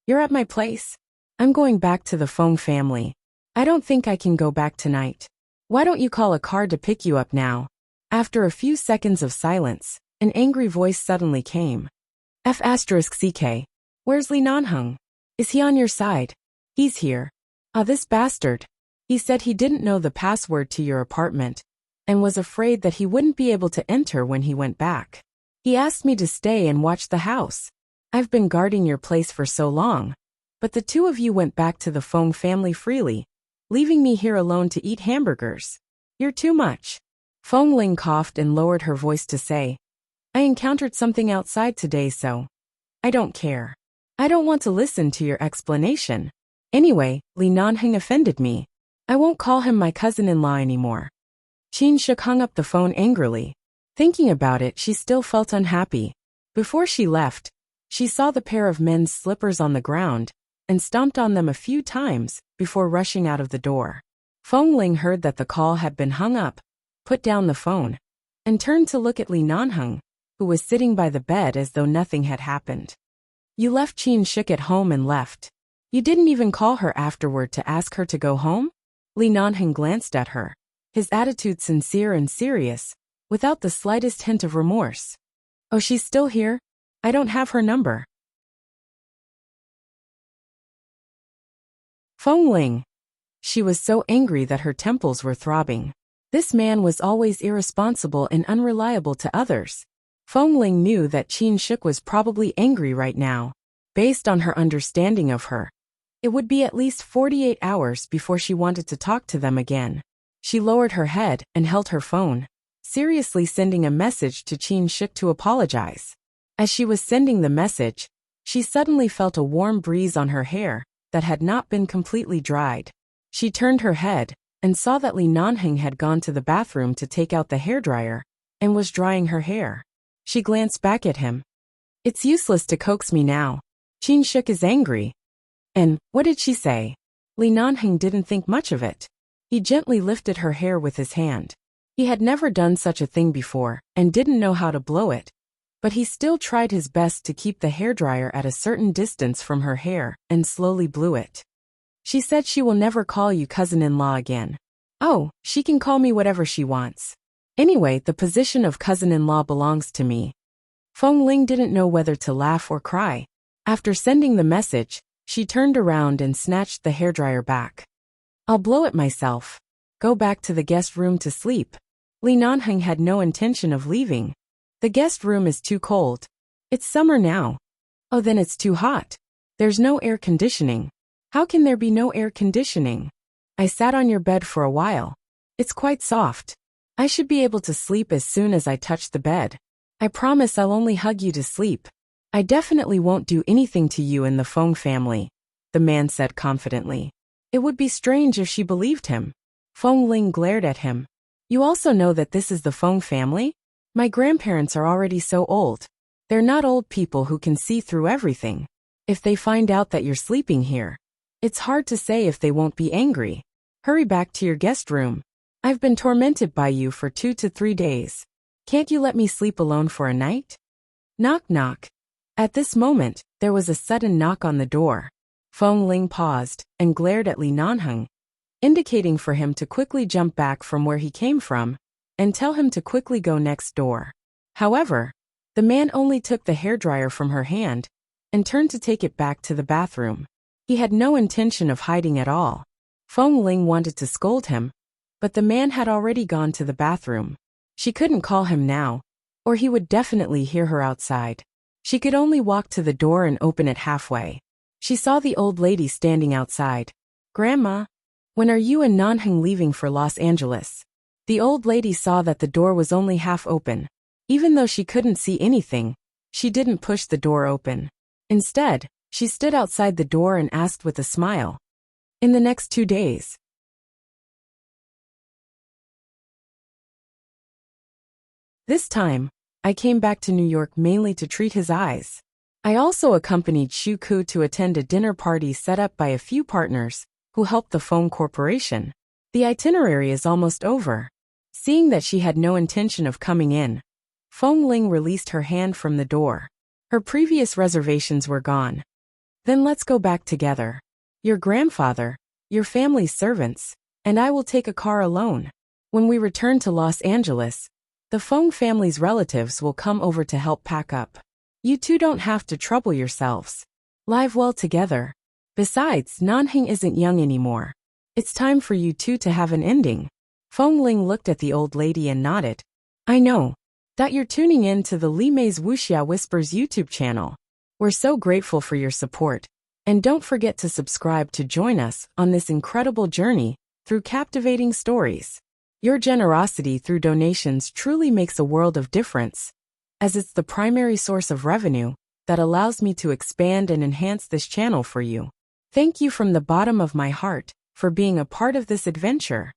You're at my place? I'm going back to the Feng family. I don't think I can go back tonight. Why don't you call a car to pick you up now? After a few seconds of silence, an angry voice suddenly came. F***CK. Where's Li Nanheng? Is he on your side? He's here. Ah, this bastard. He said he didn't know the password to your apartment, and was afraid that he wouldn't be able to enter when he went back. He asked me to stay and watch the house. I've been guarding your place for so long, but the two of you went back to the Feng family freely, leaving me here alone to eat hamburgers. You're too much. Feng Ling coughed and lowered her voice to say, I encountered something outside today, so I don't care. I don't want to listen to your explanation. Anyway, Li Nanheng offended me. I won't call him my cousin-in-law anymore. Qin Shuk hung up the phone angrily. Thinking about it, she still felt unhappy. Before she left, she saw the pair of men's slippers on the ground and stomped on them a few times before rushing out of the door. Feng Ling heard that the call had been hung up, put down the phone, and turned to look at Li Nanheng, who was sitting by the bed as though nothing had happened. You left Qin Shuk at home and left. You didn't even call her afterward to ask her to go home? Li Nanheng glanced at her, his attitude sincere and serious, without the slightest hint of remorse. Oh, she's still here? I don't have her number. Feng Ling. She was so angry that her temples were throbbing. This man was always irresponsible and unreliable to others. Feng Ling knew that Qin Shuk was probably angry right now. Based on her understanding of her, it would be at least 48 hours before she wanted to talk to them again. She lowered her head and held her phone, seriously sending a message to Qin Shuk to apologize. As she was sending the message, she suddenly felt a warm breeze on her hair that had not been completely dried. She turned her head and saw that Li Nanheng had gone to the bathroom to take out the hairdryer and was drying her hair. She glanced back at him. It's useless to coax me now. Qin Shuk is angry. And what did she say? Li Nanheng didn't think much of it. He gently lifted her hair with his hand. He had never done such a thing before and didn't know how to blow it, but he still tried his best to keep the hairdryer at a certain distance from her hair and slowly blew it. She said she will never call you cousin-in-law again. Oh, she can call me whatever she wants. Anyway, the position of cousin-in-law belongs to me. Feng Ling didn't know whether to laugh or cry. After sending the message, she turned around and snatched the hairdryer back. I'll blow it myself. Go back to the guest room to sleep. Li Nanheng had no intention of leaving. The guest room is too cold. It's summer now. Oh, then it's too hot. There's no air conditioning. How can there be no air conditioning? I sat on your bed for a while. It's quite soft. I should be able to sleep as soon as I touch the bed. I promise I'll only hug you to sleep. I definitely won't do anything to you in the Feng family, the man said confidently. It would be strange if she believed him. Feng Ling glared at him. You also know that this is the Feng family? My grandparents are already so old. They're not old people who can see through everything. If they find out that you're sleeping here, it's hard to say if they won't be angry. Hurry back to your guest room. I've been tormented by you for 2 to 3 days. Can't you let me sleep alone for a night? Knock knock. At this moment, there was a sudden knock on the door. Feng Ling paused and glared at Li Nanheng, indicating for him to quickly jump back from where he came from and tell him to quickly go next door. However, the man only took the hairdryer from her hand and turned to take it back to the bathroom. He had no intention of hiding at all. Feng Ling wanted to scold him, but the man had already gone to the bathroom. She couldn't call him now, or he would definitely hear her outside. She could only walk to the door and open it halfway. She saw the old lady standing outside. Grandma, when are you and Nanheng leaving for Los Angeles? The old lady saw that the door was only half open. Even though she couldn't see anything, she didn't push the door open. Instead, she stood outside the door and asked with a smile. In the next 2 days. This time, I came back to New York mainly to treat his eyes. I also accompanied Shu Ku to attend a dinner party set up by a few partners who helped the Feng Corporation. The itinerary is almost over. Seeing that she had no intention of coming in, Feng Ling released her hand from the door. Her previous reservations were gone. Then let's go back together. Your grandfather, your family's servants, and I will take a car alone. When we return to Los Angeles, the Feng family's relatives will come over to help pack up. You two don't have to trouble yourselves. Live well together. Besides, Nanhing isn't young anymore. It's time for you two to have an ending. Feng Ling looked at the old lady and nodded. I know that you're tuning in to the Li Mei's Wuxia Whispers YouTube channel. We're so grateful for your support. And don't forget to subscribe to join us on this incredible journey through captivating stories. Your generosity through donations truly makes a world of difference, as it's the primary source of revenue that allows me to expand and enhance this channel for you. Thank you from the bottom of my heart for being a part of this adventure.